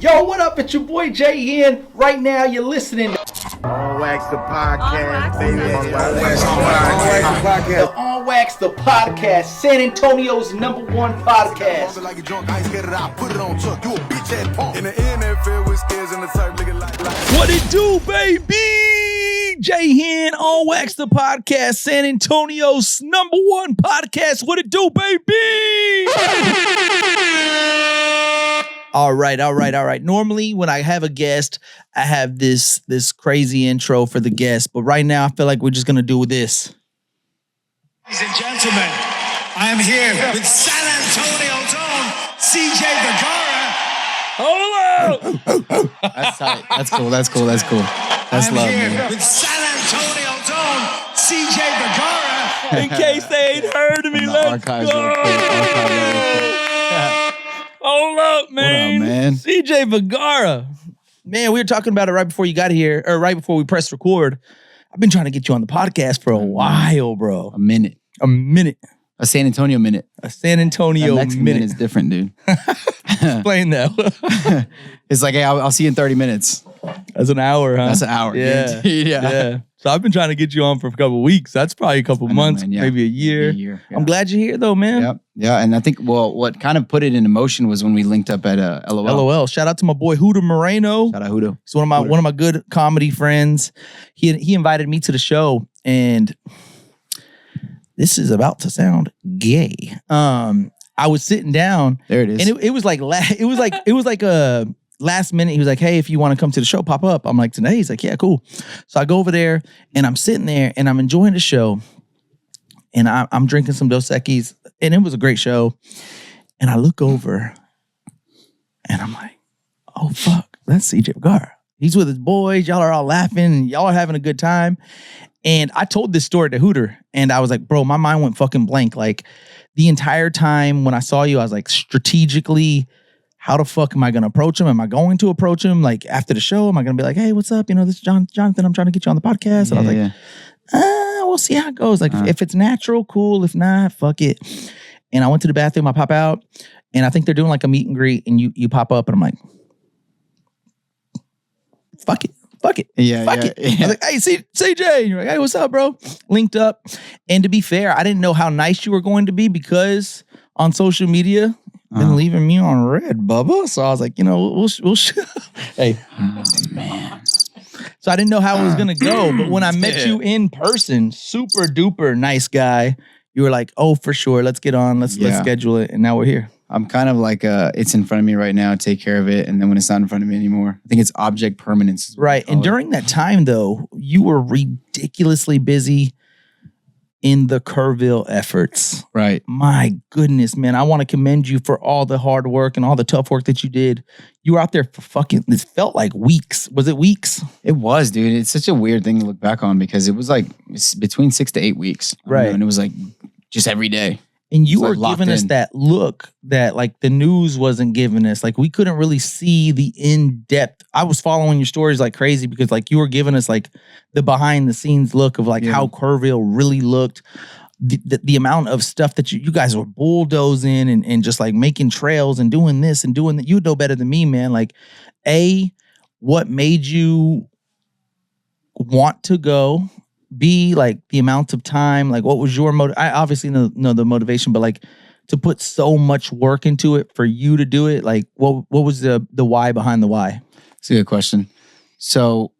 Yo, what up? It's your boy Jay N. Right now, you're listening to On Wax the Podcast, baby. the On Wax the Podcast, San Antonio's #1 podcast. What it do, baby? Jay Hen, On Wax the Podcast, San Antonio's #1 podcast. What it do, baby? All right. Normally, when I have a guest, I have this crazy intro for the guest. But right now, I feel like we're just going to do this. Ladies and gentlemen, I am here with San Antonio's own CJ Vergara. Hold on! That's tight. That's cool. That's love, man. With San Antonio's own CJ Vergara. In case they ain't heard of me, let's go! Hold up, man. What up, man? CJ Vergara. Man, we were talking about it right before you got here, or right before we pressed record. I've been trying to get you on the podcast for a while, bro. A minute. A San Antonio minute. A San Antonio minute is different, dude. Explain that. It's like, hey, I'll see you in 30 minutes. That's an hour, huh? That's an hour. Yeah. Yeah. So I've been trying to get you on for a couple of weeks. That's probably a couple months, man, yeah. maybe a year. Yeah. I'm glad you're here, though, man. Yep. Yeah. And I think, what kind of put it into motion was when we linked up at LOL. LOL. Shout out to my boy Hooter Moreno. Shout out Hudo. He's one of my good comedy friends. He invited me to the show, and this is about to sound gay. I was sitting down. There it is. And it was like a last minute. He was like, "Hey, if you want to come to the show, pop up." I'm like, "Today?" He's like, "Yeah, cool." So I go over there, and I'm sitting there, and I'm enjoying the show, and I'm drinking some Dos Equis, and it was a great show. And I look over, and I'm like, "Oh fuck, that's CJ Vergara. He's with his boys. Y'all are all laughing, and y'all are having a good time." And I told this story to Hooter, and I was like, "Bro, my mind went fucking blank. Like the entire time when I saw you, I was like, strategically, how the fuck am I going to approach him? Am I going to approach him? Like after the show, am I going to be like, hey, what's up? You know, this is Jonathan. I'm trying to get you on the podcast." And I was like, we'll see how it goes. Like if it's natural, cool. If not, fuck it. And I went to the bathroom. I pop out, and I think they're doing like a meet and greet, and you pop up, and I'm like, fuck it. Yeah. I was like, "Hey, CJ." And you're like, "Hey, what's up, bro?" Linked up. And to be fair, I didn't know how nice you were going to be because on social media, been leaving me on red, Bubba. So I was like, we'll hey. Oh, man. So I didn't know how it was going to go. But when I met you in person, super duper nice guy, you were like, "Oh, for sure. Let's get on. Let's schedule it." And now we're here. I'm kind of like, it's in front of me right now. Take care of it. And then when it's not in front of me anymore, I think it's object permanence. Right. And during that time, though, you were ridiculously busy in the Kerrville efforts. Right. My goodness, man. I want to commend you for all the hard work and all the tough work that you did. You were out there for it felt like weeks. Was it weeks? It was, dude. It's such a weird thing to look back on because it was like between 6 to 8 weeks. Right. And it was like just every day. And you were giving us that look that like the news wasn't giving us. Like we couldn't really see the in-depth. I was following your stories like crazy because like you were giving us like the behind the scenes look of like how Kerrville really looked. The amount of stuff that you guys were bulldozing and just like making trails and doing this and doing that. You know better than me, man. Like what made you want to go? B, like the amount of time, like what was your I obviously know the motivation, but like to put so much work into it for you to do it, like what was the why behind the why? That's a good question. So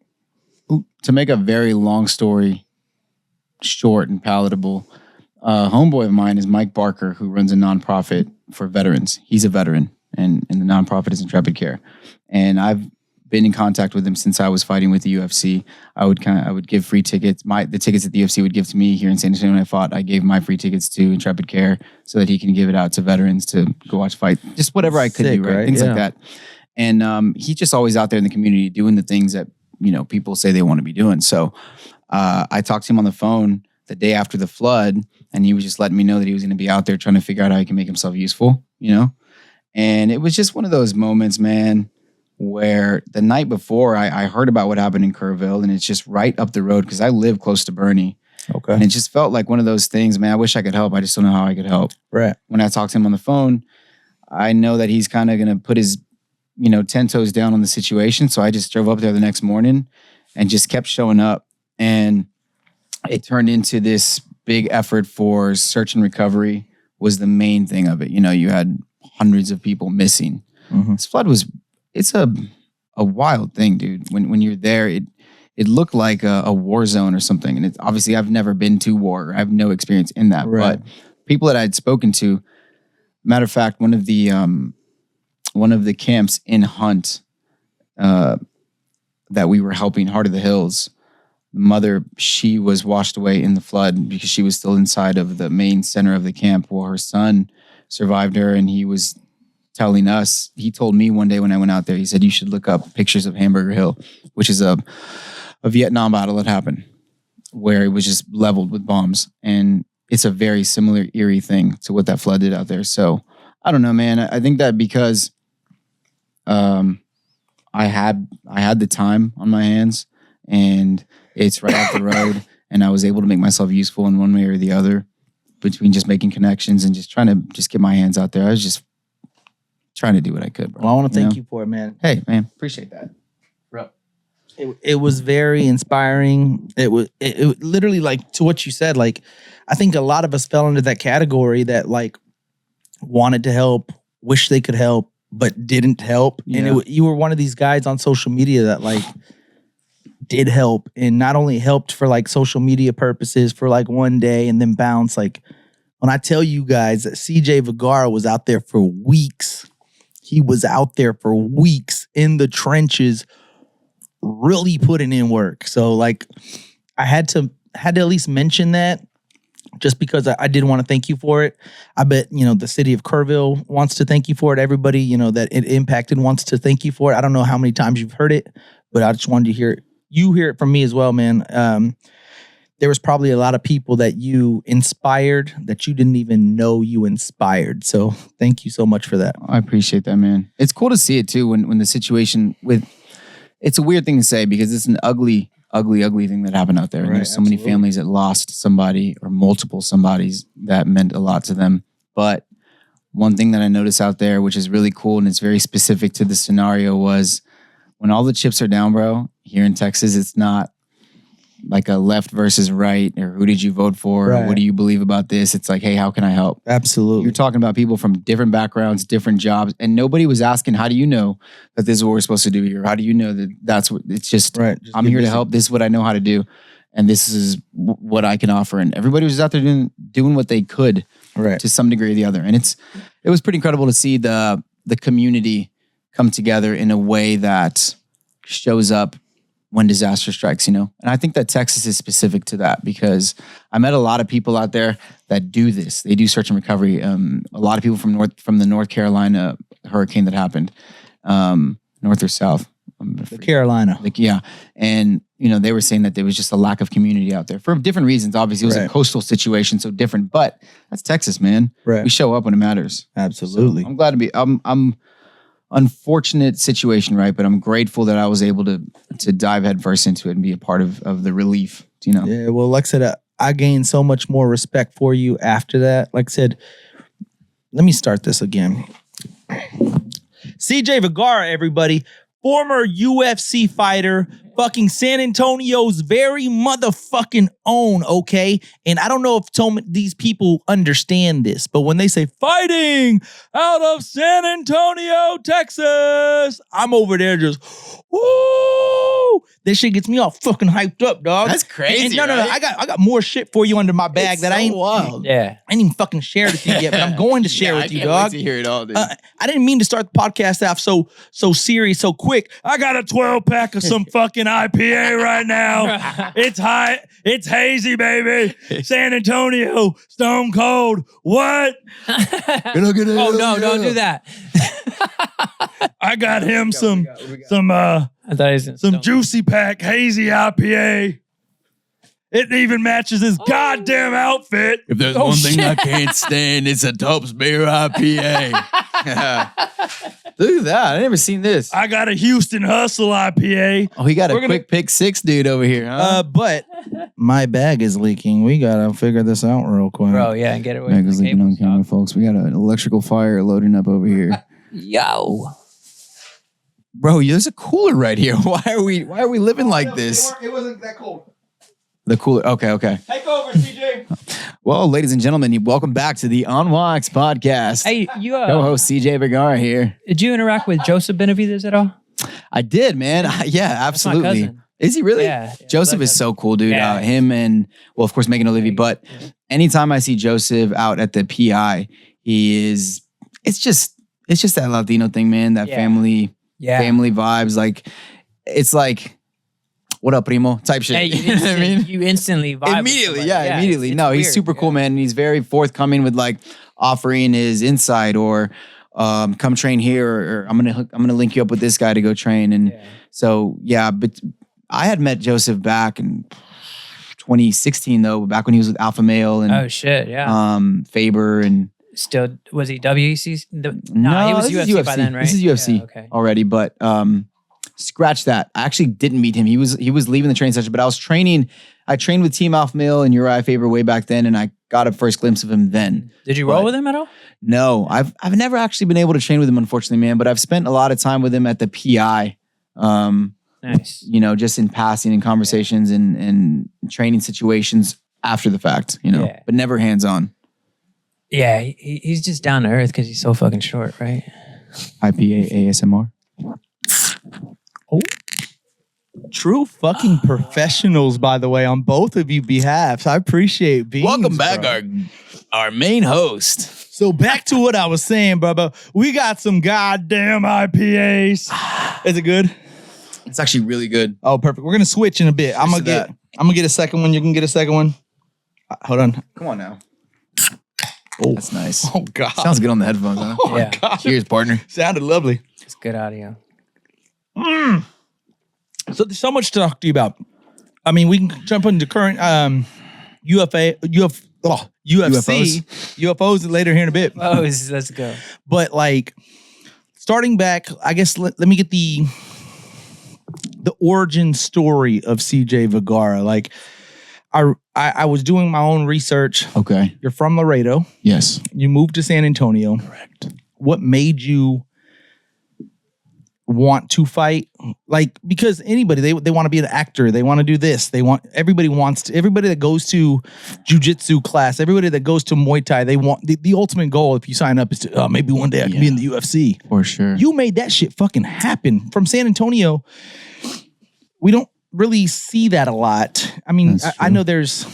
to make a very long story short and palatable, a homeboy of mine is Mike Barker, who runs a nonprofit for veterans. He's a veteran and the nonprofit is Intrepid Care. And I've been in contact with him since I was fighting with the UFC. I would give free tickets. The tickets that the UFC would give to me here in San Antonio when I fought, I gave my free tickets to Intrepid Care so that he can give it out to veterans to go watch fight. Just whatever I could do, right? Things like that. And he's just always out there in the community doing the things that, people say they want to be doing. So I talked to him on the phone the day after the flood, and he was just letting me know that he was going to be out there trying to figure out how he can make himself useful, And it was just one of those moments, man, where the night before I heard about what happened in Kerrville, and it's just right up the road because I live close to Bernie. Okay. And it just felt like one of those things, man, I wish I could help. I just don't know how I could help. Right. When I talked to him on the phone, I know that he's kind of going to put his, 10 toes down on the situation. So I just drove up there the next morning and just kept showing up. And it turned into this big effort for search and recovery was the main thing of it. You had hundreds of people missing. Mm-hmm. This flood it's a wild thing, dude. When you're there, it looked like a war zone or something. And it's obviously I've never been to war. I have no experience in that. Right. But people that I'd spoken to, matter of fact, one of the camps in Hunt that we were helping, Heart of the Hills, mother, she was washed away in the flood because she was still inside of the main center of the camp. Well, her son survived her, and he was telling us, he told me one day when I went out there, he said, you should look up pictures of Hamburger Hill, which is a Vietnam battle that happened where it was just leveled with bombs. And it's a very similar eerie thing to what that flood did out there. So I don't know, man. I think that because I had the time on my hands and it's right off the road, and I was able to make myself useful in one way or the other between just making connections and just trying to just get my hands out there. I was just trying to do what I could, bro. Well, I want to thank you for it, man. Hey, man, appreciate that. Bro. It was very inspiring. It literally, like, to what you said, like, I think a lot of us fell into that category that, like, wanted to help, wish they could help, but didn't help. Yeah. And you were one of these guys on social media that, like, did help, and not only helped for, like, social media purposes for, like, one day and then bounce. Like, when I tell you guys that CJ Vergara was out there for weeks, he was out there for weeks in the trenches, really putting in work. So, like, I had to at least mention that, just because I did want to thank you for it. I bet, the city of Kerrville wants to thank you for it. Everybody, that it impacted wants to thank you for it. I don't know how many times you've heard it, but I just wanted to hear it. You hear it from me as well, man. There was probably a lot of people that you inspired that you didn't even know you inspired. So thank you so much for that. I appreciate that, man. It's cool to see it too when the situation it's a weird thing to say because it's an ugly thing that happened out there. And there's so many families that lost somebody or multiple somebodies that meant a lot to them. But one thing that I noticed out there, which is really cool and it's very specific to the scenario, was when all the chips are down, bro, here in Texas, it's not like a left versus right or who did you vote for? Right. Or what do you believe about this? It's like, hey, how can I help? Absolutely. You're talking about people from different backgrounds, different jobs, and nobody was asking, how do you know that this is what we're supposed to do here? How do you know that that's what, it's just, right. I'm here to help. This is what I know how to do. And this is what I can offer. And everybody was out there doing what they could to some degree or the other. And it was pretty incredible to see the community come together in a way that shows up when disaster strikes, And I think that Texas is specific to that because I met a lot of people out there that do this. They do search and recovery. A lot of people from the North Carolina hurricane that happened, north or south. Carolina. Yeah. And, they were saying that there was just a lack of community out there for different reasons. Obviously, it was a coastal situation, so different. But that's Texas, man. Right. We show up when it matters. Absolutely. So I'm glad to be... I'm unfortunate situation, right? But I'm grateful that I was able to dive headfirst into it and be a part of the relief, Yeah, well, like I said, I gained so much more respect for you after that. Like I said, let me start this again. CJ Vergara, everybody, former UFC fighter, fucking San Antonio's very motherfucking own, okay? And I don't know if these people understand this, but when they say fighting out of San Antonio, Texas, I'm over there just, woo! This shit gets me all fucking hyped up, dog. That's crazy. And no. I got more shit for you under my bag that I ain't wild. Yeah. I ain't even fucking shared with you yet, but I'm going to share with you, dog. I can't wait to hear it all, dude. I didn't mean to start the podcast off so serious, so quick. I got a 12-pack of some fucking IPA right now. It's hot. It's hazy, baby. San Antonio, stone cold. What? Oh, no, don't do that. I got him some I thought he was some juicy pack hazy IPA. It even matches his goddamn outfit. If there's one thing I can't stand, it's a Tubbs Beer IPA. Look at that. I never seen this. I got a Houston Hustle IPA. Oh, he got a quick pick 6 dude over here, huh? But my bag is leaking. We gotta figure this out real quick. Bro, yeah, and get it away. Bag is leaking on camera, folks. We got an electrical fire loading up over here. Yo. Bro, there's a cooler right here. Why are we living like this? It wasn't that cold. The cooler. Okay. Take over, CJ. Well, ladies and gentlemen, welcome back to the On Wax podcast. Hey, you Co-host CJ Vergara here. did you interact with Joseph Benavides at all? I did, man. Yeah, absolutely. cousin. Is he really? Yeah. Joseph Like is so cool, dude. Yeah. Him and, well, of course, Megan O'Leary. But anytime I see Joseph out at the PI, it's just that Latino thing, man. That Yeah. family vibes. Like, it's like, what up, primo? Type shit. Hey, You know what I mean? you instantly vibe with Immediately, somebody. immediately. it's No, he's weird, super cool, man. And he's very forthcoming with like offering his insight or come train here, or I'm gonna link you up with this guy to go train. And so but I had met Joseph back in 2016 though, back when he was with Alpha Male and Oh shit, yeah. Faber and Still, was he WEC? no, he was this is UFC by then, right? This is UFC Yeah, okay. already, but scratch that. I actually didn't meet him. He was leaving the training session, but I trained with Team Alpha Male and Uriah Faber way back then, and I got a first glimpse of him then. Did you roll with him at all? No, I've never actually been able to train with him, unfortunately, man. But I've spent a lot of time with him at the PI. Nice. You know, just in passing and conversations and training situations after the fact, you know, but never hands on. Yeah, he's just down to earth because he's so fucking short, right? IPA ASMR. True fucking professionals, by the way, on both of you behalves. I appreciate being. Welcome back, our main host. So back to what I was saying, brother. We got some goddamn IPAs. Is it good? It's actually really good. Oh, perfect. We're gonna switch in a bit. I'm gonna get a second one. You can get a second one. Hold on. Come on now. Oh, That's nice. Oh God. Sounds good on the headphones, huh? Oh, Yeah. God. Cheers, partner. Sounded lovely. It's good audio. So there's so much to talk to you about. I mean, we can jump into current UFC, UFOs later here in a bit. Oh, let's go. But like, starting back, I guess let me get the origin story of CJ Vergara. Like, I was doing my own research. Okay. You're from Laredo. Yes. You moved to San Antonio. Correct. What made you want to fight? Like, because anybody, they want to be an actor. They want to do this. Everybody that goes to jiu-jitsu class, everybody that goes to Muay Thai, they want the ultimate goal if you sign up is to, maybe one day I can be in the UFC. For sure. You made that shit fucking happen. From San Antonio, we don't really see that a lot. I mean, I know there's,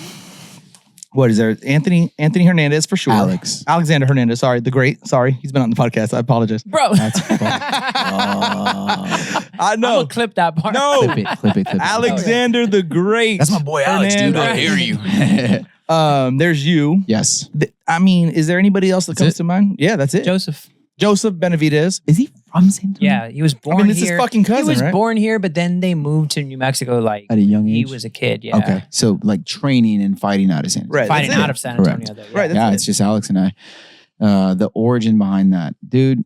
what is there? Anthony Hernandez for sure. Alexander Hernandez. Sorry, the great. Sorry, he's been on the podcast. I apologize, Bro. That's fun. I I'm know. gonna clip that part. No, Clip it. Alexander the Great. That's my boy Alex, dude. I Hernandez. hear you. There's you. Yes. I mean, is there anybody else that comes to mind? Yeah, that's it. Joseph Benavides. Is he from San Antonio? Yeah, he was born I mean, it's here. his fucking cousin, He was right? born here, but then they moved to New Mexico like At a young he age? was a kid. Yeah. Okay. So like training and fighting out of San Antonio. Right. Fighting that's out it. of San Antonio. Correct. Though, yeah. Right. Yeah, That's it's just Alex and I. The origin behind that. Dude,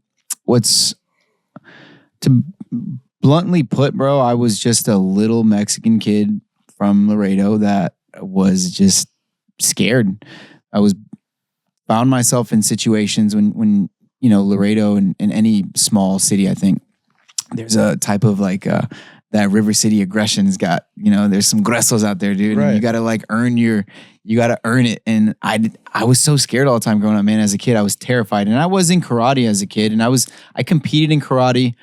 to bluntly put, bro, I was just a little Mexican kid from Laredo that was just scared. Found myself in situations when you know, Laredo and in any small city, I think there's a type of like that River City aggression's got, you know, there's some gruesos out there, dude. Right. And you gotta like you gotta earn it. And I was so scared all the time growing up, man. As a kid, I was terrified. And I was in karate as a kid, and I competed in karate.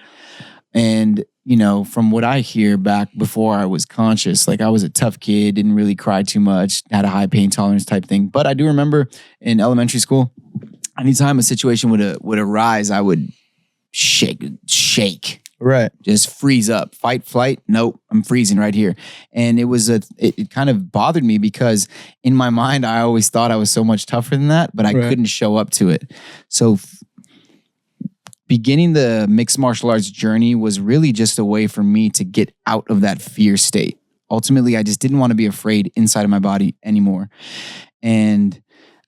And, you know, from what I hear back before I was conscious, like I was a tough kid, didn't really cry too much, had a high pain tolerance type thing. But I do remember in elementary school, anytime a situation would arise, I would shake. Right. Just freeze up. Fight, flight. Nope. I'm freezing right here. And it kind of bothered me because in my mind, I always thought I was so much tougher than that, but I couldn't show up to it. So beginning the mixed martial arts journey was really just a way for me to get out of that fear state. Ultimately, I just didn't want to be afraid inside of my body anymore. And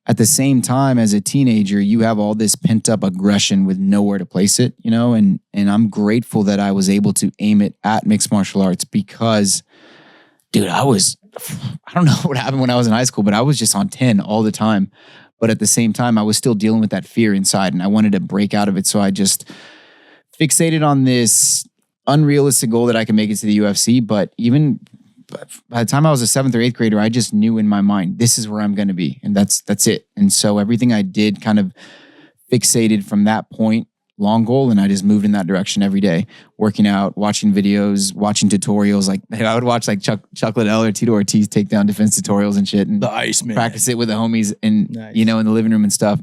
at the same time, as a teenager, you have all this pent up aggression with nowhere to place it, you know, and I'm grateful that I was able to aim it at mixed martial arts because, dude, I don't know what happened when I was in high school, but I was just on 10 all the time. But at the same time, I was still dealing with that fear inside and I wanted to break out of it. So I just fixated on this unrealistic goal that I can make it to the UFC, but even by the time I was a 7th or 8th grader, I just knew in my mind, this is where I'm going to be. And that's it. And so everything I did kind of fixated from that point, long goal. And I just moved in that direction every day, working out, watching videos, watching tutorials. Like I would watch like Chuck Liddell or Tito Ortiz take down defense tutorials and shit. And The Iceman. practice it with the homies and, Nice. in the living room and stuff.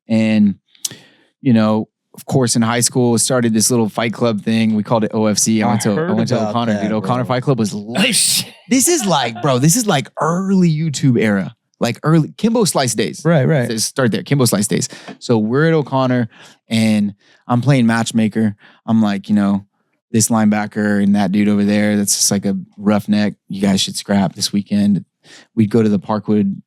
And, of course, in high school, started this little fight club thing. We called it OFC. I went to about O'Connor, that, dude. O'Connor bro. Fight Club was lit. This is like early YouTube era, like early Kimbo Slice days. Right. Let's start there, Kimbo Slice days. So we're at O'Connor, and I'm playing matchmaker. I'm like, this linebacker and that dude over there. That's just like a roughneck. You guys should scrap this weekend. We'd go to the Parkwood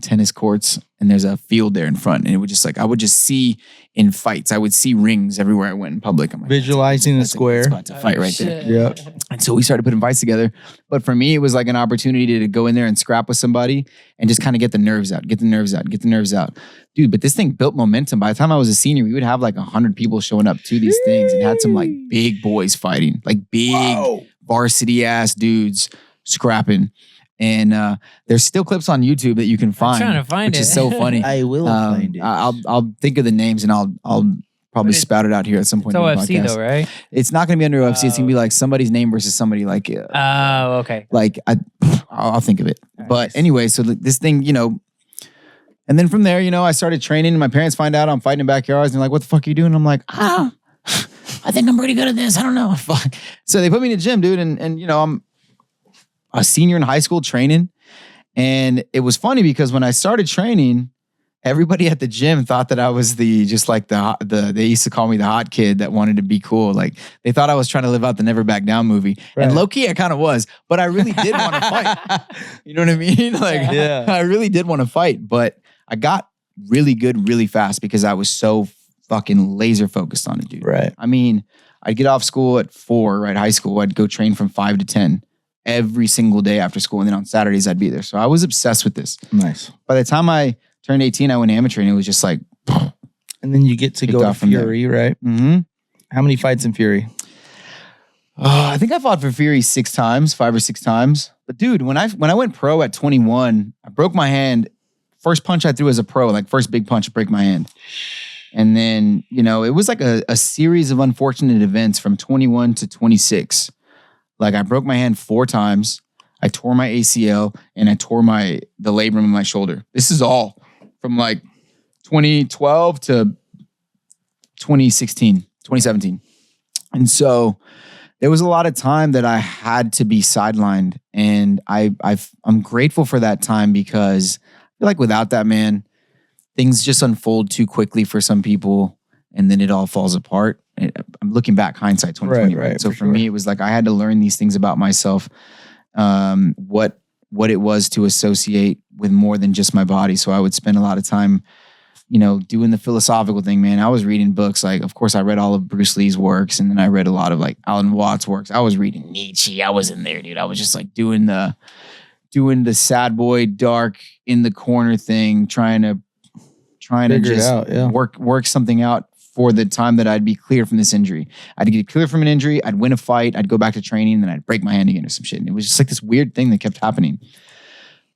tennis courts, and there's a field there in front, and it would just I would just see in fights. I would see rings everywhere I went in public. I'm like, Visualizing the that's a good square. spot to fight right there. Yep. And so we started putting fights together. But for me, it was like an opportunity to go in there and scrap with somebody and just kind of get the nerves out. Dude, but this thing built momentum. By the time I was a senior, we would have like 100 people showing up to these things and had some like big boys fighting, like big varsity ass dudes scrapping. And there's still clips on YouTube that you can find, trying to find which it. is so funny. I will find it. I'll think of the names and I'll probably spout it out here at some It's point. in the OFC podcast. though, right? It's not going to be under OFC. It's going to be like somebody's name versus somebody like. Oh, okay. Like I'll think of it. Nice. But anyway, so this thing, and then from there, I started training. And my parents find out I'm fighting in backyards, and they're like, "What the fuck are you doing?" I'm like, I think I'm pretty good at this. I don't know. Fuck. So they put me in the gym, dude, and I'm a senior in high school training. And it was funny because when I started training, everybody at the gym thought that I was they used to call me the hot kid that wanted to be cool. Like they thought I was trying to live out the Never Back Down movie. Right. And low key I kind of was, but I really did want to fight. You know what I mean? Like Yeah. I really did want to fight, but I got really good really fast because I was so fucking laser focused on it, dude. Right. I mean, I'd get off school at 4, right? High school. I'd go train from 5 to 10 every single day after school. And then on Saturdays, I'd be there. So I was obsessed with this. Nice. By the time I turned 18, I went amateur, and it was just like, And then you get to Kicked go to off from there. Fury, right? mm-hmm. How many fights in Fury? I think I fought for Fury 5 or 6 times. But dude, when I went pro at 21, I broke my hand. First punch I threw as a pro, like first big punch, break my hand. And then, it was like a series of unfortunate events from 21 to 26. Like I broke my hand 4 times. I tore my ACL and I tore the labrum in my shoulder. This is all from like 2012 to 2017. And so there was a lot of time that I had to be sidelined. And I'm grateful for that time because I feel like without that, man, things just unfold too quickly for some people and then it all falls apart. I'm looking back, hindsight 2020, right? So for me, it was like I had to learn these things about myself, what it was to associate with more than just my body. So I would spend a lot of time, doing the philosophical thing, man. I was reading books. Like, of course, I read all of Bruce Lee's works, and then I read a lot of like Alan Watts' works. I was reading Nietzsche. I was in there, dude. I was just like doing the sad boy, dark in the corner thing, trying to just out, yeah. work something out for the time that I'd be clear from this injury. I'd get clear from an injury, I'd win a fight, I'd go back to training, and then I'd break my hand again or some shit. And it was just like this weird thing that kept happening.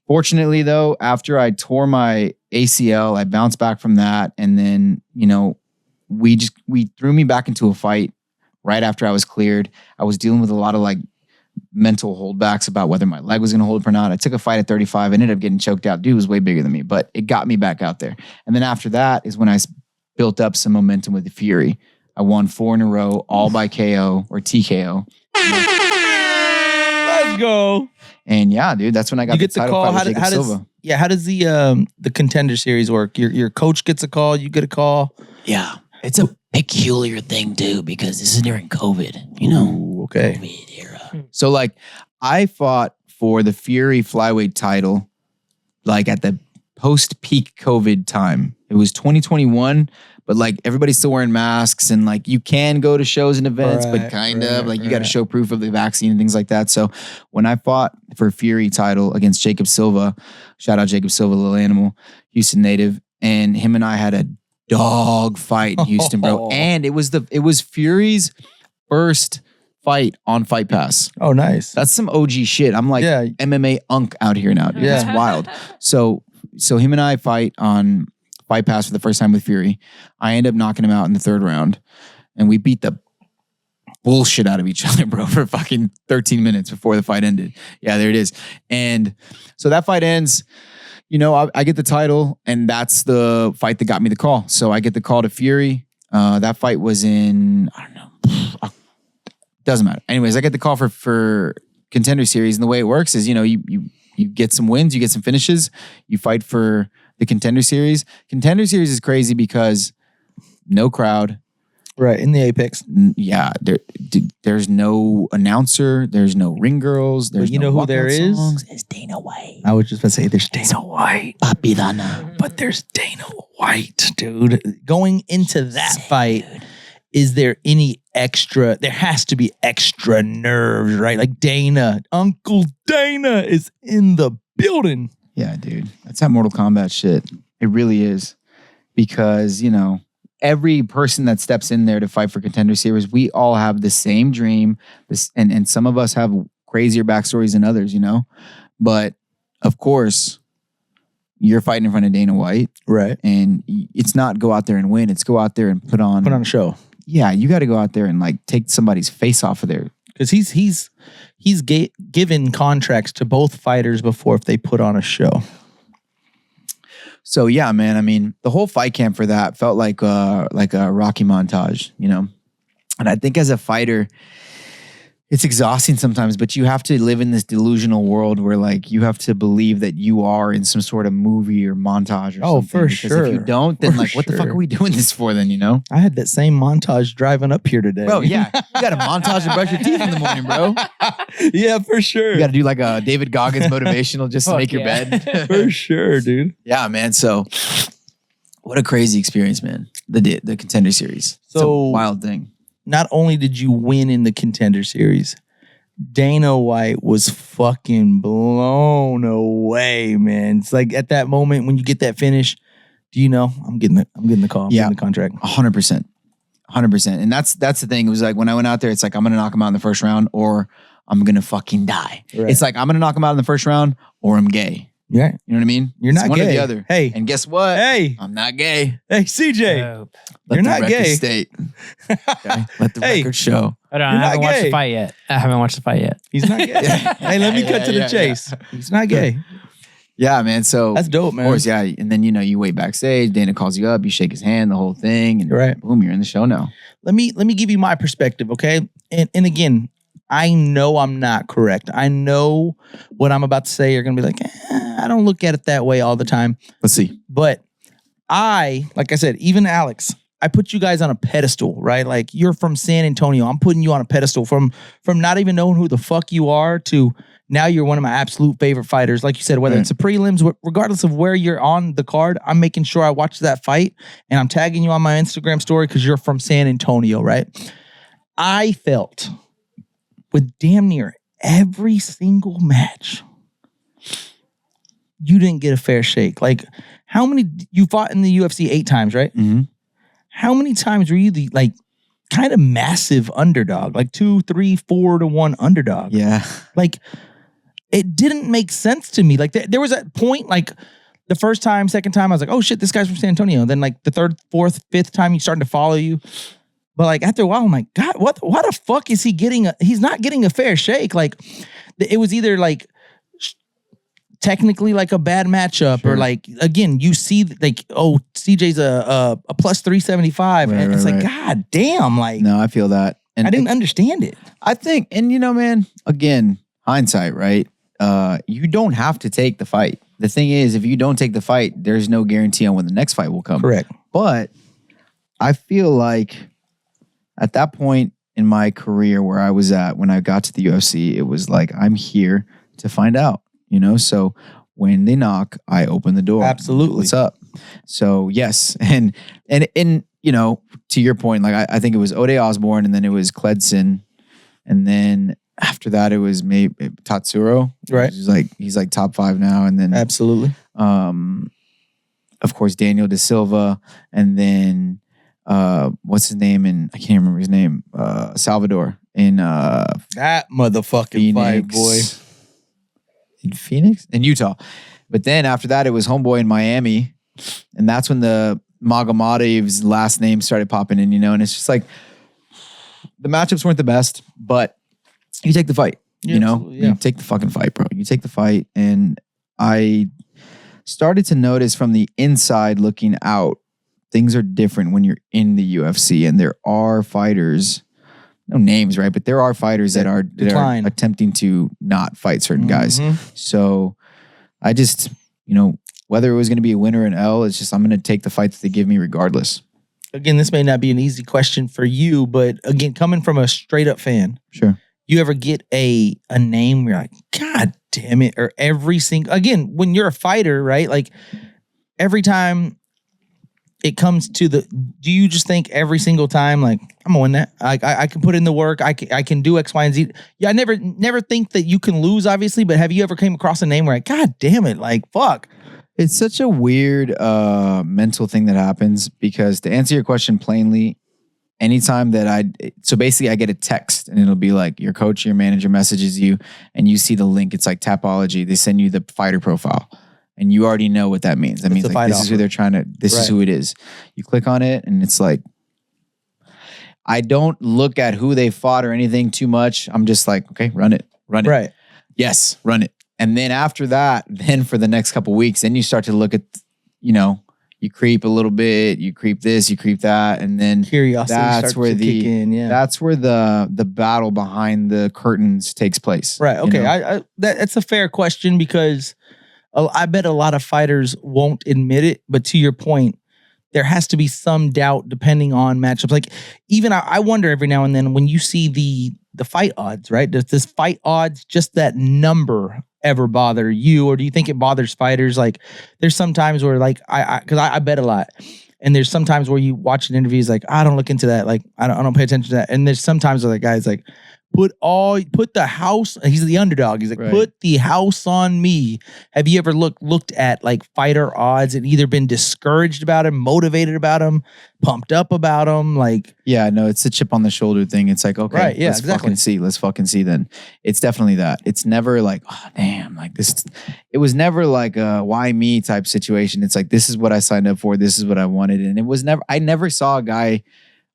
Fortunately, though, after I tore my ACL, I bounced back from that. And then, we threw me back into a fight right after I was cleared. I was dealing with a lot of like mental holdbacks about whether my leg was going to hold up or not. I took a fight at 35, ended up getting choked out. Dude was way bigger than me, but it got me back out there. And then after that is when I built up some momentum with the Fury. I won 4 in a row, all by KO or TKO. Let's go. And yeah, dude, that's when I got You get the the title call. fight with Jacob Silva. How does the Contender Series work? Your coach gets a call, you get a call. Yeah. It's a peculiar thing, too, because this is during COVID, Ooh, okay. COVID era. So like I fought for the Fury flyweight title like at the post-peak COVID time. It was 2021, but like everybody's still wearing masks and like you can go to shows and events, but kind of like you got to show proof of the vaccine and things like that. So when I fought for Fury title against Jacob Silva, shout out Jacob Silva, little animal, Houston native, and him and I had a dog fight in Houston, bro. And it was Fury's first fight on Fight Pass. Oh, nice. That's some OG shit. I'm like Yeah. MMA unk out here now. Dude. Yeah. It's wild. So him and I fight on Fight Pass for the first time with Fury. I end up knocking him out in the 3rd round, and we beat the bullshit out of each other, bro, for fucking 13 minutes before the fight ended. Yeah, there it is. And so that fight ends. You know, I get the title, and that's the fight that got me the call. So I get the call to Fury. That fight was in, I don't know, doesn't matter. Anyways, I get the call for Contender Series, and the way it works is, you know, you get some wins, you get some finishes, you fight for the Contender Series. Contender Series is crazy because no crowd. Right, in the Apex. Yeah, there's no announcer, there's no ring girls, there's But you no know who there walkout is? songs. It's Dana White. I was just about to say there's Dana White. Papi Dana. But there's Dana White, dude. Going into that fight, is there any extra? There has to be extra nerves, right? Like Dana, Uncle Dana is in the building. Yeah, dude. That's that Mortal Kombat shit. It really is. Because, you know, every person that steps in there to fight for Contender Series, we all have the same dream. And some of us have crazier backstories than others, you know? But, of course, you're fighting in front of Dana White. Right. And it's not go out there and win. It's go out there and put on a show. Yeah, you got to go out there and like take somebody's face off of there. Because he's given contracts to both fighters before if they put on a show. So yeah, man. I mean, the whole fight camp for that felt like a Rocky montage, you know. And I think as a fighter, it's exhausting sometimes, but you have to live in this delusional world where like you have to believe that you are in some sort of movie or montage or something. Oh, for because sure. if you don't, then For like, what the fuck sure. are we doing this for then, you know? I had that same montage driving up here today. Bro, yeah. You got a montage to brush your teeth in the morning, bro. Yeah, for sure. You got to do like a David Goggins motivational just to make your bed. For sure, dude. Yeah, man. So what a crazy experience, man. The Contender Series. It's a So- wild thing. Not only did you win in the Contender Series, Dana White was fucking blown away, man. It's like at that moment when you get that finish, do you know I'm getting the call, I'm getting the contract. 100%. 100%. And that's the thing. It was like when I went out there, it's like I'm going to knock him out in the first round or I'm going to fucking die. Right. It's like I'm going to knock him out in the first round or I'm gay. Yeah, You know what I mean? you're not It's one gay. or the other. Hey, And guess what? hey, I'm not gay. CJ, Dope. Let You're the not record gay. state. Okay? Let the Hey. record show. Hold on, You're I haven't not watched gay. the fight yet. I haven't watched the fight yet. he's not gay. Hey, let me cut to the chase. He's not gay. Yeah, man. So That's dope, man. Of course, yeah. And then, you know, you wait backstage. Dana calls you up. You shake his hand, the whole thing. And Right. boom, you're in the show now. Let me give you my perspective, okay? And again, I know I'm not correct. I know what I'm about to say. You're gonna be like, I don't look at it that way all the time. Let's see. But like I said, even Alex, I put you guys on a pedestal, right? Like you're from San Antonio. I'm putting you on a pedestal from not even knowing who the fuck you are to now you're one of my absolute favorite fighters. Like you said, whether Right. it's the prelims, regardless of where you're on the card, I'm making sure I watch that fight and I'm tagging you on my Instagram story because you're from San Antonio, right? I felt with damn near every single match, you didn't get a fair shake. Like, how many, you fought in the UFC 8 times, right? Mm-hmm. How many times were you the, like, kind of massive underdog? Like 2, 3, 4 to 1 underdog? Yeah. Like, it didn't make sense to me. Like, there was that point, like, the first time, second time, I was like, oh shit, this guy's from San Antonio. Then, like, the third, fourth, fifth time, he's starting to follow you. But like after a while, I'm like, God, what the fuck is he getting? He's not getting a fair shake. Like it was either like technically like a bad matchup or like, again, you see like, oh, CJ's a plus 375. And it's like, God damn. Like, No, I feel that. And I didn't understand it. I think, and you know, man, again, hindsight, right? You don't have to take the fight. The thing is, if you don't take the fight, there's no guarantee on when the next fight will come. Correct. But I feel like at that point in my career where I was at when I got to the UFC, it was like, I'm here to find out, you know? So when they knock, I open the door. Absolutely. What's up? So yes. And you know, to your point, like I think it was Ode Osborne and then it was Cledson. And then after that, it was maybe Tatsuro. Right. He's like top 5 now. And then Absolutely. of course, Daniel De Silva, and then what's his name? And I can't remember his name. Salvador in That motherfucking fight, boy. In Phoenix? In Utah. But then after that, it was Homeboy in Miami. And that's when the Magomadov's last name started popping in, and it's just like the matchups weren't the best, but you take the fight, you take the fucking fight, bro. You take the fight. And I started to notice from the inside looking out, things are different when you're in the UFC, and there are fighters, no names, right? But there are fighters that are attempting to not fight certain guys. So I just, whether it was going to be a win or an L, it's just I'm going to take the fight that they give me regardless. Again, this may not be an easy question for you, but again, coming from a straight up fan, sure. You ever get a name where you're like, God damn it, or again, when you're a fighter, right? Like every time it comes to do you just think every single time, like, I'm gonna win that? I can put in the work. I can do X, Y, and Z. Yeah, I never think that you can lose, obviously, but have you ever came across a name where like, God damn it, like, fuck. It's such a weird mental thing that happens because to answer your question plainly, anytime that so basically I get a text and it'll be like your coach, your manager messages you and you see the link. It's like Tapology. They send you the fighter profile and you already know what that means. That means like this is who they're trying to, this is who it is. You click on it and it's like, I don't look at who they fought or anything too much. I'm just like, okay, run it. Right. Yes, run it. And then after that, then for the next couple of weeks, then you start to look at, you creep a little bit, you creep this, you creep that, and then curiosity that's where kick in, that's where the battle behind the curtains takes place. Right. Okay. That's a fair question because I bet a lot of fighters won't admit it, but to your point, there has to be some doubt depending on matchups. Like even I wonder every now and then when you see the fight odds, right? Does this fight odds, just that number, ever bother you, or do you think it bothers fighters? Like there's some times where like I bet a lot, and there's sometimes where you watch an interview, is like, I don't look into that, like I don't pay attention to that, and there's sometimes where the guy's like, put the house, he's the underdog, he's like, right, put the house on me. Have you ever looked at like fighter odds and either been discouraged about him, motivated about him, pumped up about him? Like, yeah, no, it's a chip on the shoulder thing. It's like, okay, right, yeah, let's fucking see then. It's definitely that. It's never like, oh damn, like this, it was never like a why me type situation. It's like, this is what I signed up for, this is what I wanted. And it was never, I never saw a guy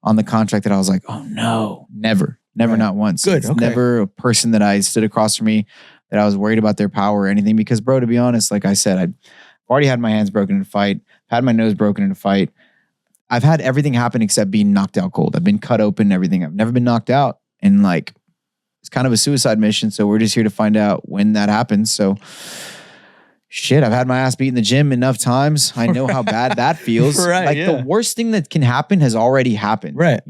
on the contract that I was like, oh no, never, right, not once. Good. It's okay. Never a person that I stood across from me that I was worried about their power or anything. Because, bro, to be honest, like I said, I've already had my hands broken in a fight, had my nose broken in a fight. I've had everything happen except being knocked out cold. I've been cut open and everything. I've never been knocked out. And like, it's kind of a suicide mission. So we're just here to find out when that happens. So shit, I've had my ass beat in the gym enough times. I know how bad that feels. Right, like the worst thing that can happen has already happened. Right.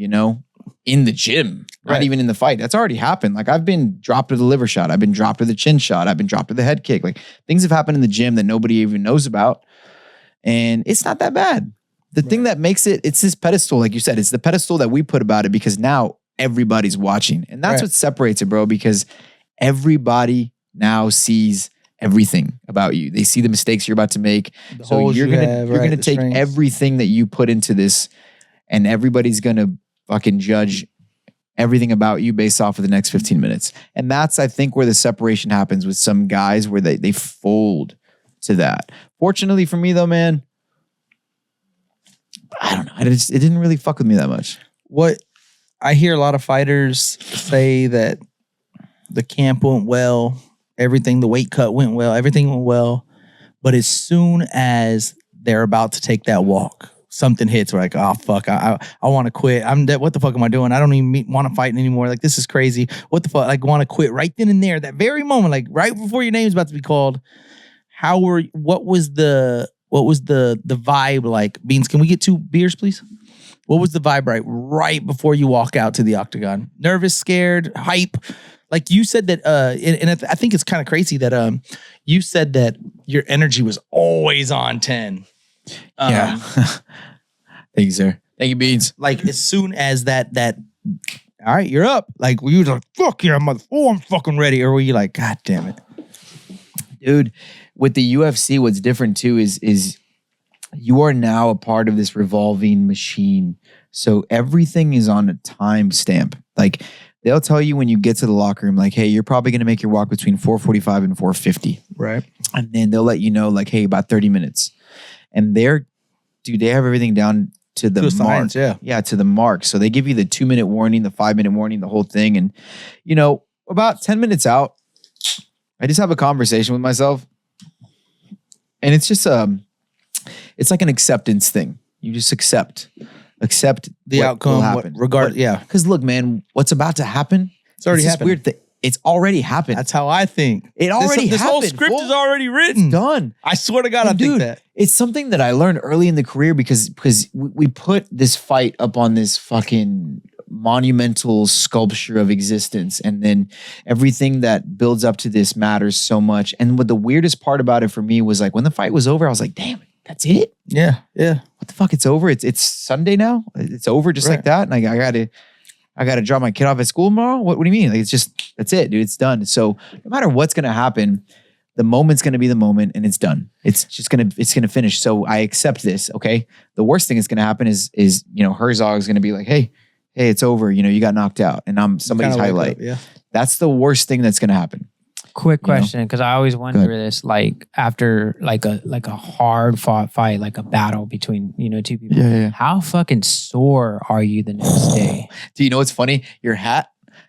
In the gym, not even in the fight. That's already happened. Like I've been dropped with a liver shot. I've been dropped with a chin shot. I've been dropped with a head kick. Like things have happened in the gym that nobody even knows about. And it's not that bad. The thing that makes it's this pedestal, like you said, it's the pedestal that we put about it because now everybody's watching. And that's what separates it, bro, because everybody now sees everything about you. They see the mistakes you're about to make. So you're gonna take everything that you put into this, and everybody's gonna fucking judge everything about you based off of the next 15 minutes. And that's, I think, where the separation happens with some guys where they fold to that. Fortunately for me though, man, I don't know. It didn't really fuck with me that much. What I hear a lot of fighters say that the camp went well, everything, the weight cut went well, everything went well. But as soon as they're about to take that walk, something hits. We're like, oh fuck, I want to quit. What the fuck am I doing? I don't even want to fight anymore. Like this is crazy. What the fuck? Like want to quit right then and there, that very moment, like right before your name's about to be called. What was the vibe like? Beans, can we get 2 beers, please? What was the vibe right before you walk out to the octagon? Nervous, scared, hype? Like you said that, and I think it's kind of crazy that you said that your energy was always on 10. Yeah. Thank you, sir. Thank you, Beans. Like as soon as that all right, you're up. Like were you like, fuck yeah, I'm fucking ready? Or were you like, God damn it? Dude, with the UFC, what's different too is you are now a part of this revolving machine. So everything is on a time stamp. Like they'll tell you when you get to the locker room, like, hey, you're probably going to make your walk between 4:45 and 4:50. Right. And then they'll let you know, like, hey, about 30 minutes. And they have everything down to the To a mark. science, yeah. Yeah, to the mark. So they give you the 2-minute warning, the 5-minute warning, the whole thing. And, about 10 minutes out, I just have a conversation with myself. And it's just, it's like an acceptance thing. You just accept The what outcome, will what happen. regard, yeah. Because look, man, what's about to happen? It's already this happened. Weird thing. It's already happened. That's how I think. It already this whole happened, script fool. is already written. It's done. I swear to God, And I think dude, that. it's something that I learned early in the career because we put this fight up on this fucking monumental sculpture of existence, and then everything that builds up to this matters so much. And what the weirdest part about it for me was like when the fight was over, I was like, damn, that's it? Yeah, yeah. What the fuck? It's over. It's Sunday now. It's over just like that. And I gotta drop my kid off at school tomorrow. What do you mean? Like it's just that's it, dude. It's done. So no matter what's gonna happen, the moment's gonna be the moment, and it's done. It's gonna finish. So I accept this. Okay. The worst thing that's gonna happen is Herzog's gonna be like, hey, it's over. You got knocked out, and I'm somebody's Kinda wake highlight. up, yeah. That's the worst thing that's gonna happen. Quick question, because I always wonder this, like after like a hard fought fight, like a battle between two people. Yeah. How fucking sore are you the next day? Do you know what's funny? Your hat.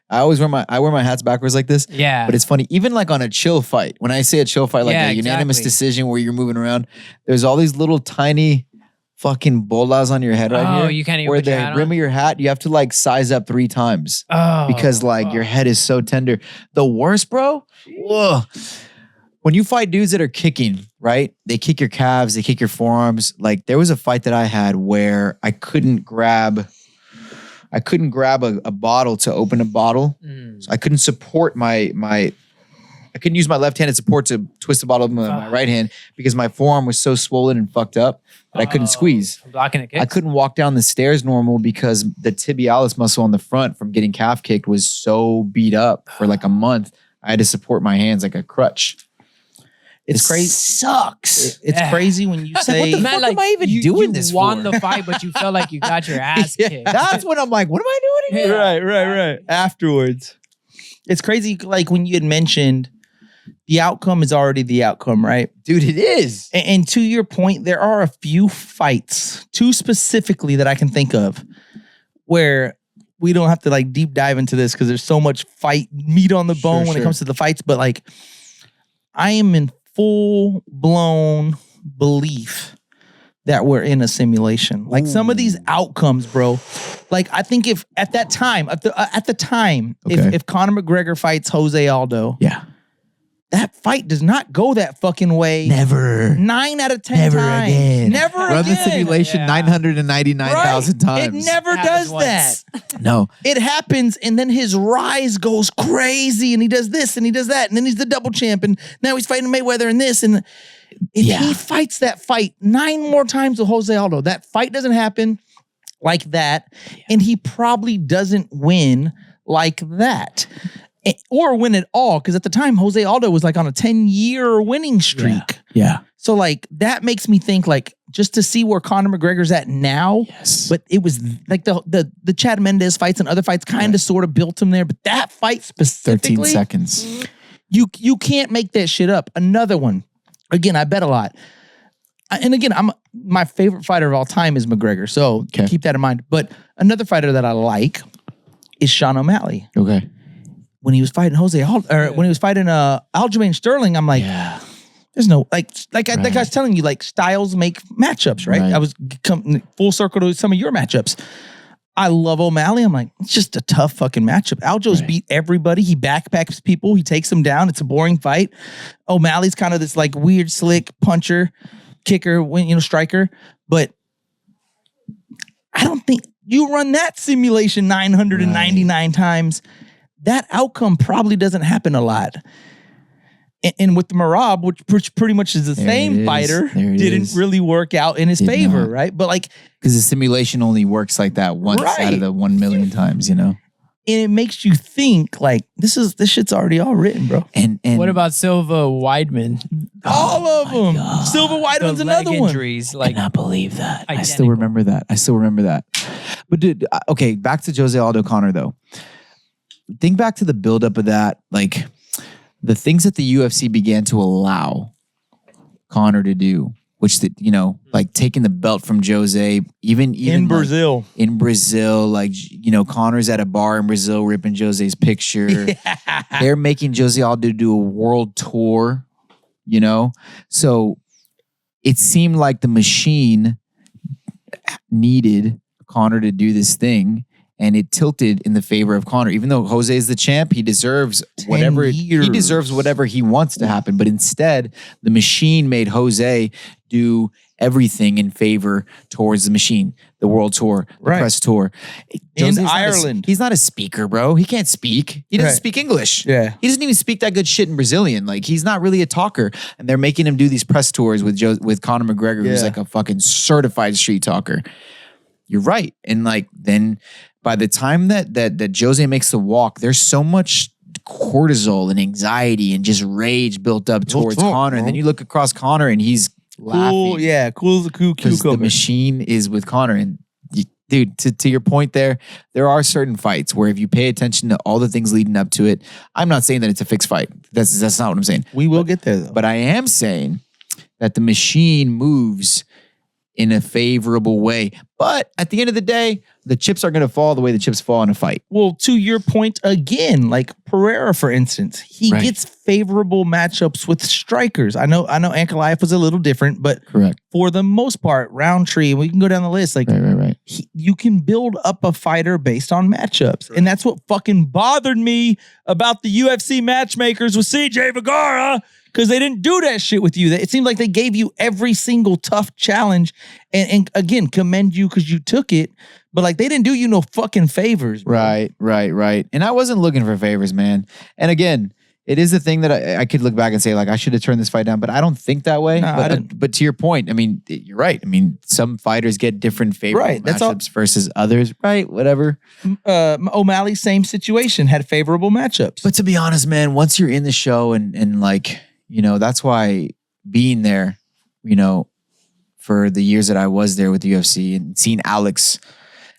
I wear my hats backwards like this. Yeah. But it's funny, even like on a chill fight, when I say a chill fight, like Yeah, a unanimous exactly. decision where you're moving around, there's all these little tiny fucking bolas on your head right Oh, here. you can't even where put your the hat rim on? of your hat, you have to like size up 3 times Oh, because like your head is so tender. The worst, bro. Ugh. When you fight dudes that are kicking, right? They kick your calves, they kick your forearms. Like there was a fight that I had where I couldn't grab a bottle to open a bottle. So I couldn't support I couldn't use my left-handed support to twist the bottle open with my right hand because my forearm was so swollen and fucked up that I couldn't squeeze. blocking the kicks. I couldn't walk down the stairs normal because the tibialis muscle on the front from getting calf kicked was so beat up for like a month. I had to support my hands like a crutch. It's crazy. Sucks. It's crazy when you say, the fuck am I even doing this You won for? the fight, but you felt like you got your ass kicked. That's when I'm like, what am I doing here? right. Afterwards. It's crazy, like when you had mentioned the outcome is already the outcome, right? Dude, it is. And to your point, there are a few fights, 2 specifically that I can think of, where we don't have to like deep dive into this because there's so much fight meat on the bone when it comes to the fights. But like, I am in full blown belief that we're in a simulation. Like some of these outcomes, bro. Like I think if at that time, at the time, if Conor McGregor fights Jose Aldo, Yeah. that fight does not go that fucking way. Never. 9 out of 10 Never times. again. Never Run again. the simulation Yeah. 999,000 Right. times. It never Happens does once. that. No. It happens, and then his rise goes crazy, and he does this, and he does that, and then he's the double champ, and now he's fighting Mayweather and this, and if he fights that fight 9 more times with Jose Aldo, that fight doesn't happen like that, and he probably doesn't win like that. Or win at all, because at the time, Jose Aldo was like on a 10-year winning streak. Yeah. So like that makes me think like just to see where Conor McGregor's at now. Yes. But it was like the Chad Mendes fights and other fights kind of sort of built him there. But that fight 13 specifically, seconds. you can't make that shit up. Another one. Again, I bet a lot. And again, my favorite fighter of all time is McGregor. So keep that in mind. But another fighter that I like is Sean O'Malley. Okay. When he was fighting when he was fighting Aljamain Sterling, I'm like, there's no like I was telling you, like styles make matchups, right? I was coming full circle to some of your matchups. I love O'Malley. I'm like, it's just a tough fucking matchup. Aljo's beat everybody. He backpacks people. He takes them down. It's a boring fight. O'Malley's kind of this like weird, slick puncher, kicker, striker. But I don't think you run that simulation 999 times. That outcome probably doesn't happen a lot. And with the Marab, which pretty much is the same fighter, didn't really work out in his favor, right? But like, because the simulation only works like that once out of the 1 million times, And it makes you think like this shit's already all written, bro. And What about Silva Weidman? All of them. Silver Weidman's The another leg one. injuries, I like cannot believe that. I still remember that. But dude, okay, back to Jose Aldo Conor though. think back to the buildup of that, like the things that the UFC began to allow Conor to do, which like taking the belt from Jose, even in Brazil. Like, Conor's at a bar in Brazil ripping Jose's picture. Yeah. They're making Jose Aldo do a world tour, So it seemed like the machine needed Conor to do this thing, and it tilted in the favor of Conor. Even though Jose is the champ, he deserves whatever he wants to happen. But instead, the machine made Jose do everything in favor towards the machine, the world tour, the press tour. In Ireland. He's not a speaker, bro. He can't speak. He doesn't speak English. Yeah. He doesn't even speak that good shit in Brazilian. Like, he's not really a talker. And they're making him do these press tours with Conor McGregor, who's like a fucking certified street talker. You're right. And like, then by the time that Jose makes the walk, there's so much cortisol and anxiety and just rage built up towards Conor. And then you look across Conor and he's laughing. Cool as a because the machine is with Conor. And dude, to your point there are certain fights where if you pay attention to all the things leading up to it, I'm not saying that it's a fixed fight. That's not what I'm saying. We will get there though. But I am saying that the machine moves in a favorable way. But at the end of the day, the chips are going to fall the way the chips fall in a fight. Well, to your point again, like Pereira, for instance, he gets favorable matchups with strikers. I know Ankalaev was a little different, but correct. For the most part, Roundtree, we can go down the list. Like, right. You can build up a fighter based on matchups. Right. And that's what fucking bothered me about the UFC matchmakers with CJ Vergara, because they didn't do that shit with you. It seemed like they gave you every single tough challenge. And again, commend you because you took it. But like, they didn't do you no fucking favors. Bro. Right. And I wasn't looking for favors, man. And again, it is a thing that I could look back and say, like, I should have turned this fight down, but I don't think that way. No, but to your point, I mean, you're right. I mean, some fighters get different favorable matchups versus others. Right, whatever. O'Malley, same situation, had favorable matchups. But to be honest, man, once you're in the show and like, that's why being there, for the years that I was there with the UFC and seeing Alex.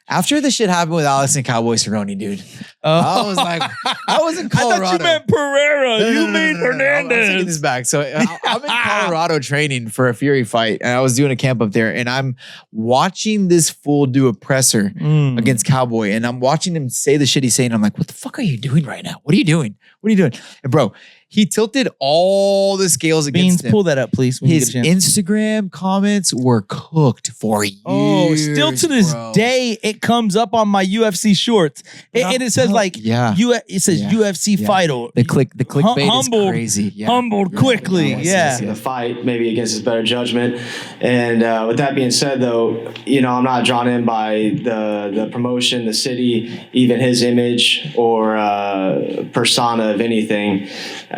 After the shit happened with Alex and Cowboy Cerrone, dude, I was like, I was in Colorado. I thought you meant Pereira. You mean Hernandez. I'm taking this back. So I'm in Colorado training for a Fury fight, and I was doing a camp up there, and I'm watching this fool do a presser against Cowboy, and I'm watching him say the shit he's saying. I'm like, what the fuck are you doing right now? What are you doing? And bro, he tilted all the scales against him. Pull that up, please. His Instagram comments were cooked for years. Oh, still to this day, it comes up on my UFC shorts. And it says UFC fighter. The clickbait is crazy. Yeah. Humbled quickly. Yeah. The fight, maybe against his better judgment. And with that being said, though, I'm not drawn in by the promotion, the city, even his image or persona of anything.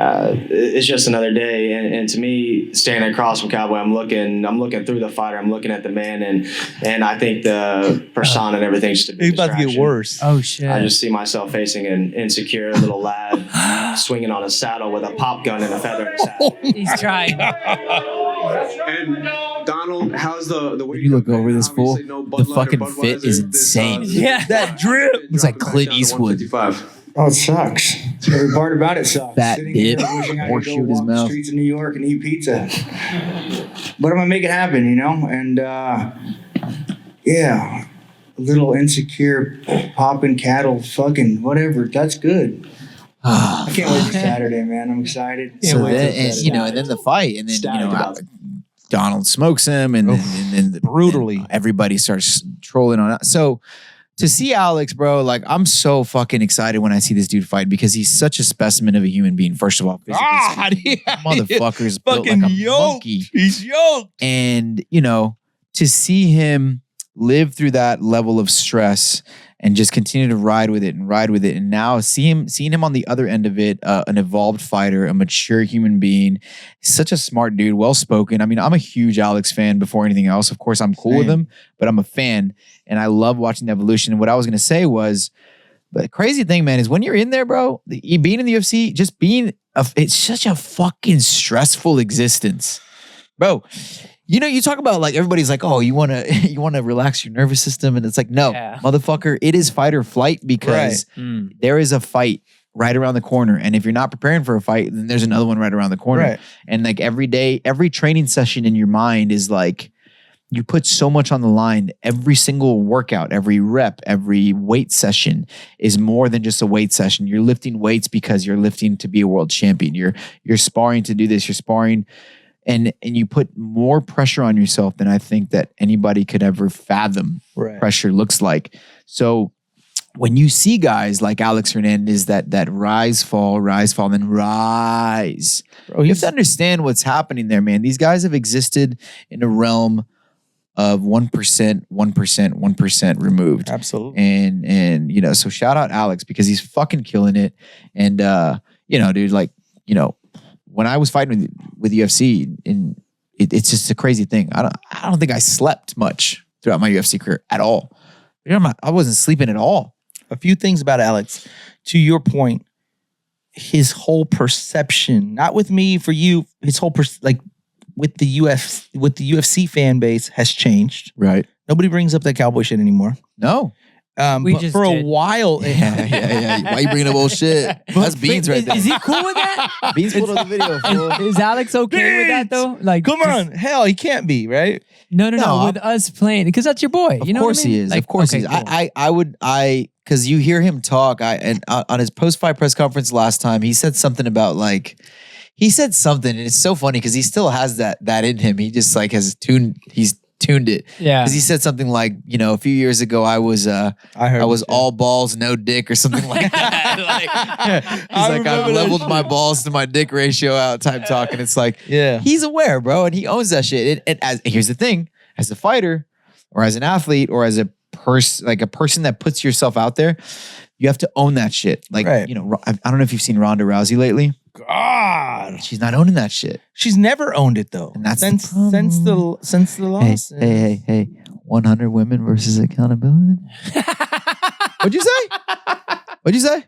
It's just another day, and to me, standing across from Cowboy, I'm looking through the fighter, I'm looking at the man, and I think the persona and everything's just a big about to get worse. Oh shit! I just see myself facing an insecure little lad swinging on a saddle with a pop gun and a feather in his hat. He's trying. And Donald, how's the way you look over this fool? The fucking fit is insane. Yeah, that drip. It's like Clint Eastwood. Oh, it sucks. Every part about it sucks. Fat Sitting dip, here wishing I could horseshoe go in his walk the mouth. streets of New York and eat pizza. But I'm gonna make it happen, And yeah, a little insecure, popping cattle, fucking whatever. That's good. I can't wait for Saturday, man. I'm excited. So then the fight, and then Donald smokes him, and then brutally everybody starts trolling on it. So to see Alex, bro, like, I'm so fucking excited when I see this dude fight because he's such a specimen of a human being. First of all, motherfucker's built like a monkey. He's yoked. And, to see him live through that level of stress and just continue to ride with it. And now seeing him on the other end of it, an evolved fighter, a mature human being, such a smart dude, well-spoken. I mean, I'm a huge Alex fan before anything else. Of course, I'm cool with him, but I'm a fan and I love watching the evolution. And what I was going to say was, but the crazy thing, man, is when you're in there, bro, being in the UFC, just being, it's such a fucking stressful existence. Bro, You know, you talk about like everybody's like, oh, you want to relax your nervous system, and it's like, no, motherfucker, it is fight or flight because there is a fight right around the corner, and if you're not preparing for a fight, then there's another one right around the corner. Right. And like every day, every training session in your mind is like you put so much on the line. Every single workout, every rep, every weight session is more than just a weight session. You're lifting weights because you're lifting to be a world champion. You're sparring to do this. You're sparring. And you put more pressure on yourself than I think that anybody could ever fathom pressure looks like. So when you see guys like Alex Hernandez that rise, fall, then rise, bro, you have to understand what's happening there, man. These guys have existed in a realm of 1% removed. Absolutely. And you know, so shout out Alex because he's fucking killing it. And you know, dude, like, you know, when I was fighting with UFC, and it's just a crazy thing. I don't think I slept much throughout my UFC career at all. I wasn't sleeping at all. A few things about Alex. To your point, his whole perception, not with me, for you, his whole with the UFC fan base has changed. Right. Nobody brings up that cowboy shit anymore. No. We but just for did. a while, Yeah. Why you bringing up old shit? That's Beans right there. Is he cool with that? Beans pulled up the video. Fool. Is Alex okay with that though? Like, come on, hell, he can't be, right? No. With us playing, because that's your boy. You know Of course what I mean? he is. Like, Of course okay, he is. cool. Because you hear him talk. On his post-fight press conference last time, he said something about like, and it's so funny because he still has that in him. He just like he's tuned it. Yeah. Because he said something like, you know, a few years ago I was all balls, no dick or something like that. He's like, I've leveled my balls to my dick ratio out type talk. And it's like, he's aware, bro. And he owns that shit. Here's the thing, as a fighter or as an athlete or as a person that puts yourself out there, you have to own that shit. Like, you know, I don't know if you've seen Ronda Rousey lately. God, she's not owning that shit. She's never owned it though. And that's since the loss. Hey, 100 women versus accountability. What'd you say?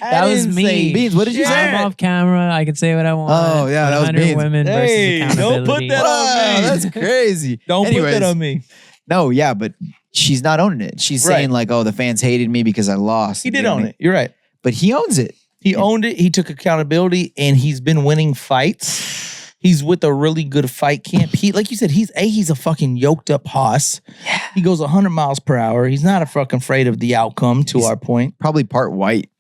That was me. Beans, what did you say? I'm off camera. I can say what I want. Oh, yeah, that was 100 Beans. women Hey, versus don't accountability. put that on me. That's crazy. Don't put that on me. No, yeah, but she's not owning it. She's saying like, oh, the fans hated me because I lost. He did own it. You're right. But he owns it. He owned it. He took accountability, and he's been winning fights. He's with a really good fight camp. He, like you said, he's a fucking yoked up hoss. Yeah. He goes 100 miles per hour. He's not fucking afraid of the outcome. To our point, probably part white.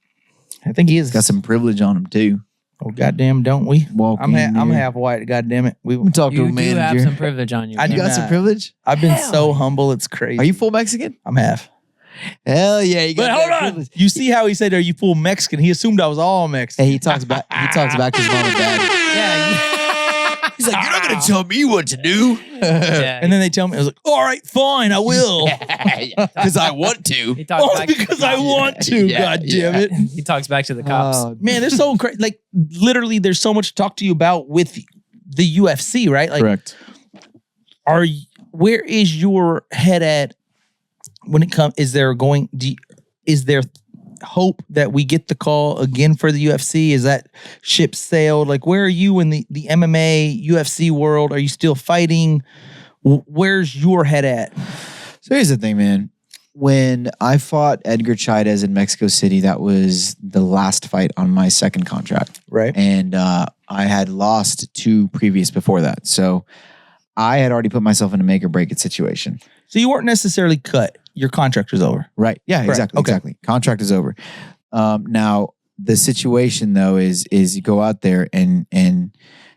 I think he is. Got some privilege on him too. Oh goddamn, don't we? I'm half white. Goddamn it. We talk to a manager. You do have some privilege on you. You got some privilege? I've been so humble. It's crazy. Are you full Mexican? I'm half. Hell yeah, you got But hold on. privilege. You see how he said, "Are you full Mexican?" He assumed I was all Mexican. Hey, he talks back to his mom and dad. He's like, you're not gonna tell me what to do. And then they tell me, I was like, all right, fine, I will. Because I want to. He talks back because I want to, God damn it. He talks back to the cops. Man, they're so crazy. Like, literally, there's so much to talk to you about with the UFC, right? Like, correct. Where is your head at when it comes? Is there hope that we get the call again for the UFC? Is that ship sailed? Like, where are you in the MMA UFC world? Are you still fighting? Where's your head at? So here's the thing, man. When I fought Edgar Chairez in Mexico City, that was the last fight on my second contract. Right. And I had lost 2 previous before that. So I had already put myself in a make or break it situation. So you weren't necessarily cut. Your contract was over. Right. Yeah, Correct. exactly. Okay. Exactly. Contract is over. Now the situation though is you go out there and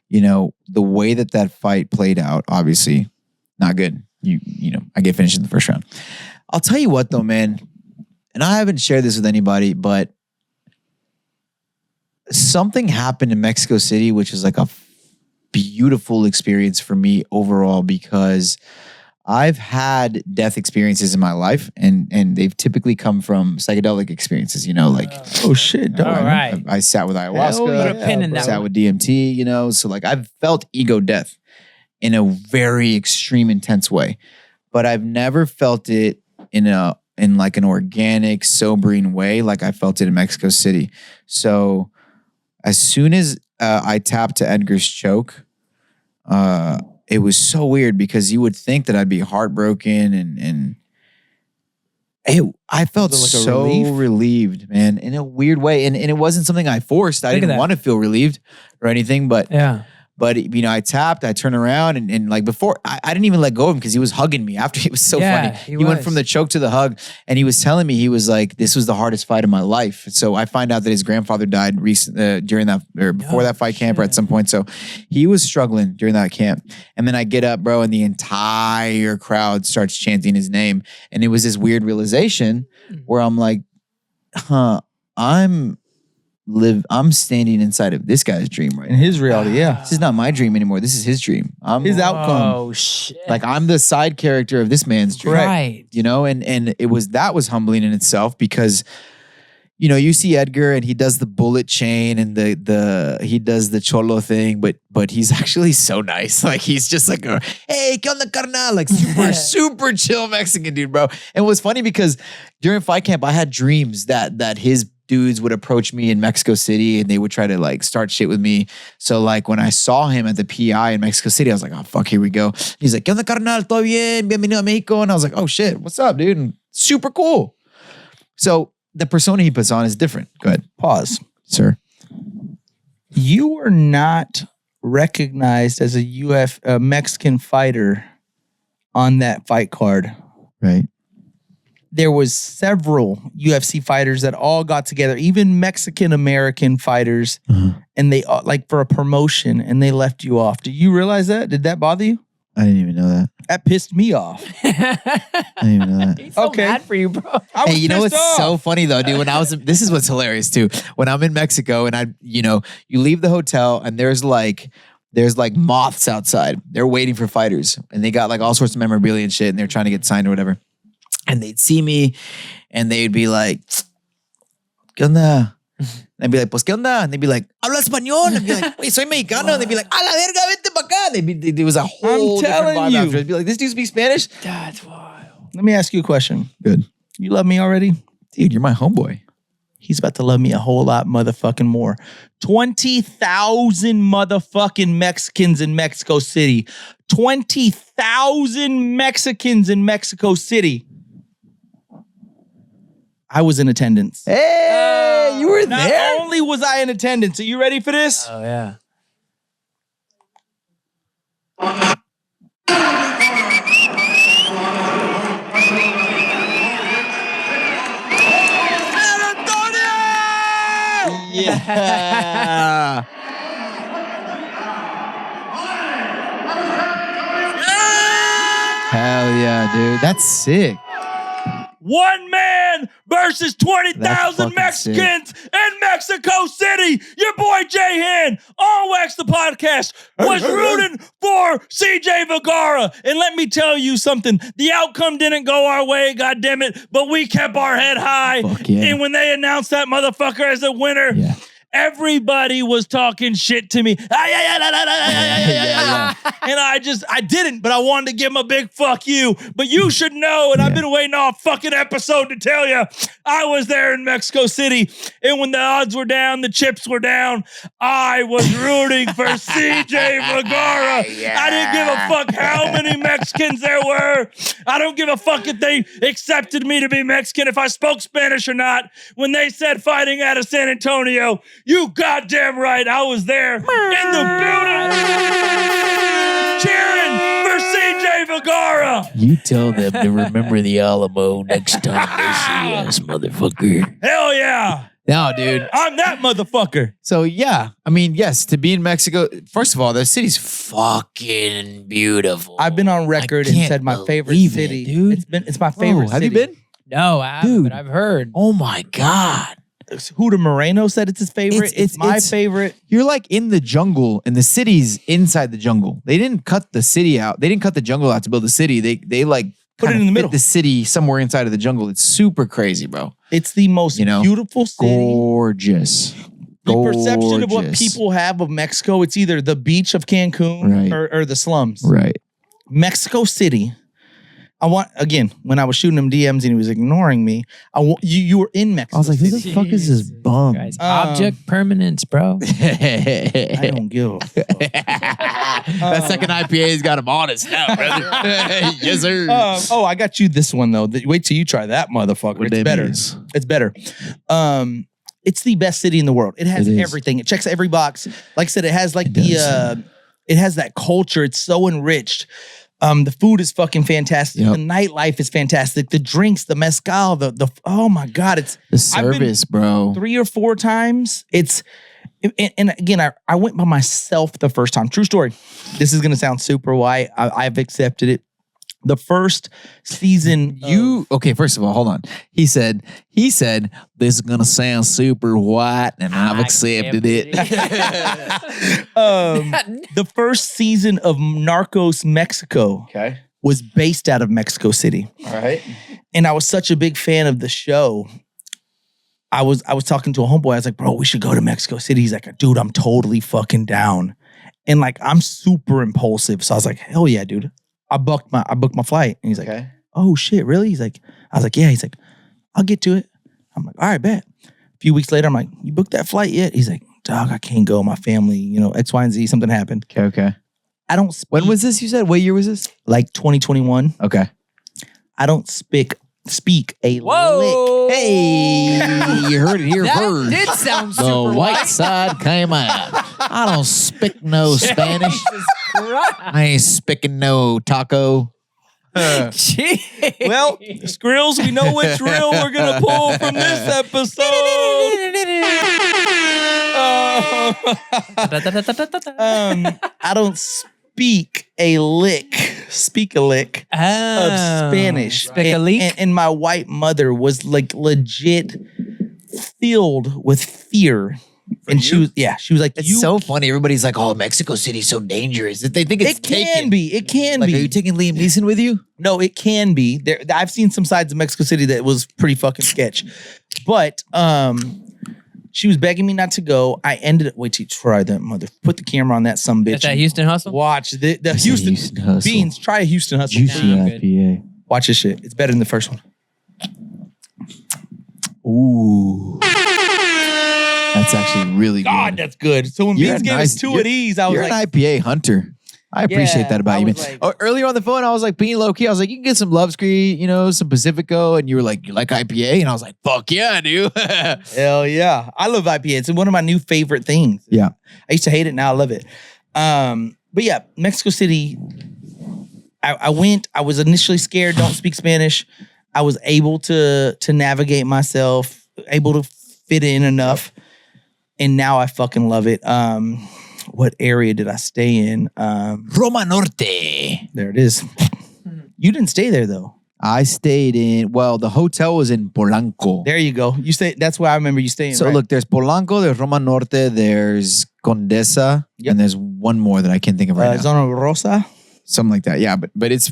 you know, the way that fight played out, obviously not good. You know, I get finished in the first round. I'll tell you what though, man, and I haven't shared this with anybody, but something happened in Mexico City, which was like a beautiful experience for me overall, because I've had death experiences in my life, and they've typically come from psychedelic experiences, you know, like, oh shit, all right. I sat with ayahuasca, sat with DMT, you know, so like I've felt ego death in a very extreme, intense way, but I've never felt it in like an organic, sobering way like I felt it in Mexico City. So as soon as I tapped to Edgar's choke, it was so weird because you would think that I'd be heartbroken and I felt Was it like a so relief? relieved, man, in a weird way. And it wasn't something I forced. I Look at didn't that. want to feel relieved or anything, but Yeah. But you know, I tapped, I turned around, and like before, I didn't even let go of him because he was hugging me after. It was so Yeah, funny. he Went was. from the choke to the hug, and he was telling me, he was like, "This was the hardest fight of my life." So I find out that his grandfather died during that or before that fight camp or at some point. So he was struggling during that camp, and then I get up, bro, and the entire crowd starts chanting his name, and it was this weird realization where I'm like, "Huh, I'm standing inside of this guy's dream right In now. his reality, yeah. This is not my dream anymore. This is his dream. I'm His outcome. Oh shit! like I'm the side character of this man's dream. Right. You know, and that was humbling in itself because, you know, you see Edgar and he does the bullet chain and he does the cholo thing, but he's actually so nice. Like he's just like, hey, ¿qué onda, carnal? Like super chill Mexican dude, bro. And it was funny because during fight camp, I had dreams that his dudes would approach me in Mexico City and they would try to like start shit with me. So like when I saw him at the PI in Mexico City, I was like, oh fuck, here we go. He's like, ¿Qué onda, carnal? ¿Todo bien? Bienvenido a Mexico. And I was like, oh shit, what's up, dude? And super cool. So the persona he puts on is different. Go ahead. Pause. Sir. You were not recognized as a Mexican fighter on that fight card. Right. There was several UFC fighters that all got together, even Mexican American fighters, and they like for a promotion, and they left you off. Do you realize that? Did that bother you? I didn't even know that. That pissed me off. I didn't even know that. He's so mad for you, bro. I was Hey, you know pissed what's off. so funny though, dude? This is what's hilarious too. When I'm in Mexico and you leave the hotel and there's like moths outside. They're waiting for fighters and they got like all sorts of memorabilia and shit and they're trying to get signed or whatever. And they'd see me and they'd be like, ¿Qué onda? And I'd be like, pues, ¿qué onda? And they'd be like, habla español. And I'd be like, wait, soy mexicano. And they'd be like, a la verga, vente pa' acá. There was a whole different telling vibe you. after. They'd be like, this dude speaks Spanish? That's wild. Let me ask you a question. Good. You love me already? Dude, you're my homeboy. He's about to love me a whole lot motherfucking more. 20,000 motherfucking Mexicans in Mexico City. 20,000 Mexicans in Mexico City. I was in attendance. Hey, you were Not there? only was I in attendance, are you ready for this? Oh yeah. Yeah. Hell yeah, dude. That's sick. One man versus 20,000 fucking Mexicans in Mexico City. Your boy Jay Han on Wax the Podcast was rooting for CJ Vergara. And let me tell you something. The outcome didn't go our way, goddammit, but we kept our head high. Fuck yeah. And when they announced that motherfucker as a winner, Yeah. everybody was talking shit to me. And I didn't, but I wanted to give him a big fuck you. But you should know, and I've been waiting all fucking episode to tell you, I was there in Mexico City, and when the odds were down, the chips were down, I was rooting for CJ Vergara. I didn't give a fuck how many Mexicans there were. I don't give a fuck if they accepted me to be Mexican, if I spoke Spanish or not. When they said fighting out of San Antonio, you goddamn right, I was there in the building cheering for CJ Vergara. You tell them to remember the Alamo next time they see us, motherfucker. Hell yeah. No, dude. I'm that motherfucker. So yeah, I mean, yes, to be in Mexico, first of all, the city's Fucking beautiful. I've been on record and can't said my favorite believe it, city. dude. It's my favorite have city. you been? No, I haven't, but I've heard. Oh my God. Huda Moreno said it's his favorite. It's my favorite. You're like in the jungle, and the city's inside the jungle. They didn't cut the city out. They didn't cut the jungle out to build the city. They like Put it kinda in the fit middle. the city somewhere inside of the jungle. It's super crazy, bro. It's the most beautiful city. Gorgeous. The perception of what Gorgeous. people have of Mexico, it's either the beach of Cancun Right. or the slums. Right. Mexico City, when I was shooting him DMs and he was ignoring me, you were in Mexico. I was like, who the City. fuck is this bum? Guys, object permanence, bro. I don't give a fuck. That second IPA's got him honest now, brother. Yes, sir. I got you this one though. Wait till you try that motherfucker. What It's better. is? It's better. It's the best city in the world. It has everything. It checks every box. Like I said, it has like it has that culture. It's so enriched. The food is fucking fantastic. Yep. The nightlife is fantastic. The drinks, the mezcal, the oh my God, it's The service, bro. 3 or 4 times. And again, I went by myself the first time. True story. This is gonna sound super white. I've accepted it. The first season, Okay, first of all, hold on. He said this is gonna sound super white, and I've accepted it. the first season of Narcos Mexico was based out of Mexico City. All right. And I was such a big fan of the show. I was talking to a homeboy. I was like, bro, we should go to Mexico City. He's like, dude, I'm totally fucking down. And like, I'm super impulsive. So I was like, hell yeah, dude. I booked my flight. And he's like, oh shit, really? I was like, yeah. He's like, I'll get to it. I'm like, all right, bet. A few weeks later, I'm like, you booked that flight yet? He's like, dog, I can't go. My family, X, Y, and Z, something happened. Okay. I don't speak. When was this, you said? What year was this? Like 2021. Okay. I don't speak a Whoa. lick. Hey, you heard it here That first. did sound The super white side came out. I don't speak no Spanish. I ain't speaking no taco. Gee. Well, Skrills, we know which reel we're going to pull from this episode. I don't speak a lick of Spanish. And my white mother was like legit filled with fear. And she was like, It's so funny. Everybody's like, "Oh, Mexico City's so dangerous." They think it's it can taken. be. It can Like, be. are you taking Liam Neeson with you? No, it can be. I've seen some sides of Mexico City that was pretty fucking sketch. But she was begging me not to go. I ended up, wait till you try that mother. Put the camera on that sumbitch. Is that Houston Hustle? Watch the Houston Hustle. Beans. Try a Houston Hustle. Juicy IPA. Watch this shit. It's better than the first one. Ooh. That's actually really good. God, that's good. So when Beans gave us 2 of these, I was you're like, an IPA hunter. I appreciate Yeah, that about I you, man. was like- Earlier on the phone, I was like being low key. I was like, you can get some Love Scree, some Pacifico, and you were like, you like IPA? And I was like, fuck yeah, I do. hell yeah. I love IPA. It's one of my new favorite things. Yeah. I used to hate it. Now I love it. But yeah, Mexico City, I went. I was initially scared. Don't speak Spanish. I was able to navigate myself, able to fit in enough. And now I fucking love it. What area did I stay in? Roma Norte. There it is. You didn't stay there though. I stayed in, the hotel was in Polanco. There you go. You stay. That's where I remember you staying. So right? look, there's Polanco, there's Roma Norte, there's Condesa, Yep. and there's one more that I can't think of right now. Zona Rosa. Something like that. Yeah, but it's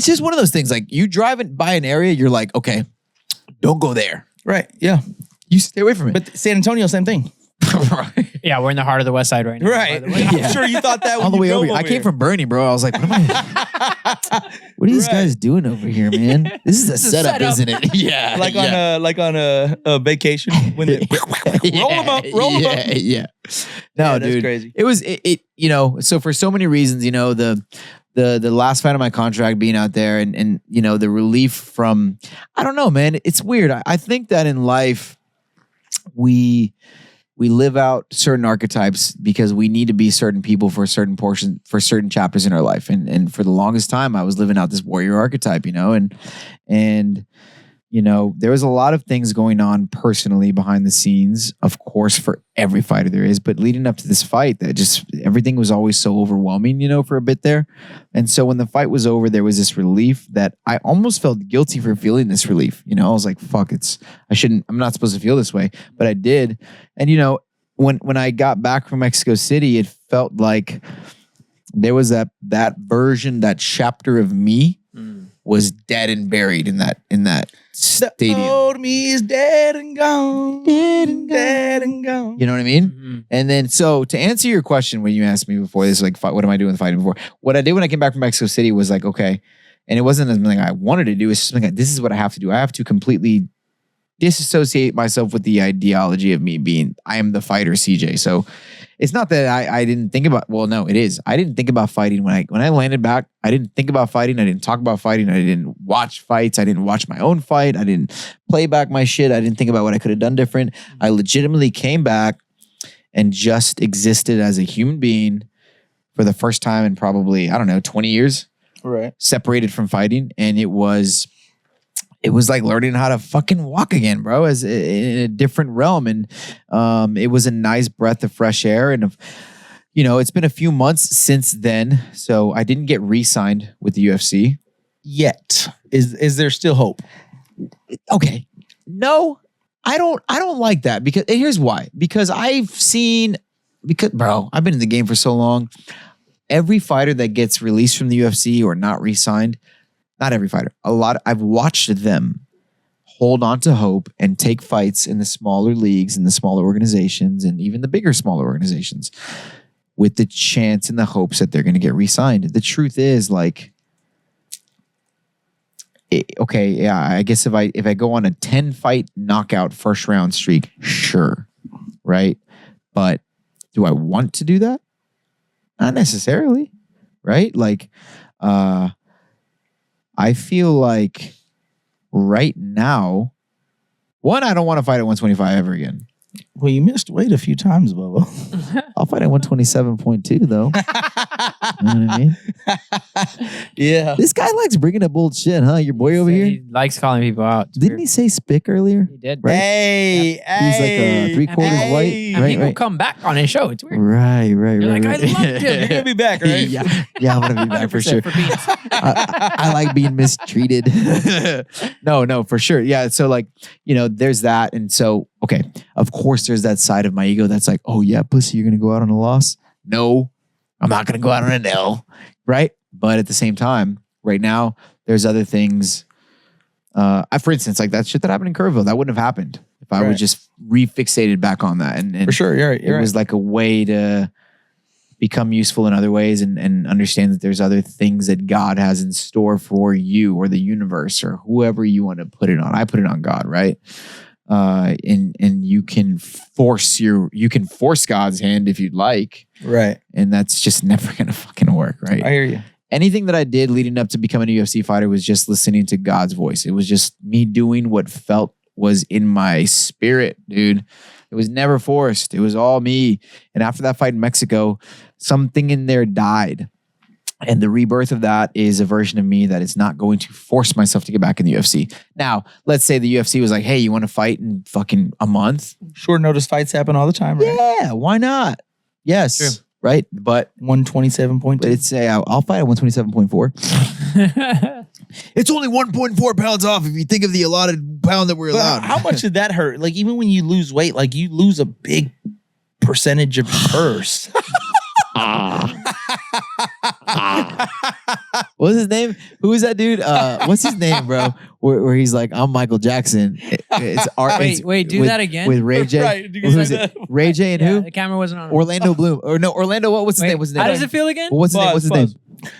just one of those things. Like you driving by an area, you're like, okay, don't go there. Right. Yeah. You stay away from it. But San Antonio, same thing. Yeah, we're in the heart of the West Side right now. Right. by the way. I'm sure you thought that all when the you way drove over here. I came here. from Bernie, bro. I was like, what are these Right. guys doing over here, man? This is a setup, setup. isn't it? Yeah. like on a vacation when they roll them up, roll them up. Yeah. No, Yeah, that's dude. crazy. It was so for so many reasons, the last fight of my contract being out there and the relief from, I don't know, man. It's weird. I think that in life we live out certain archetypes because we need to be certain people for a certain portion, for certain chapters in our life. And for the longest time, I was living out this warrior archetype, and there was a lot of things going on personally behind the scenes, of course, for every fighter there is, but leading up to this fight, that just everything was always so overwhelming, for a bit there. And so when the fight was over, there was this relief that I almost felt guilty for feeling this relief. I was like, fuck, I'm not supposed to feel this way, but I did. And when I got back from Mexico City, it felt like there was that version, that chapter of me was dead and buried in that stadium. The old me is dead and gone. Dead and gone. You know what I mean? Mm-hmm. And then, so to answer your question, when you asked me before this, like, what am I doing fighting before? What I did when I came back from Mexico City was like, okay, And it wasn't something I wanted to do. It's something like, this is what I have to do. I have to completely disassociate myself with the ideology of me being, I am the fighter CJ. So it's not that I didn't think about, well, no, it is. I didn't think about fighting when I landed back. I didn't think about fighting. I didn't talk about fighting. I didn't watch fights. I didn't watch my own fight. I didn't play back my shit. I didn't think about what I could have done different. I legitimately came back and just existed as a human being for the first time in probably, I don't know, 20 years. Right. Separated from fighting. And it was like learning how to fucking walk again, bro, as in a different realm. And it was a nice breath of fresh air. And, it's been a few months since then. So I didn't get re-signed with the UFC. Yet. Is there still hope? Okay. No, I don't like that because here's why. Because bro, I've been in the game for so long. Every fighter that gets released from the UFC or not re-signed, not every fighter, I've watched them hold on to hope and take fights in the smaller leagues and the smaller organizations and even the bigger, smaller organizations with the chance and the hopes that they're going to get re-signed. The truth is, like, I guess if I go on a 10-fight knockout first round streak, sure, right? But do I want to do that? Not necessarily, right? Like, I feel like right now, one, I don't want to fight at 125 ever again. Well, you missed weight a few times, Bubba. I'll fight at 127.2 though. You know what I mean? Yeah. This guy likes bringing up old shit, huh? Your boy over here? He likes calling people out. It's Didn't weird. he say spick earlier? He did. Right? Hey, He's like a 3/4 white. And Right, people right. come back on his show. It's weird. Right. You're like, I right. loved him. You're gonna be back, right? Yeah, I'm gonna be back for sure. 100% for beans. I like being mistreated. No, for sure. Yeah. So like, there's that. And so, okay, of course there's that side of my ego that's like, oh yeah, pussy, you're going to go out on a loss? No, I'm not going to go out on an L. Right. But at the same time, right now, there's other things. For instance, like that shit that happened in Kerrville, that wouldn't have happened if I was just refixated back on that. And For sure. You're right. it was like a way to become useful in other ways and understand that there's other things that God has in store for you or the universe or whoever you want to put it on. I put it on God, right? And you can force God's hand if you'd like. Right. And that's just never going to fucking work, right? I hear you. Anything that I did leading up to becoming a UFC fighter was just listening to God's voice. It was just me doing what felt was in my spirit, dude. It was never forced. It was all me. And after that fight in Mexico, something in there died. And the rebirth of that is a version of me that is not going to force myself to get back in the UFC. Now, let's say the UFC was like, hey, you want to fight in fucking a month? Short notice fights happen all the time, right? Yeah, why not? Yes. True. Right? But 127.2. it's I'll fight at 127.4. It's only 1.4 pounds off if you think of the allotted pound that we're allowed. How much did that hurt? Like, even when you lose weight, like, you lose a big percentage of your purse. What's his name? Who is that dude? What's his name, bro? Where he's like, I'm Michael Jackson. It's art. Wait, do that again? With Ray J. Right, do you Who's say it? that? Ray J and Yeah, who? the camera wasn't on. Orlando Bloom. Or no, Orlando. What's his name? What's his name? How does it feel again? What's his name? What's his name?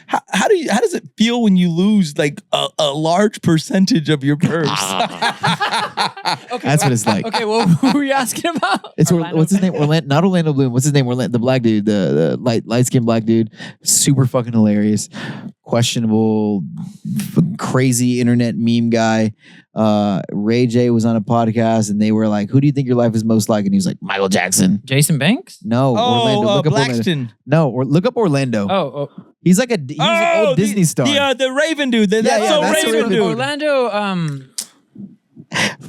How does it feel when you lose like a large percentage of your purse? Okay, That's what it's like. Okay, well, who were you asking about? It's what's his name? Not Orlando Bloom. What's his name? The black dude, the light skinned black dude, super fucking hilarious, questionable, crazy internet meme guy. Ray J was on a podcast and they were like, "Who do you think your life is most like?" And he was like, "Michael Jackson." Jason Banks? No, Orlando. Look up Blackston. Orlando. No, or look up Orlando. Oh, He's like he's an old Disney star. The Raven dude. That's that's Raven dude. Orlando.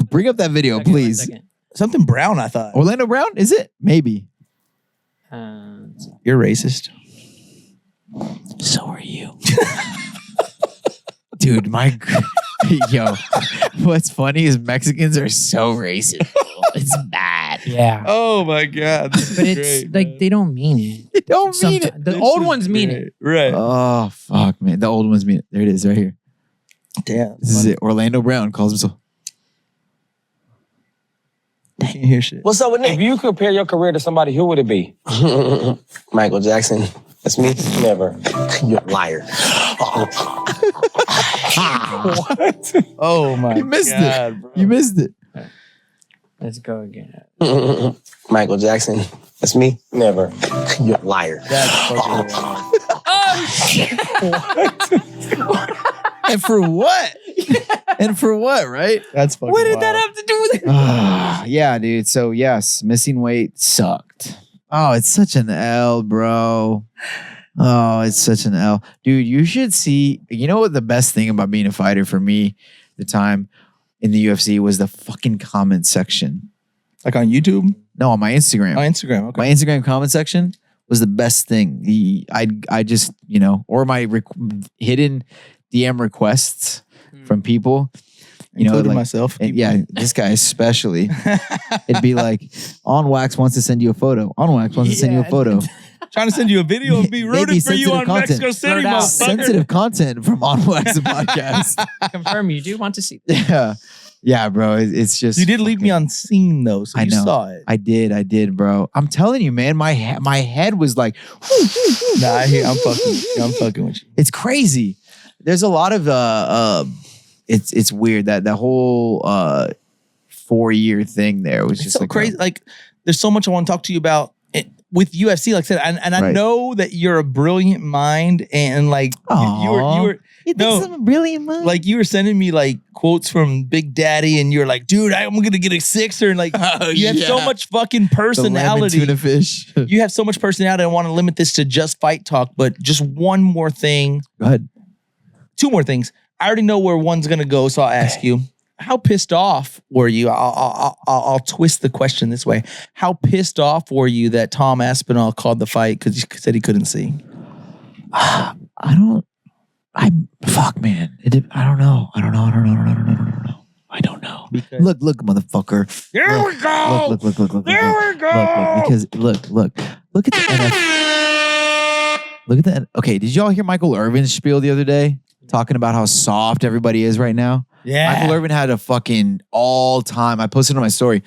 Bring up that video, Second, please. second. Something brown, I thought. Orlando Brown? Is it? Maybe. You're racist. So are you. Dude, yo, what's funny is Mexicans are so racist. It's bad. Yeah. Oh my God. But it's like they don't mean it. They don't mean it. The old ones mean it. Right. Oh, fuck, man. The old ones mean it. There it is, right here. Damn. This is it. Orlando Brown calls himself. I can't hear shit. What's up with Nick? If you compare your career to somebody, who would it be? Michael Jackson. That's me? Never. You're a liar. What? Oh my You missed God, it. bro. You missed it. Let's go again. Michael Jackson. That's me? Never. You're a liar. That's fucking And for what? And for what, right? That's fucking What did wild. that have to do with it? Yeah, dude. So yes, missing weight sucked. Oh, it's such an L, bro. Oh, it's such an L. Dude, you should see, you know what the best thing about being a fighter for me, the time in the UFC was the fucking comment section. Like on YouTube? No, on my Instagram. On Instagram, okay. My Instagram comment section was the best thing. I just, or my hidden DM requests from people. Including myself. And yeah, this guy especially. It'd be like, On Wax wants to send you a photo. On Wax wants to send you a photo. Trying to send you a video and be rooting for you on Mexico City, motherfucker. Sensitive content from On Wax the podcast. Confirm you do want to see. Yeah, bro. It's just. You did leave me on scene though, so I you know. saw it. I did, bro. I'm telling you, man. My head was like. Nah, I'm fucking with you. It's crazy. There's a lot of it's weird that whole 4-year thing there was It's just so crazy. Like, there's so much I want to talk to you about with UFC. Like I said, and I Right. know that you're a brilliant mind, and like you were. Brilliant mind. Like you were sending me like quotes from Big Daddy, and you're like, dude, I'm gonna get a sixer, and like you have so much fucking personality. Tuna fish. You have so much personality. I want to limit this to just fight talk, but just one more thing. Go ahead. 2 more things. I already know where one's gonna go, so I'll ask you. How pissed off were you? I'll twist the question this way. How pissed off were you that Tom Aspinall called the fight because he said he couldn't see? Fuck, man. I don't know. I don't know. Look, motherfucker. Here we go. Look. There we go. Because look at the NFL. Look at the. Okay, did y'all hear Michael Irvin's spiel the other day talking about how soft everybody is right now? Yeah. Michael Irvin had a fucking all time. I posted on my story.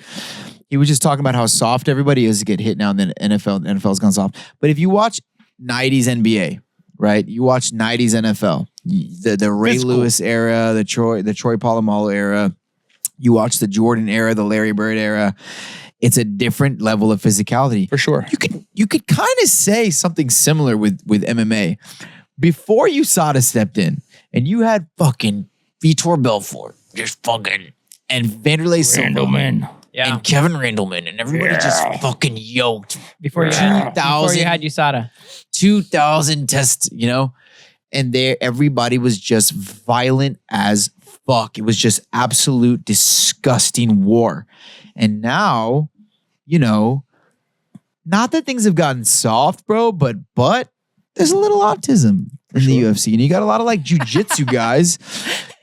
He was just talking about how soft everybody is to get hit now, and then NFL's gone soft. But if you watch 90s NBA, right? You watch 90s NFL, the Ray Physical. Lewis era, the Troy Polamalu era. You watch the Jordan era, the Larry Bird era. It's a different level of physicality. For sure. You could kind of say something similar with MMA. Before USADA stepped in, and you had fucking Vitor Belfort, just fucking, and Vanderlei Silva. Randleman. Yeah. And Kevin Randleman, and everybody just fucking yoked. Before you had USADA. 2,000 tests, and everybody was just violent as fuck. It was just absolute disgusting war. And now, not that things have gotten soft, bro, but there's a little autism in the UFC, and you got a lot of like jujitsu guys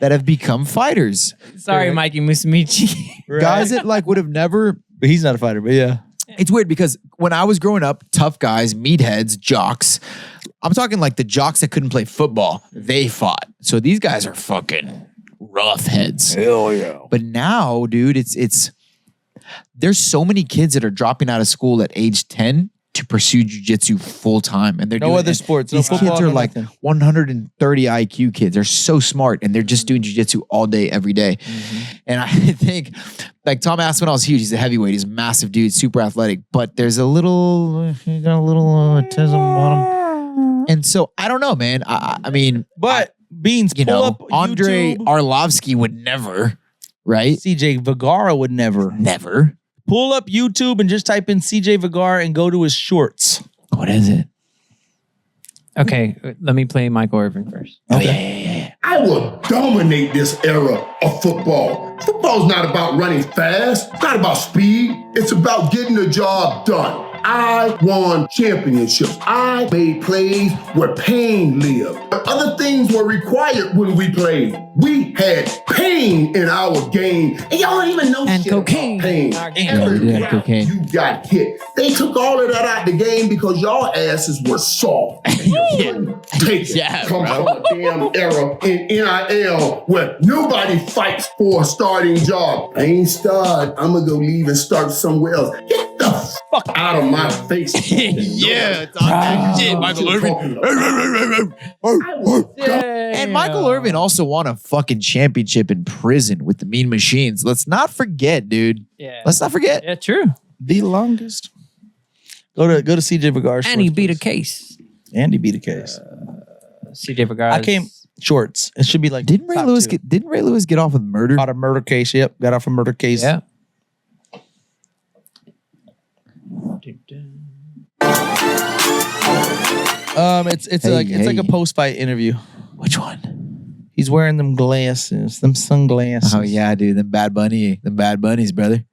that have become fighters. Sorry, Mikey Musumeci. Guys that like would have never. But he's not a fighter, but yeah. It's weird because when I was growing up, tough guys, meatheads, jocks. I'm talking like the jocks that couldn't play football. They fought. So these guys are fucking rough heads. Hell yeah. But now, dude, it's there's so many kids that are dropping out of school at age 10 to pursue jiu-jitsu full time, and they're No doing other and sports, no These football, kids are no like nothing. 130 IQ kids. They're so smart, and they're just doing jiu-jitsu all day, every day. And I think like Tom Aspinall's huge. He's a heavyweight. He's a massive dude, super athletic. But there's a little, he got a little autism on him. And so I don't know, man. I mean, But Beans, pull up Andre YouTube. Arlovsky would never, right? CJ Vergara would never. Never. Pull up YouTube and just type in CJ Vergara and go to his shorts. What is it? Okay, let me play Michael Irvin first. I will dominate this era of football. Football's not about running fast. It's not about speed. It's about getting the job done. I won championships. I made plays where pain lived. Other things were required when we played. We had pain in our game. And y'all don't even know And shit cocaine. about pain. Yeah, we did have cocaine. You got hit. They took all of that out the game because y'all asses were soft. You couldn't take it. Yeah, Come bro. from a damn era in NIL where nobody fights for a starting job. I ain't start. I'm gonna go leave and start somewhere else. Get the fuck out of my face. Yeah, talk that shit, Michael Irvin. And Michael Irvin also won a fucking championship in prison with the Mean Machines. Let's not forget, dude. Yeah. Let's not forget. Yeah, true. The longest. Go to CJ Vergara. And he beat a case. Andy beat a case. CJ Vergara. I came shorts. It should be like Didn't Ray Lewis get off with murder? Got a murder case. Yep, got off a murder case. Yeah. It's like a post fight interview. Which one? He's wearing them glasses, them sunglasses. Oh yeah, dude, them Bad Bunnies, brother.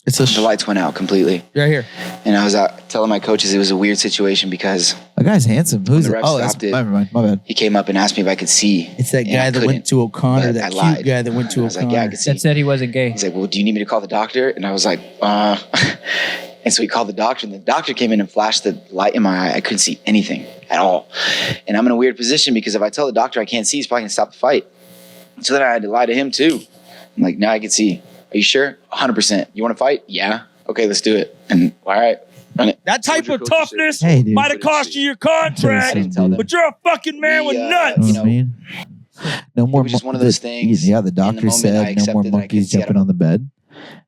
It's The lights went out completely. right here. And I was telling my coaches it was a weird situation because That guy's handsome. Who's the it? ref Oh, that's stopped it. my bad. he came up and asked me if I could see. It's that and guy I that went couldn't, to O'Connor, but that I cute lied. guy that went to I was O'Connor. like, yeah, I could see. That said he wasn't gay. He's like, well, do you need me to call the doctor? And I was like, And so he called the doctor, and the doctor came in and flashed the light in my eye. I couldn't see anything at all. And I'm in a weird position because if I tell the doctor I can't see, he's probably going to stop the fight. So then I had to lie to him too. I'm like, now I can see. Are you sure? 100%. You want to fight? Yeah. Okay, let's do it. And all right, run it. That type of toughness Hey, dude. might have cost you your contract, but you're a fucking man with nuts. You know what I mean? No more. It was just one of those things. Yeah, the In doctor the moment, I said no more accepted that I monkeys could see jumping out on the bed,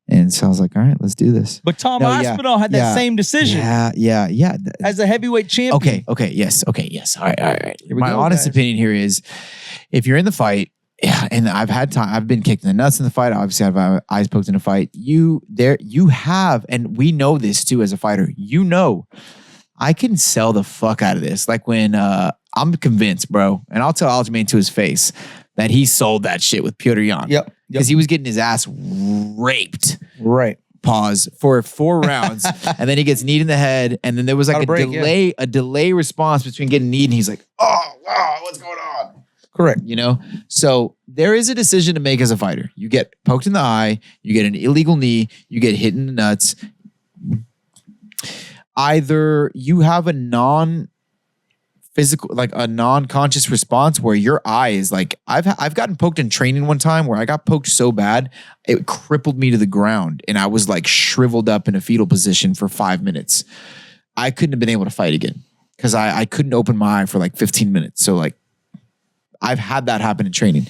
and so I was like, all right, let's do this. But Tom No, yeah, Aspinall had that yeah, same decision Yeah. as a heavyweight champion. Okay, yes. All right. Here we My go, honest guys. opinion here is, if you're in the fight, yeah, and I've been kicked in the nuts in the fight. Obviously, I've had eyes poked in a fight. You have, and we know this too as a fighter. You know, I can sell the fuck out of this. Like when I'm convinced, bro, and I'll tell Aljamain to his face that he sold that shit with Petr Yan. Yep. Because he was getting his ass raped. Right. Pause for 4 rounds, and then he gets kneed in the head, and then there was like a delay response between getting kneed, and he's like, "Oh, wow, what's going on?" Correct. You know, so there is a decision to make as a fighter. You get poked in the eye, you get an illegal knee, you get hit in the nuts. Either you have a non-physical, like a non-conscious response where your eye is like, I've gotten poked in training one time where I got poked so bad it crippled me to the ground, and I was like shriveled up in a fetal position for 5 minutes. I couldn't have been able to fight again because I couldn't open my eye for like 15 minutes. So like, I've had that happen in training.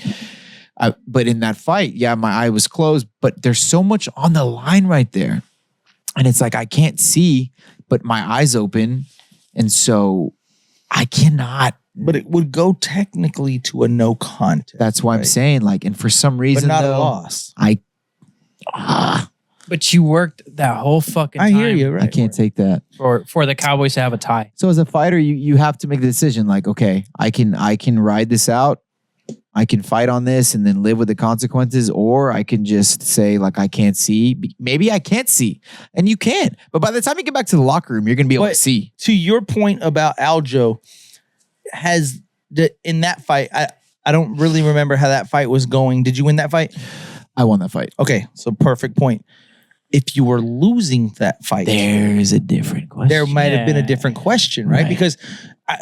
But in that fight, yeah, my eye was closed, but there's so much on the line right there. And it's like, I can't see, but my eye's open. And so I cannot. But it would go technically to a no contest. That's why I'm saying, like, and for some reason, but not though, a loss. But you worked that whole fucking time. I hear you, right? I can't take that. For the Cowboys to have a tie. So as a fighter, you have to make the decision like, okay, I can ride this out. I can fight on this and then live with the consequences, or I can just say like, I can't see. Maybe I can't see, and you can. But by the time you get back to the locker room, you're going to be able to see. To your point about Aljo, in that fight, I don't really remember how that fight was going. Did you win that fight? I won that fight. Okay, so perfect point. If you were losing that fight, there's a different question. There might have been a different question, right? Because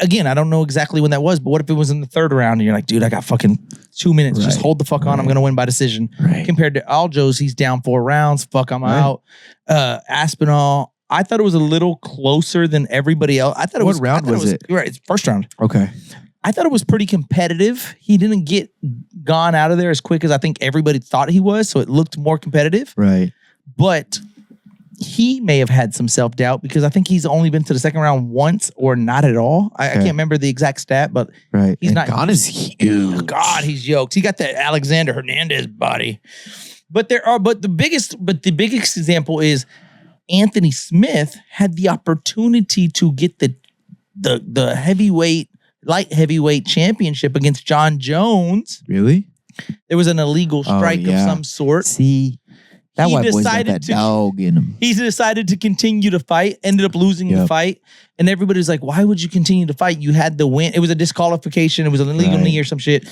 again, I don't know exactly when that was, but what if it was in the 3rd round and you're like, dude, I got fucking 2 minutes. Just hold the fuck on. I'm going to win by decision. Compared to Aljo's, he's down 4 rounds. Fuck, I'm out. Aspinall, I thought it was a little closer than everybody else. I thought it was. What round was it? Right, it's first round. Okay. I thought it was pretty competitive. He didn't get gone out of there as quick as I think everybody thought he was, so it looked more competitive. Right. But he may have had some self-doubt because I think he's only been to the 2nd round once or not at all. I can't remember the exact stat, but he's not. Gana's huge. God, he's yoked. He got that Alexander Hernandez body. But the biggest example is Anthony Smith had the opportunity to get the light heavyweight championship against John Jones. Really? There was an illegal strike of some sort. See, that white boy's got that dog in him. He decided to continue to fight, ended up losing the fight. And everybody's like, why would you continue to fight? You had the win. It was a disqualification. It was an illegal knee or some shit.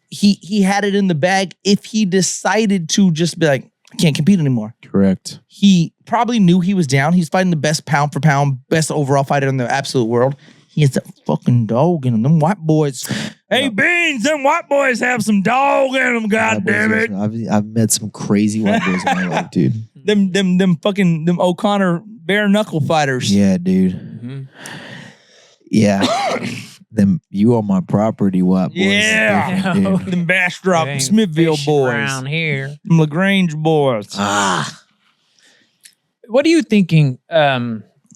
He had it in the bag if he decided to just be like, I can't compete anymore. Correct. He probably knew he was down. He's fighting the best pound for pound, best overall fighter in the absolute world. He has that fucking dog in him. Them white boys. Hey, Beans, them white boys have some dog in them, God damn it. I've met some crazy white boys in my life, dude. Them O'Connor bare knuckle fighters. Yeah, dude. Mm-hmm. Yeah. Them you on my property, white boys. Yeah. Dude. Them Bastrop Ain't Smithville fishing boys. around here. Them LaGrange boys. What are you thinking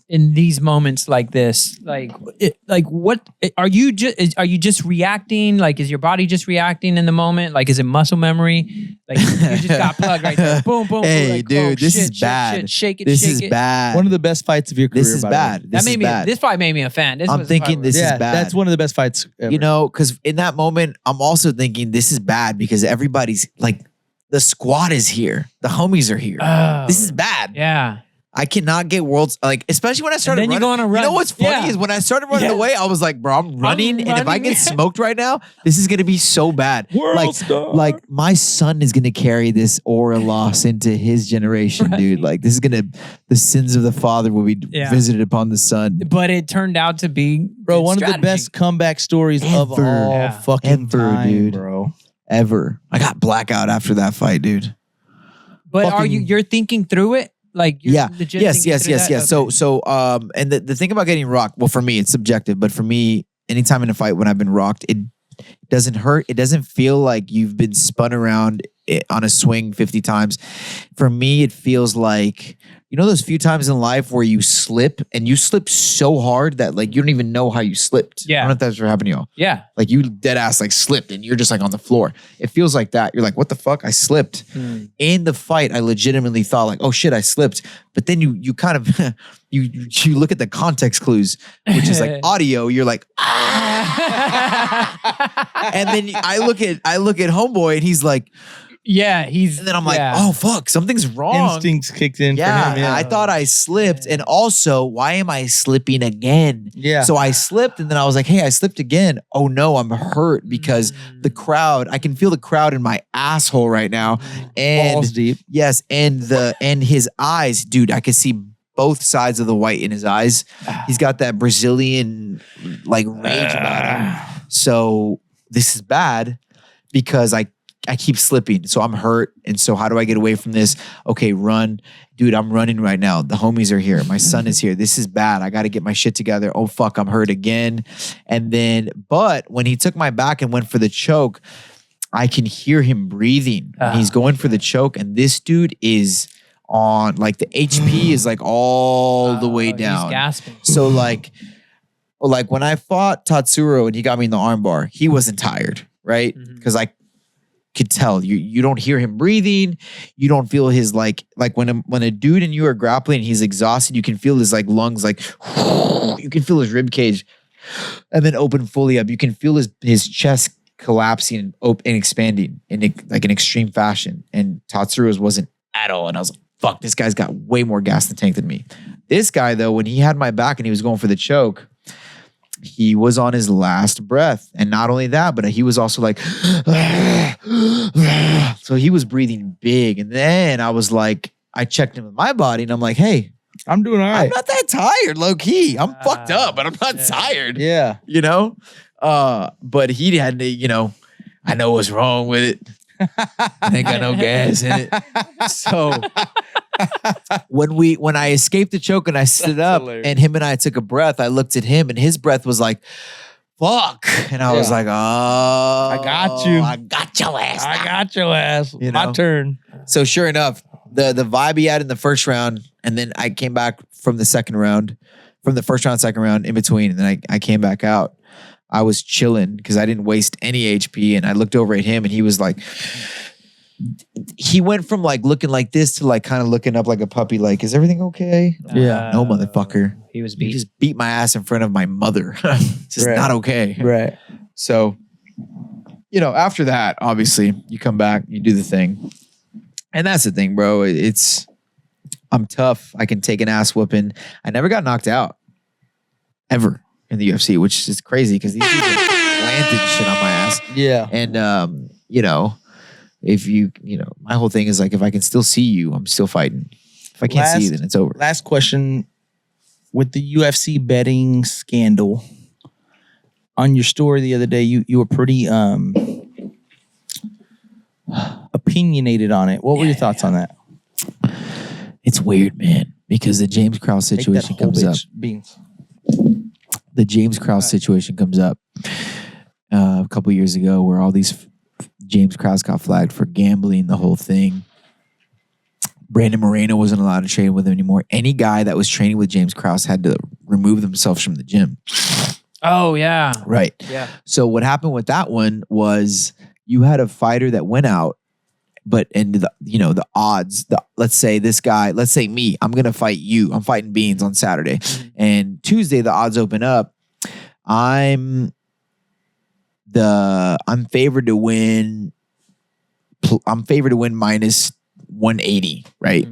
in these moments like this? What are you just reacting? Like, is your body just reacting in the moment? Like, is it muscle memory? Like, you just got plugged right there. Boom, boom. Hey, boom, like, dude, this is shit, bad. Shit, shake it, This shake is it. bad. One of the best fights of your career. This is by the way. bad. This is bad. This fight made me a fan. I'm thinking this is bad. That's one of the best fights ever. You know, because in that moment, I'm also thinking this is bad because everybody's like, the squad is here. The homies are here. This is bad. Yeah. I cannot get worlds, like, especially when I started then you running. go on a run. You know what's funny Yeah. is when I started running Yeah. away, I was like, bro, I'm running. And if I get smoked right now, this is going to be so bad. World star. Like my son is going to carry this aura loss into his generation, dude. Like this is going to, the sins of the father will be visited upon the son. But it turned out to be Bro, one of the best comeback stories of all fucking time, dude. bro. Ever. I got blackout after that fight, dude. But you're thinking through it? Like, you're legit yes, thinking yes, through yes, that? yes. Okay. And the thing about getting rocked, well, for me, it's subjective, but for me, anytime in a fight when I've been rocked, it doesn't hurt. It doesn't feel like you've been spun around on a swing 50 times. For me, it feels like, you know, those few times in life where you slip and you slip so hard that like you don't even know how you slipped. Yeah. I don't know if that's ever happened to y'all. Yeah. Like you dead ass like slipped and you're just like on the floor. It feels like that. You're like, what the fuck? I slipped. In the fight, I legitimately thought like, oh shit, I slipped. But then you kind of you look at the context clues, which is like audio. You're like, and then I look at homeboy and he's like, and then I'm like, oh fuck, something's wrong. Instincts kicked in Yeah, for him. Yeah. I thought I slipped. And also, why am I slipping again? Yeah. So I slipped and then I was like, hey, I slipped again. Oh no, I'm hurt because the crowd, I can feel the crowd in my asshole right now. And Balls deep. yes, and his eyes, dude, I could see both sides of the white in his eyes. He's got that Brazilian like rage about him. So this is bad because I keep slipping. So I'm hurt. And so how do I get away from this? Okay, run. Dude, I'm running right now. The homies are here. My son is here. This is bad. I got to get my shit together. Oh, fuck, I'm hurt again. And then, but when he took my back and went for the choke, I can hear him breathing. He's going for the choke. And this dude is on, like the HP is like all the way down. He's gasping. So like when I fought Tatsuro and he got me in the armbar, he wasn't tired, right? Because I could tell you don't hear him breathing. You don't feel his like when a dude and you are grappling, he's exhausted. You can feel his like lungs like you can feel his rib cage, and then open fully up. You can feel his chest collapsing and expanding in like an extreme fashion. And Tatsuro's wasn't at all. And I was like, fuck, this guy's got way more gas in the tank than me. This guy though, when he had my back and he was going for the choke, he was on his last breath. And not only that, but he was also like, so he was breathing big. And then I was like, I checked him with my body and I'm like, hey, I'm doing all right. I'm not that tired, low key. I'm fucked up, but I'm not tired. Yeah. You know? But he had to, you know, I know what's wrong with it. Ain't got no gas in it. So when I escaped the choke and I stood up and him and I took a breath, I looked at him and his breath was like, fuck. And I was like, oh, I got you. I got your ass. I got your ass. You My know? turn. So sure enough, the vibe he had in the first round, and then I came back from the second round, from the first round, second round in between, and then I came back out. I was chilling because I didn't waste any HP, and I looked over at him and he was like, he went from like looking like this to like kind of looking up like a puppy, like, is everything okay? Yeah. No, motherfucker. He was He beat. just beat my ass in front of my mother. It's just not okay. Right. So, you know, after that, obviously, you come back, you do the thing. And that's the thing, bro. I'm tough. I can take an ass whooping. I never got knocked out. Ever. In the UFC, which is crazy because these dudes are planted shit on my ass. Yeah. And, you know, if you know, my whole thing is like, if I can still see you, I'm still fighting. If I can't see you, then it's over. Last question. With the UFC betting scandal, on your story the other day, you were pretty opinionated on it. What were your thoughts on that? It's weird, man. because the James Krause Take that situation whole comes up. bitch, Beans. The James Krause situation comes up a couple years ago, where all these James Krause got flagged for gambling, the whole thing. Brandon Moreno wasn't allowed to train with him anymore. Any guy that was training with James Krause had to remove themselves from the gym. Oh yeah. Right. Yeah. So what happened with that one was you had a fighter that went out, but the odds, let's say this guy, let's say me, I'm gonna fight you. I'm fighting Beans on Saturday, and Tuesday the odds open up. I'm favored to win. I'm favored to win minus 180, right?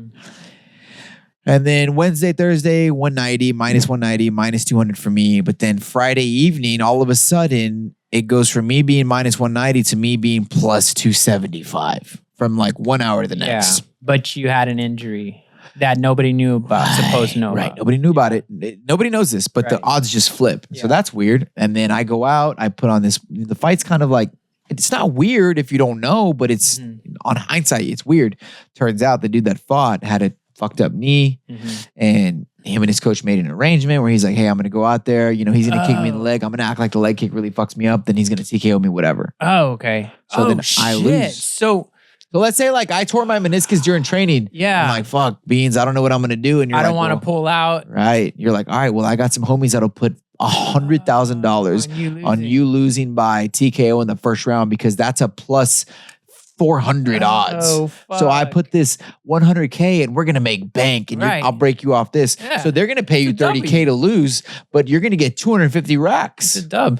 And then Wednesday, Thursday, 190, minus 190, minus 200 for me. But then Friday evening, all of a sudden, it goes from me being minus 190 to me being plus 275 from like 1 hour to the next. Yeah. But you had an injury that nobody knew about, supposed to know Right. about. Nobody knew about it. Nobody knows this, but the odds just flip. So that's weird. And then I go out, I put on this, the fight's kind of like, it's not weird if you don't know, but it's on hindsight, it's weird. Turns out the dude that fought had a fucked up knee, and him and his coach made an arrangement where he's like, hey, I'm going to go out there. You know, he's going to kick me in the leg. I'm going to act like the leg kick really fucks me up. Then he's going to TKO me, whatever. Oh, okay. So then I lose. So let's say like I tore my meniscus during training. Yeah. I'm like, fuck, Beans, I don't know what I'm going to do. And you're I like, don't want to pull out. Right. You're like, all right, well, I got some homies that'll put $100,000 on you losing by TKO in the first round, because that's a plus 400 odds. So I put this 100K and we're going to make bank, and I'll break you off this. Yeah. So they're going to pay you 30K to lose, but you're going to get 250 racks. It's a dub.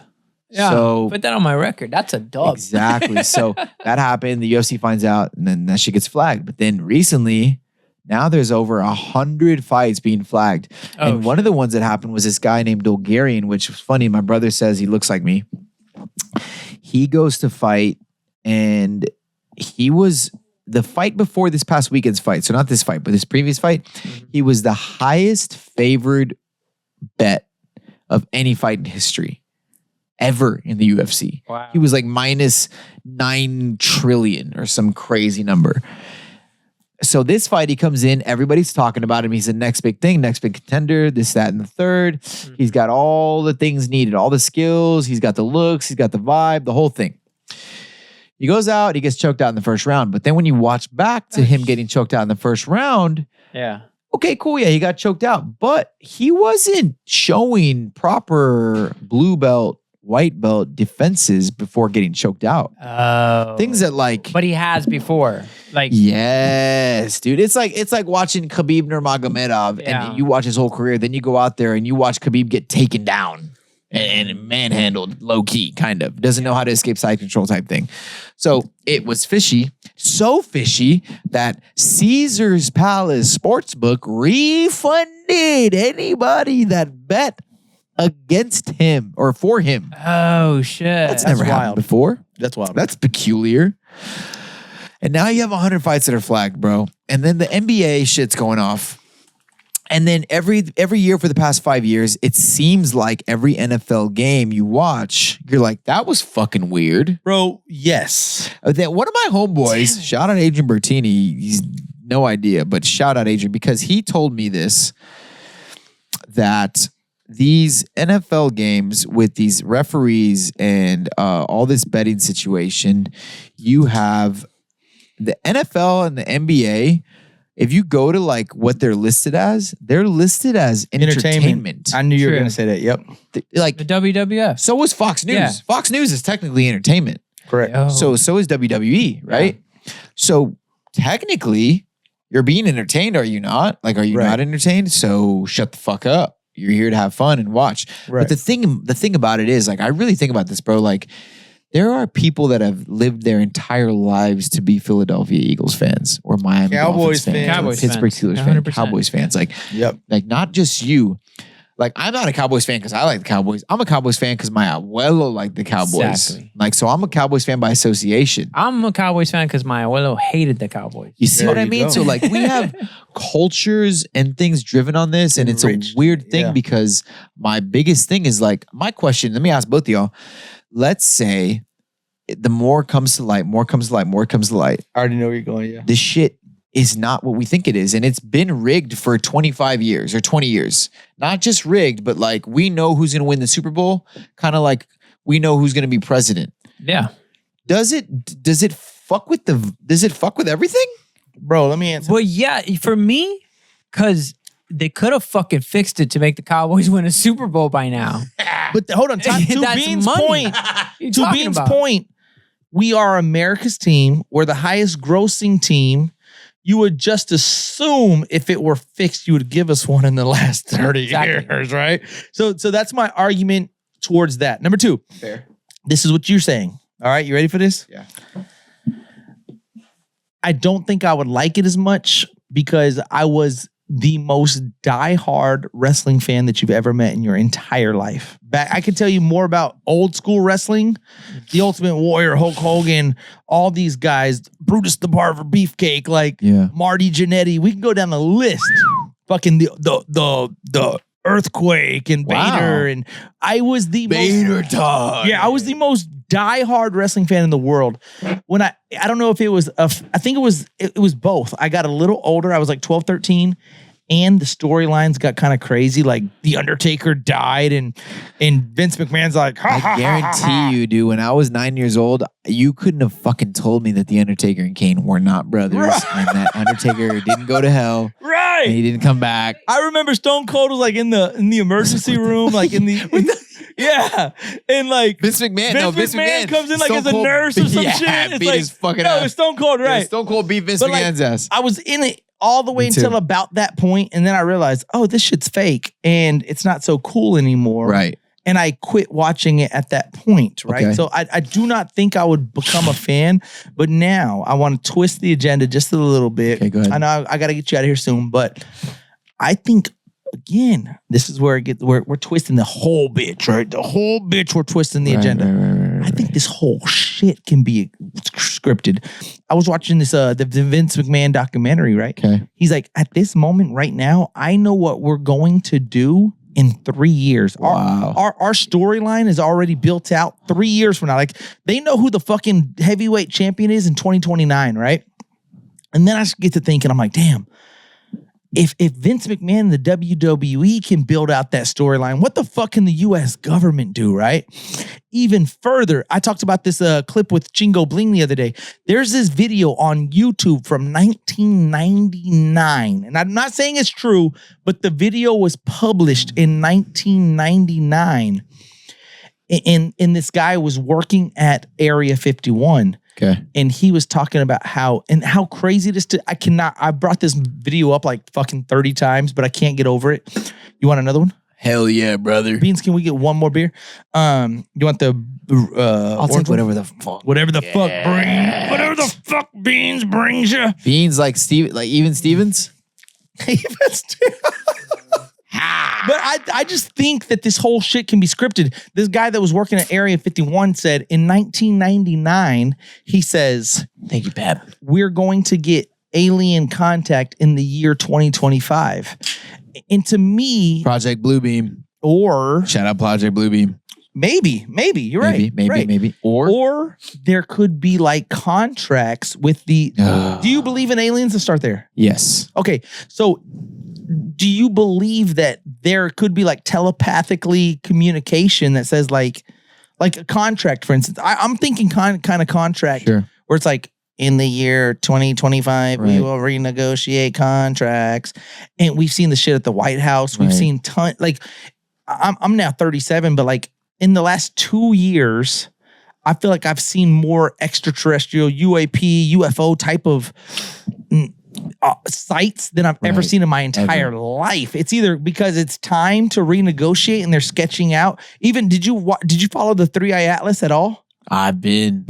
Yeah. So put that on my record. That's a dub. exactly. So that happened. The UFC finds out, and then that shit gets flagged. But then recently, now there's over 100 fights being flagged. And one of the ones that happened was this guy named Bulgarian, which was funny. My brother says he looks like me. He goes to fight, and he was the fight before this past weekend's fight. So not this fight, but this previous fight. He was the highest favored bet of any fight in history ever in the UFC. Wow. He was like minus 9 trillion or some crazy number. So this fight, he comes in, everybody's talking about him. He's the next big thing, next big contender, this, that, and the third. He's got all the things needed, all the skills. He's got the looks, he's got the vibe, the whole thing. He goes out, he gets choked out in the first round. But then when you watch back to him getting choked out in the first round, Yeah. okay, cool, yeah, he got choked out. But he wasn't showing proper blue belt, white belt defenses before getting choked out. Oh. Things that like... But he has before. Like, yes, dude. It's like watching Khabib Nurmagomedov, Yeah. and you watch his whole career. Then you go out there and you watch Khabib get taken down and manhandled, low key, kind of doesn't know how to escape side control type thing. So it was fishy, so fishy that Caesar's Palace Sportsbook refunded anybody that bet against him or for him. oh shit. That's never happened before. That's wild. That's peculiar. And now you have 100 fights that are flagged, bro. And then the NBA shit's going off. And then every year for the past 5 years, it seems like every NFL game you watch, you're like, that was fucking weird. Bro, yes. Then one of my homeboys, shout out Adrian Bertini, he's no idea, but shout out Adrian, because he told me this, that these NFL games with these referees and all this betting situation, you have the NFL and the NBA. If you go to like what they're listed as entertainment. I knew you were going to say that. Yep. Like the WWF. So is Fox News. Yeah. Fox News is technically entertainment. Correct. Oh. So is WWE, right? So technically, you're being entertained, are you not? Like, are you not entertained? So shut the fuck up. You're here to have fun and watch. Right. But the thing about it is, like, I really think about this, bro. Like, there are people that have lived their entire lives to be Philadelphia Eagles fans or Miami Cowboys Dolphins fans, or Cowboys Pittsburgh fans. Steelers fans, 100%. Cowboys fans. Like, Yep. like not just you. Like, I'm not a Cowboys fan because I like the Cowboys. I'm a Cowboys fan because my abuelo liked the Cowboys. Exactly. Like, so I'm a Cowboys fan by association. I'm a Cowboys fan because my abuelo hated the Cowboys. You see There what I you mean? go. So like we have cultures and things driven on this, and it's Enriched. a weird thing Yeah. because my biggest thing is like my question. Let me ask both of y'all. Let's say the more comes to light, more comes to light, more comes to light. I already know where you're going. Yeah. This shit is not what we think it is. And it's been rigged for 25 years or 20 years. Not just rigged, but like we know who's going to win the Super Bowl, kind of like we know who's going to be president. Yeah. Does it fuck with everything? Bro, let me answer. Well, yeah, for me, because they could have fucking fixed it to make the Cowboys win a Super Bowl by now. But hold on, to That's Bean's money. point, You to talking Bean's about? point, we are America's team. We're the highest grossing team. You would just assume if it were fixed, you would give us one in the last 30 years, right? So that's my argument towards that. Number two. Fair. This is what you're saying. All right, you ready for this? Yeah. I don't think I would like it as much because I was the most diehard wrestling fan that you've ever met in your entire life. I can tell you more about old school wrestling, the Ultimate Warrior, Hulk Hogan, all these guys, Brutus the Barber Beefcake, like Marty Jannetty. We can go down the list. Fucking the Earthquake and Vader, and I was the Vader time. Yeah, I was the most diehard wrestling fan in the world. When I don't know if it was I think it was both. I got a little older. I was like 12, 13, and the storylines got kind of crazy. Like The Undertaker died, and Vince McMahon's like, I guarantee you, dude, when I was 9 years old, you couldn't have fucking told me that The Undertaker and Kane were not brothers, and that Undertaker didn't go to hell. Right. And he didn't come back. I remember Stone Cold was like in the emergency room, like in the yeah, and like Vince McMahon comes in like Stone as a Cold- nurse or some yeah, shit. It's beat like his fucking no, ass. it's Stone Cold, right? Yeah, Stone Cold beat Vince But, like, McMahon's ass. I was in it all the way Me too. until about that point, and then I realized, oh, this shit's fake, and it's not so cool anymore. Right. And I quit watching it at that point, right? Okay. So I do not think I would become a fan, but now I want to twist the agenda just a little bit. Okay, go ahead. I know I got to get you out of here soon, but I think, again, this is where we're twisting the whole bitch, right? The whole bitch, we're twisting the agenda. I think this whole shit can be scripted. I was watching this the Vince McMahon documentary, right? Okay. He's like, at this moment right now, I know what we're going to do in 3 years. Wow. Our storyline is already built out 3 years from now. Like, they know who the fucking heavyweight champion is in 2029, right? And then I get to thinking, I'm like, damn, if Vince McMahon and the WWE can build out that storyline, what the fuck can the U.S. government do, right? Even further, I talked about this clip with Chingo Bling the other day. There's this video on YouTube from 1999, and I'm not saying it's true, but the video was published in 1999, and this guy was working at Area 51. Okay. And he was talking about how crazy it is I brought this video up like fucking 30 times, but I can't get over it. You want another one? Hell yeah, brother. Beans, can we get one more beer? You want the I'll take whatever the fuck. Whatever the fuck brings. Whatever the fuck Beans brings you. Beans like Even Stevens? But I just think that this whole shit can be scripted. This guy that was working at Area 51 said in 1999, he says, thank you, Pep, we're going to get alien contact in the year 2025. And to me, Project Bluebeam. Or shout out Project Bluebeam. Maybe. You're right. Maybe. Or there could be like contracts with the. Do you believe in aliens? Let's start there. Yes. Okay. So do you believe that there could be like telepathically communication that says like a contract, for instance? I'm thinking kind of contract where it's like, in the year 2025, we will renegotiate contracts. And we've seen the shit at the White House. We've seen like, I'm now 37, but like in the last 2 years, I feel like I've seen more extraterrestrial UAP, UFO type of sites than I've ever seen in my entire life. It's either because it's time to renegotiate and they're sketching out. Even did you follow the 3-Eye Atlas at all? I've been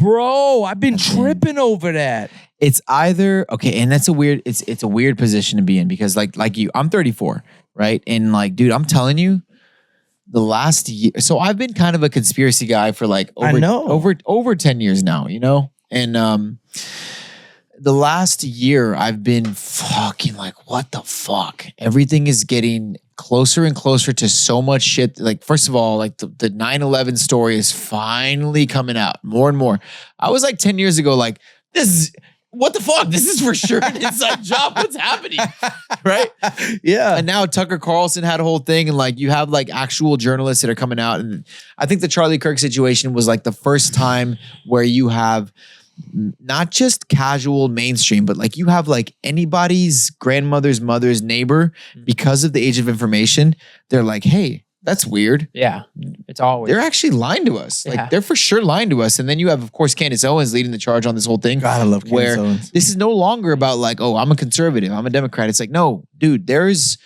tripping over that. It's either okay, and that's a weird. It's a weird position to be in because like you, I'm 34, right? And like, dude, I'm telling you, the last year. So I've been kind of a conspiracy guy for like over 10 years now, you know, and the last year I've been fucking like, what the fuck? Everything is getting closer and closer to so much shit. Like, first of all, like the 9/11 story is finally coming out more and more. I was like 10 years ago, like, what the fuck? This is for sure an inside job. What's happening? Right? Yeah. And now Tucker Carlson had a whole thing, and like you have like actual journalists that are coming out. And I think the Charlie Kirk situation was like the first time where you have not just casual mainstream, but like you have like anybody's grandmother's mother's neighbor, because of the age of information, they're like, hey, that's weird. Yeah. It's always. They're actually lying to us. Like they're for sure lying to us. And then you have, of course, Candace Owens leading the charge on this whole thing. God, I love Candace Owens. This is no longer about like, oh, I'm a conservative, I'm a Democrat. It's like, no, dude, there's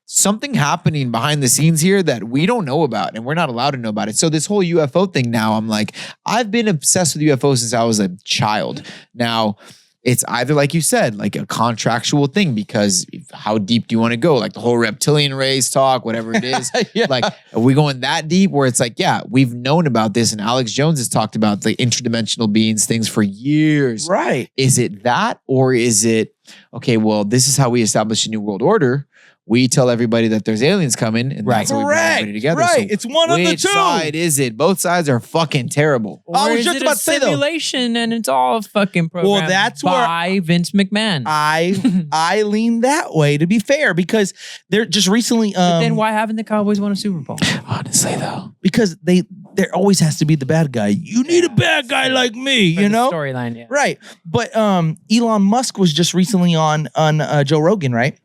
something happening behind the scenes here that we don't know about, and we're not allowed to know about it. So this whole UFO thing now, I'm like, I've been obsessed with UFOs since I was a child. Now, it's either, like you said, like a contractual thing, because how deep do you want to go? Like the whole reptilian race talk, whatever it is. Like, are we going that deep where it's like, yeah, we've known about this, and Alex Jones has talked about the interdimensional beings things for years. Right. Is it that, or is it, okay, well, this is how we establish a new world order. We tell everybody that there's aliens coming, and that's how we bring everybody together. Right. So It's one of the which two. side is it? Both sides are fucking terrible. Or I was is just it about a to say, though. simulation and it's all fucking programmed Well, that's where by Vince McMahon. I lean that way, to be fair, because they're just recently. But then why haven't the Cowboys won a Super Bowl? Honestly, though, because there always has to be the bad guy. You need a bad guy like me, you know? Storyline, yeah. Right. But Elon Musk was just recently on Joe Rogan, right?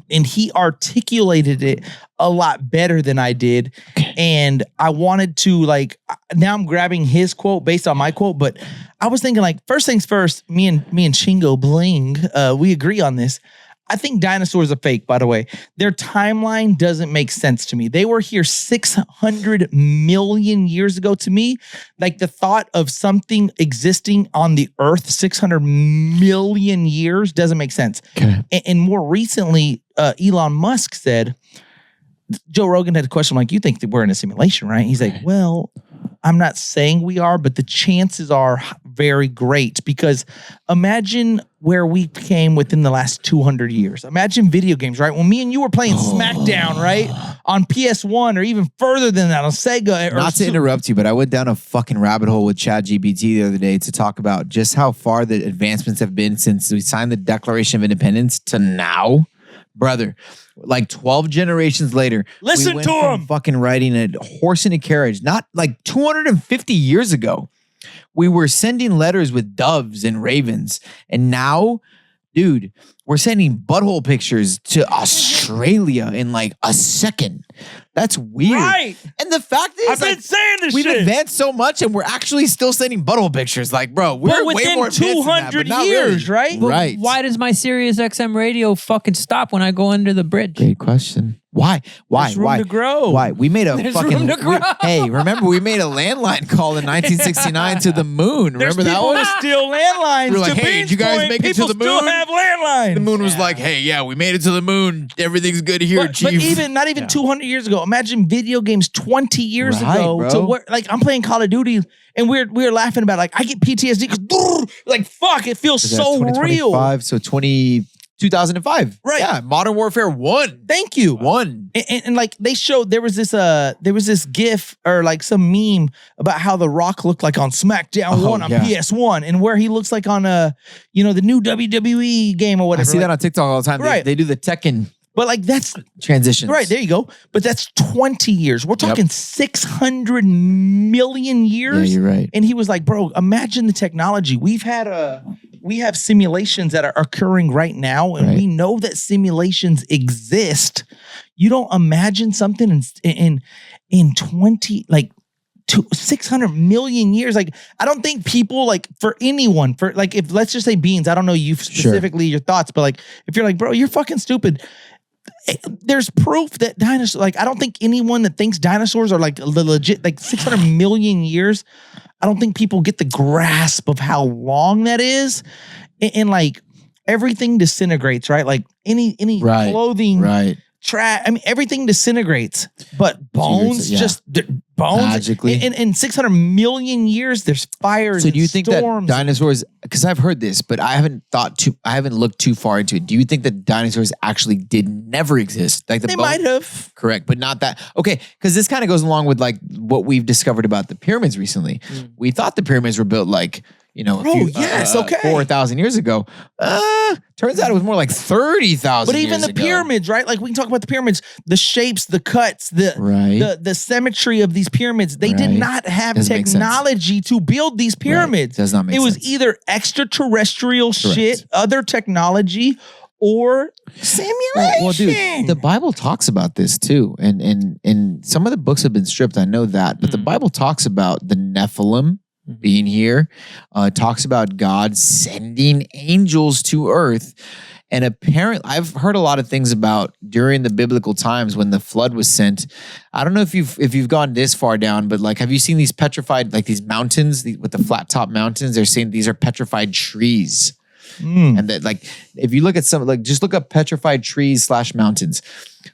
And he articulated it a lot better than I did. And I wanted to, like, now I'm grabbing his quote based on my quote, but I was thinking, like, first things first, me and Shingo Bling, we agree on this. I think dinosaurs are fake, by the way. Their timeline doesn't make sense to me. They were here 600 million years ago. To me, like the thought of something existing on the earth 600 million years doesn't make sense. Okay. And more recently, Elon Musk said, Joe Rogan had a question like, you think that we're in a simulation, right? He's like, well, I'm not saying we are, but the chances are very great, because imagine where we came within the last 200 years. Imagine video games, right? When me and you were playing SmackDown, right? On PS1 or even further than that on Sega. Not to interrupt you, but I went down a fucking rabbit hole with ChatGPT the other day to talk about just how far the advancements have been since we signed the Declaration of Independence to now. Brother, like 12 generations later, Listen we went to from him. fucking riding a horse in a carriage, not like 250 years ago. We were sending letters with doves and ravens. And now, dude, we're sending butthole pictures to Australia in like a second. That's weird. Right. And the fact is, I've been saying this we've shit. advanced so much, and we're actually still sending butthole pictures. Like, bro, we're But way within more advanced than that, 200 but not years, really. right? But Right. Why does my Sirius XM radio fucking stop when I go under the bridge? Great question. Why? There's room to grow. Why? We made a There's fucking. room to grow. Hey, remember we made a landline call in 1969 to the moon. There's Remember that people one? that steal landlines. We're like, to hey, Bean's did you guys point, make it to people the still moon? have landlines. The moon was like, hey, yeah, we made it to the moon. Everything's good here, But chief. even not even 200 years ago. Imagine video games 20 years Right, ago. bro. To where, like, I'm playing Call of Duty and we're laughing about, like, I get PTSD because like fuck, it feels Was that so real. 2025? So 2005. Right. Yeah. Modern Warfare 1. Thank you. 1. And like they showed there was this GIF or like some meme about how The Rock looked like on SmackDown 1 on yeah. PS1 and where he looks like on the new WWE game or I whatever. see that Like, on TikTok all the time. Right. They do the Tekken but like that's transitions. right, there you go. But that's 20 years. We're talking 600 million years. Yeah, you're right. And he was like, bro, imagine the technology. We have simulations that are occurring right now, and we know that simulations exist. You don't imagine something in 20 like 600 million years. Like, I don't think people, like, for anyone, for like, if let's just say Beans, I don't know you specifically, your thoughts, but like, if you're like, bro, you're fucking stupid. There's proof that dinosaurs, like, I don't think anyone that thinks dinosaurs are like the legit, like 600 million years, I don't think people get the grasp of how long that is. And like, everything disintegrates, right? Like any clothing, trash, I mean, everything disintegrates, but bones bones magically in 600 million years. There's fires. So do you think storms. that dinosaurs? Because I've heard this, but I haven't looked too far into it. Do you think that dinosaurs actually did never exist? Like They might have. Correct, but not that. Okay, because this kind of goes along with like what we've discovered about the pyramids recently. We thought the pyramids were built like, okay. 4,000 years ago. Turns out it was more like 30,000. But even the pyramids, right? Like we can talk about the pyramids, the shapes, the cuts, the symmetry of these pyramids. They did not have technology to build these pyramids. Does not make sense. It was sense. either extraterrestrial shit, other technology, or simulation. Well, dude, the Bible talks about this too, and some of the books have been stripped. I know that, but the Bible talks about the Nephilim being here. Talks about God sending angels to earth. And apparently, I've heard a lot of things about during the biblical times when the flood was sent. I don't know if you've gone this far down, but like, have you seen these petrified, like these mountains with the flat top mountains? They're saying these are petrified trees. And that, like, if you look at some, like, just look up petrified trees / mountains.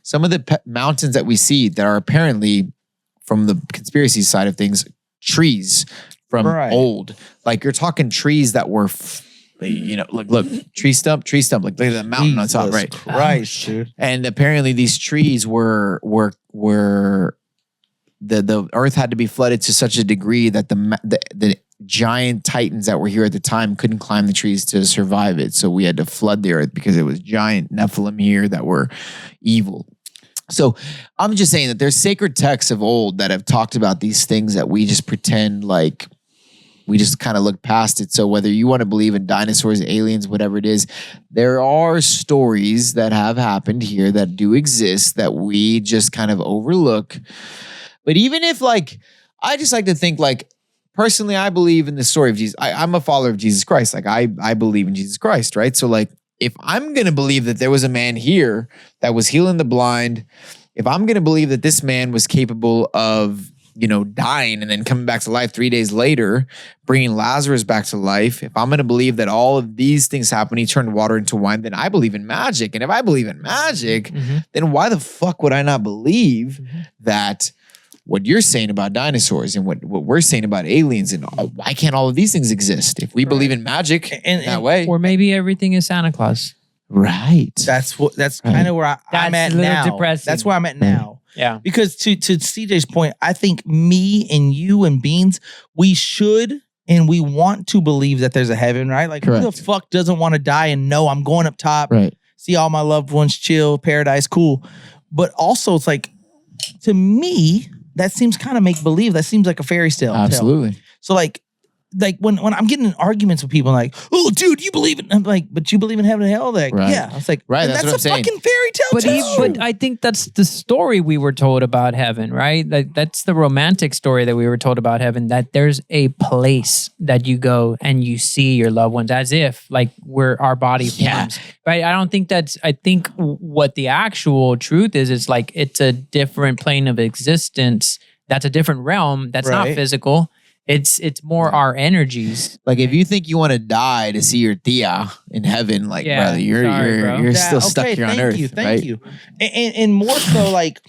Some of the mountains that we see that are apparently, from the conspiracy side of things, trees from old. Like, you're talking trees that were, look, tree stump. Like, look at the mountain on top, right? Christ, dude. And apparently these trees were the earth had to be flooded to such a degree that the giant titans that were here at the time couldn't climb the trees to survive it. So we had to flood the earth because it was giant Nephilim here that were evil. So I'm just saying that there's sacred texts of old that have talked about these things that we just pretend like we just kind of look past it. So whether you want to believe in dinosaurs, aliens, whatever it is, there are stories that have happened here that do exist that we just kind of overlook. But even if, like, I just like to think, like, personally, I believe in the story of Jesus. I'm a follower of Jesus Christ. Like, I believe in Jesus Christ, right? So, like, if I'm going to believe that there was a man here that was healing the blind, if I'm going to believe that this man was capable of, dying and then coming back to life 3 days later, bringing Lazarus back to life, if I'm going to believe that all of these things happen, he turned water into wine, then I believe in magic. And if I believe in magic, then why the fuck would I not believe that what you're saying about dinosaurs and what we're saying about aliens, and why can't all of these things exist if we believe in magic in that way? Or maybe everything is Santa Claus. Right. That's kind of where I'm at now. Depressing. That's where I'm at now. Yeah. Because to CJ's point, I think me and you and Beans, we should and we want to believe that there's a heaven, right? Like, who the fuck doesn't want to die and know I'm going up top, see all my loved ones chill, paradise, cool. But also, it's like, to me, that seems kind of make believe. That seems like a fairy tale. Absolutely. So like when I'm getting in arguments with people, like, oh, dude, you believe in? I'm like, but you believe in heaven and hell? Like, yeah. I was like, that's what I'm saying. Fucking fairy tale too. But I think that's the story we were told about heaven, right? Like, that's the romantic story that we were told about heaven. That there's a place that you go and you see your loved ones, as if like where our body forms, right? I don't think that's. I think what the actual truth is, it's like it's a different plane of existence. That's a different realm. That's not physical. It's more our energies. Like, if you think you want to die to see your tia in heaven, like, brother, you're still stuck here on earth. Thank you. And more so, like,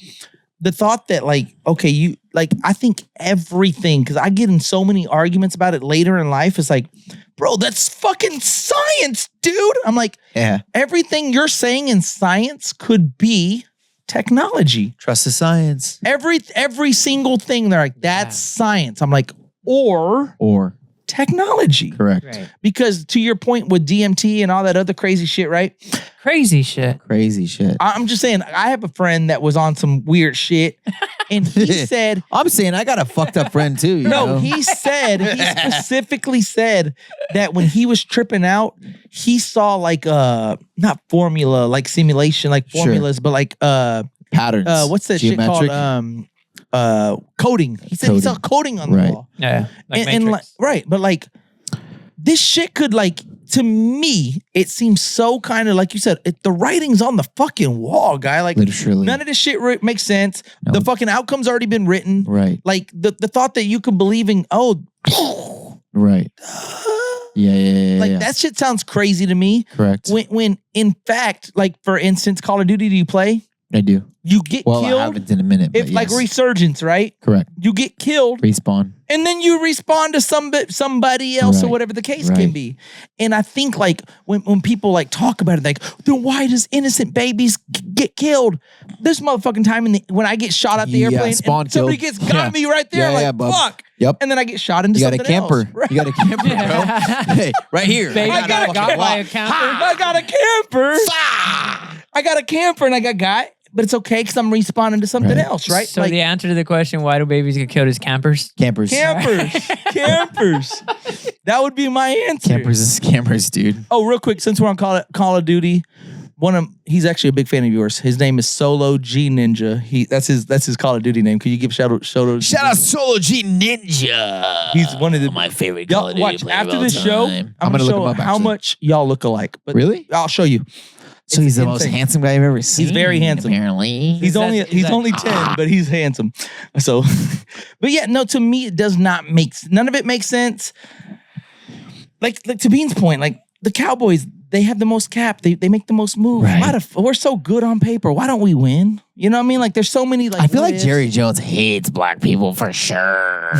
the thought that, like, okay, you, like, I think everything, because I get in so many arguments about it later in life, it's like, bro, that's fucking science, dude. I'm like, everything you're saying in science could be technology. Trust the science. Every single thing, they're like, that's science. I'm like, or technology. Correct. Right. Because to your point with DMT and all that other crazy shit, right? Crazy shit. I'm just saying, I have a friend that was on some weird shit, and he said, I'm saying I got a fucked up friend too. You know? He specifically said that when he was tripping out, he saw like not formula, like simulation, like formulas, but like patterns. What's that Geometric? shit called? Coding. He said he saw coding on the wall. Yeah. And like, but like this shit could, like, to me, it seems so kind of like you said, the writing's on the fucking wall, guy. Like, literally, none of this shit makes sense. No. The fucking outcome's already been written. Right. Like the thought that you could believe in, right. Yeah. That shit sounds crazy to me. Correct. When in fact, like, for instance, Call of Duty, do you play? I do. You get Well, killed. I haven't in a minute. But If like yes. resurgence, right? Correct. You get killed. Respawn. And then you respawn to somebody else or Right. whatever the case Right. can be. And I think like when people like talk about it, like, then why does innocent babies get killed? This motherfucking time when I get shot out the Yeah, airplane, spawn and somebody killed. gets got me right there, Yeah, yeah, like bub. fuck. Yep. And then I get shot into You got a something camper. else. Right? You got a camper, bro. Hey, right here. Baby I got got by a camper. I got a camper. I got a camper and I got, but it's okay because I'm respawning to something else, right? So the answer to the question, why do babies get killed, is campers? Campers. Campers. That would be my answer. Campers is scammers, dude. Oh, real quick, since we're on Call of Duty, he's actually a big fan of yours. His name is Solo G Ninja. That's his Call of Duty name. Could you give shout out Solo G Ninja. He's one of the my favorite Call of Duty watch player after of this all show. time. I'm gonna look show him up, how actually. much y'all look alike. But Really? I'll show you. So he's the It's most insane. handsome guy I've ever seen. He's very handsome. Apparently. He's only 10, but he's handsome. So, but yeah, no. To me, it does not make none of it makes sense. Like to Bean's point, like the Cowboys, they have the most cap. They make the most moves. Right. We're so good on paper. Why don't we win? You know what I mean? Like there's so many. Like I feel what like ifs. Jerry Jones hates black people for sure.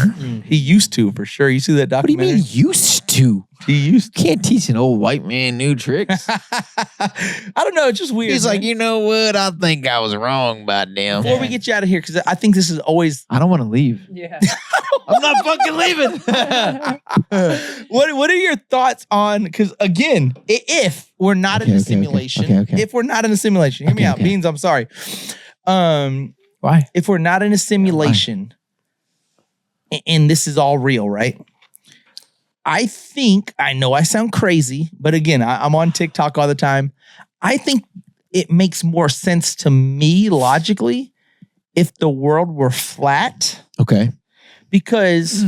He used to, for sure. You see that What do you documentary? mean used to? He used to. Can't teach an old white man new tricks. I don't know. It's just weird. He's man. like, you know what? I think I was wrong about them. Before we get you out of here, because I think this is always. I don't want to leave. Yeah. I'm not fucking leaving. What are your thoughts on? Because again, if we're not in a simulation, if we're not in a simulation, hear me out, Beans. I'm sorry. Why? If we're not in a simulation, and this is all real, right? I know I sound crazy, but again, I'm on TikTok all the time. I think it makes more sense to me logically if the world were flat. Okay. Because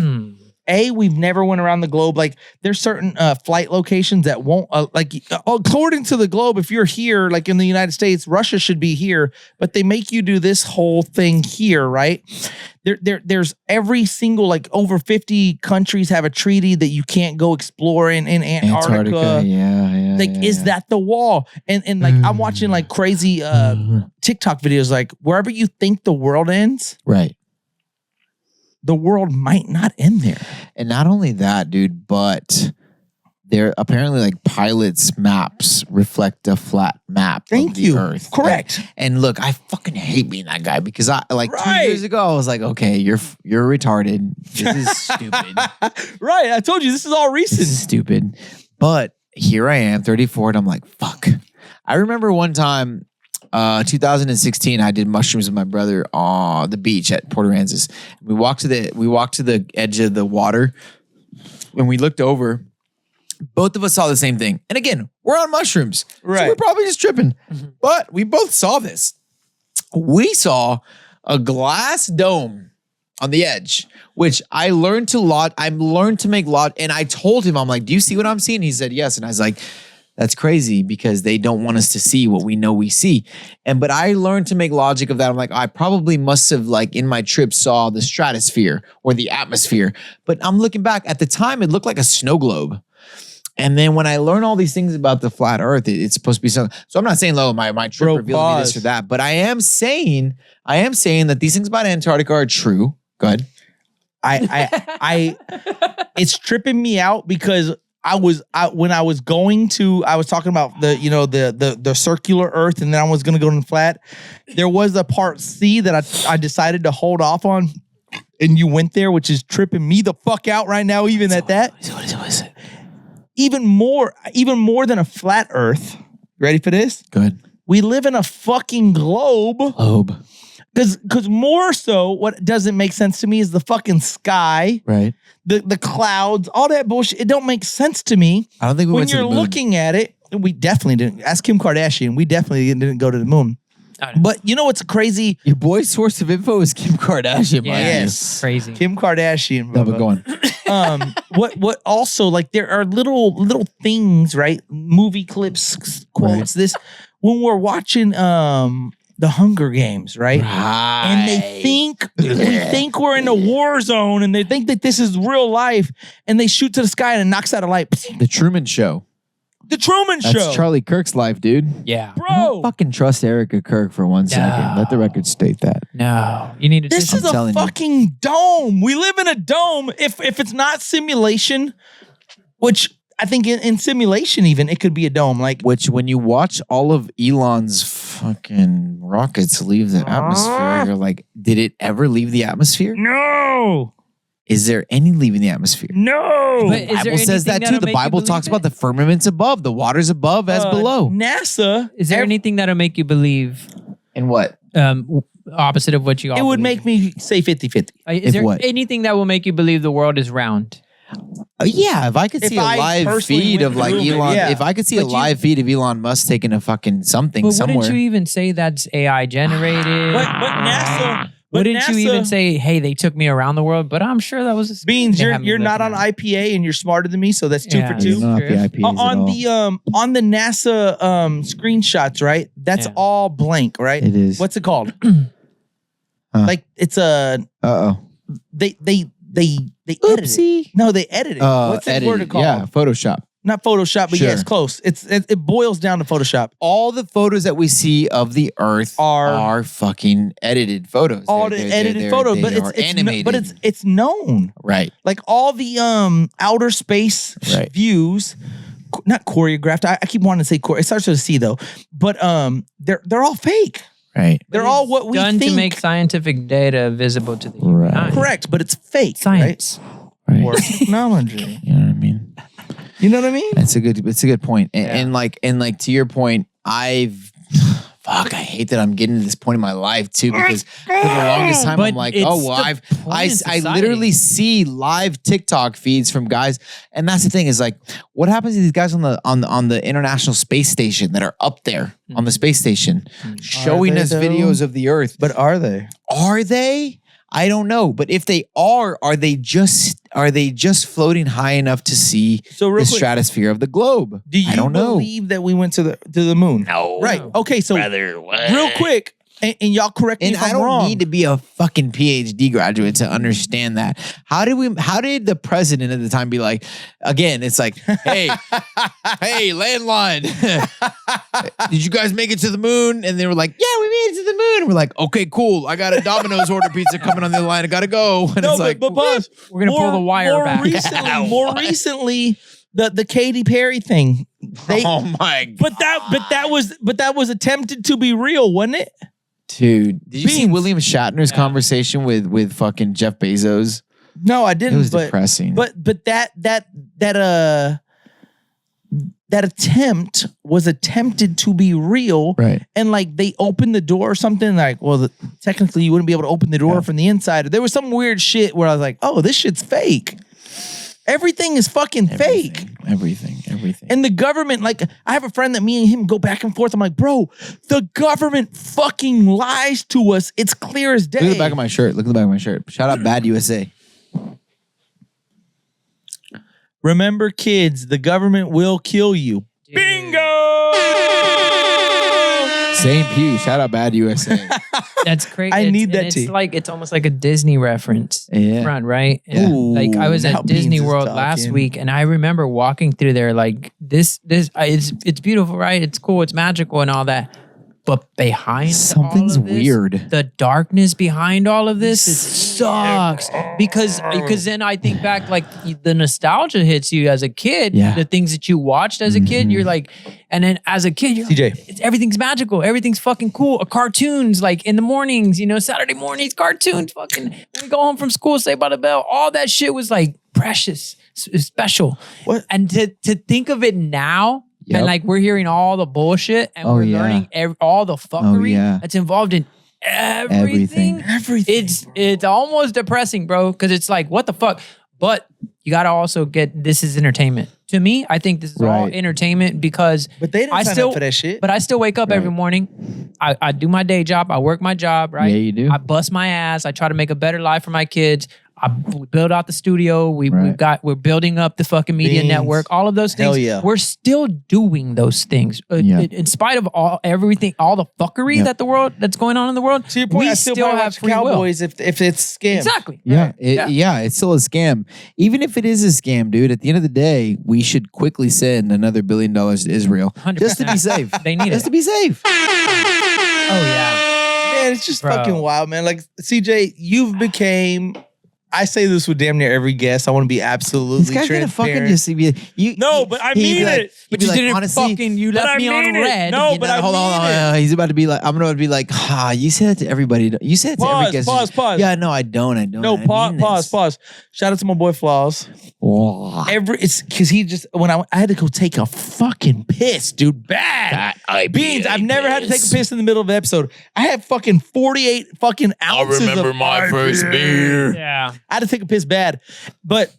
we've never went around the globe. Like there's certain flight locations that won't according to the globe, if you're here, like in the United States, Russia should be here, but they make you do this whole thing here, right? There's every single, like over 50 countries have a treaty that you can't go explore in Antarctica. Yeah. Like, is that the wall? And like I'm watching like crazy TikTok videos, like wherever you think the world ends, right? The world might not end there. And not only that, dude, but there apparently like pilots' maps reflect a flat map of the Earth. Correct. And look, I fucking hate being that guy because I like 2 years ago I was like, okay, you're retarded. This is stupid. Right. I told you this is all recent. This is stupid. But here I am, 34, and I'm like, fuck. I remember one time, 2016, I did mushrooms with my brother on the beach at Port Aransas. We walked to the edge of the water, and we looked over. Both of us saw the same thing. And again, we're on mushrooms. Right. So we're probably just tripping. But we both saw this. We saw a glass dome on the edge, which I learned to make and I told him, I'm like, do you see what I'm seeing? He said, yes. And I was like, that's crazy because they don't want us to see what we know we see. But I learned to make logic of that. I'm like, I probably must have like in my trip saw the stratosphere or the atmosphere. But I'm looking back at the time, it looked like a snow globe. And then when I learn all these things about the flat earth, it's supposed to be something. So I'm not saying, my trip revealed me this or that, but I am saying that these things about Antarctica are true. Go ahead. I it's tripping me out because when I was talking about the circular earth and then I was going to go in flat. There was a part C that I decided to hold off on and you went there, which is tripping me the fuck out right now, even at that. What is it? Even more than a flat earth. Ready for this? Good. We live in a fucking globe. Because more so, what doesn't make sense to me is the fucking sky. Right. The clouds, all that bullshit. It don't make sense to me. I don't think we when went to the you're moon. looking at it, we definitely didn't. Ask Kim Kardashian. We definitely didn't go to the moon. But you know what's crazy? Your boy's source of info is Kim Kardashian. Yes, crazy. Kim Kardashian. No, but go on. What also, like, there are little things, right? Movie clips, quotes. Right. This when we're watching the Hunger Games, right? And they think we think we're in a war zone, and they think that this is real life, and they shoot to the sky and it knocks out a light. The Truman Show. The Truman That's Show. Charlie Kirk's life, dude. Yeah. Bro. Fucking trust Erica Kirk for 1 second. Let the record state that. No. You need to This is a fucking dome. We live in a dome. If it's not simulation, which I think in simulation even, it could be a dome. Like, Which, when you watch all of Elon's fucking rockets leave the atmosphere, you're like, did it ever leave the atmosphere? No. Is there any leaving the atmosphere? No. But is The there Bible says anything that that'll too. The make you Bible believe talks it? about the firmaments above, the waters above as below. NASA. Is there anything that'll make you believe And what? opposite of what you all It would believe? make me say 50-50. Is If there what? anything that will make you believe the world is round? Yeah, if I could If see a I live personally feed went of like through it, Elon, yeah. if I could see a But you- live feed of Elon Musk taking a fucking something But somewhere. wouldn't you even say that's AI generated? But NASA. But Wouldn't NASA, you even say, "Hey, they took me around the world"? But I'm sure that was a Beans, they have me you're not looking on at. IPA and you're smarter than me, so that's 2 Yeah, for that's 2. You don't have the IPs at all. On the NASA screenshots, right? That's Yeah. all blank, right? It is. What's it called? Huh. Like it's a Uh-oh. they edited it. No, they edited it. What's the word edited. called? Yeah, Photoshop. Not Photoshop, but Sure. yeah, it's close. It boils down to Photoshop. All the photos that we see of the Earth are fucking edited photos. All They're- the they're- edited they're- photos, they but are it's animated. but it's known. Right. Like all the outer space Right. views, not choreographed. I keep wanting to say it starts with a C though, but they're all fake. Right. They're all what we done think. to make scientific data visible to the human eye. Correct, but it's fake. Science. Right. Or technology. You know what I mean? You know what I mean? It's a good point. And like to your point, I hate that I'm getting to this point in my life too, because for the longest time But I'm like, it's oh well, the point I in society. literally see live TikTok feeds from guys, and that's the thing is like, what happens to these guys on the International Space Station that are up there on the space station, showing they us though? videos of the Earth? But are they? Are they? I don't know, but if they are they just floating high enough to see So real the quick, stratosphere of the globe? do you I don't know. believe that we went to the moon? No. Right. Okay. So real quick, and y'all correct me And if I I'm don't wrong. need to be a fucking PhD graduate to understand that. How did the president at the time be like, again, it's like, hey, landline. Did you guys make it to the moon? And they were like, yeah, we made it to the moon. And we're like, okay, cool. I got a Domino's order pizza coming on the line. I gotta go. And it's like, We're gonna pull the wire back. More recently, the Katy Perry thing. oh my God. But that was attempted to be real, wasn't it? Dude, did you see Beans. William Shatner's conversation with fucking Jeff Bezos? No, I didn't. It was but, depressing. But that attempt was attempted to be real, Right. And like they opened the door or something. Like, well, technically you wouldn't be able to open the door from the inside. There was some weird shit where I was like, oh, this shit's fake. Everything is fucking fake. Everything. And the government, like, I have a friend that me and him go back and forth. I'm like, bro, the government fucking lies to us. It's clear as day. Look at the back of my shirt. Look at the back of my shirt. Shout out Bad USA. Remember, kids, the government will kill you. Bingo! Same pew. Shout out Bad USA. That's crazy. I need that It's tea. like it's almost like a Disney reference. Yeah. Front, right? Yeah. And, like I was Ooh, now at Disney Beans is World last talking. week, and I remember walking through there like it's beautiful, right? It's cool, it's magical, and all that. But behind Something's all of this, weird. The darkness behind all of this, it sucks. Because then I think back, like the nostalgia hits you as a kid. Yeah. The things that you watched as a kid, you're like, and then as a kid, you're CJ. like, everything's magical, everything's fucking cool. Cartoons, like in the mornings, Saturday mornings, cartoons, fucking when we go home from school, Saved by the Bell, all that shit was like precious, special. What? And to think of it now. Yep. And like we're hearing all the bullshit and Oh, we're yeah. learning all the fuckery yeah. that's involved in everything. It's almost depressing, bro, because it's like, what the fuck? But you got to also get, this is entertainment. To me, I think this is all Right. entertainment because But they didn't I sign still, up for that shit. But I still wake up every morning. I do my day job. I work my job, right? Yeah, you do. I bust my ass. I try to make a better life for my kids. We built out the studio. We're building up the fucking media Beans. network. All of those things. Hell yeah. We're still doing those things. In spite of everything, all the fuckery that's going on in the world. To your point, we I still have watch free will. Cowboys if it's scam. Exactly. Yeah, it's still a scam. Even if it is a scam, dude, at the end of the day, we should quickly send another $1 billion to Israel 100%. just to be safe. They need just it. to be safe. Oh yeah. Man, it's just Bro. fucking wild, man. Like CJ, you've became. I say this with damn near every guest. I want to be absolutely This guy's gonna transparent. fucking just be you. No, but I he'd be mean like- it. he'd But be you like, didn't honestly, fucking. You but left I me on mean it. red. No, you but know, I hold on. mean it. He's about to be like, I'm about to be like, you say that to everybody. You say it to every guest. Pause. Yeah, no, I don't. No, I mean this. pause. Shout out to my boy Flaws. Oh, It's because he just when I had to go take a fucking piss, dude, bad. Beans. I've never had to take a piss in the middle of an episode. I had fucking 48 fucking ounces. of my first beer. Yeah. I had to take a piss bad, but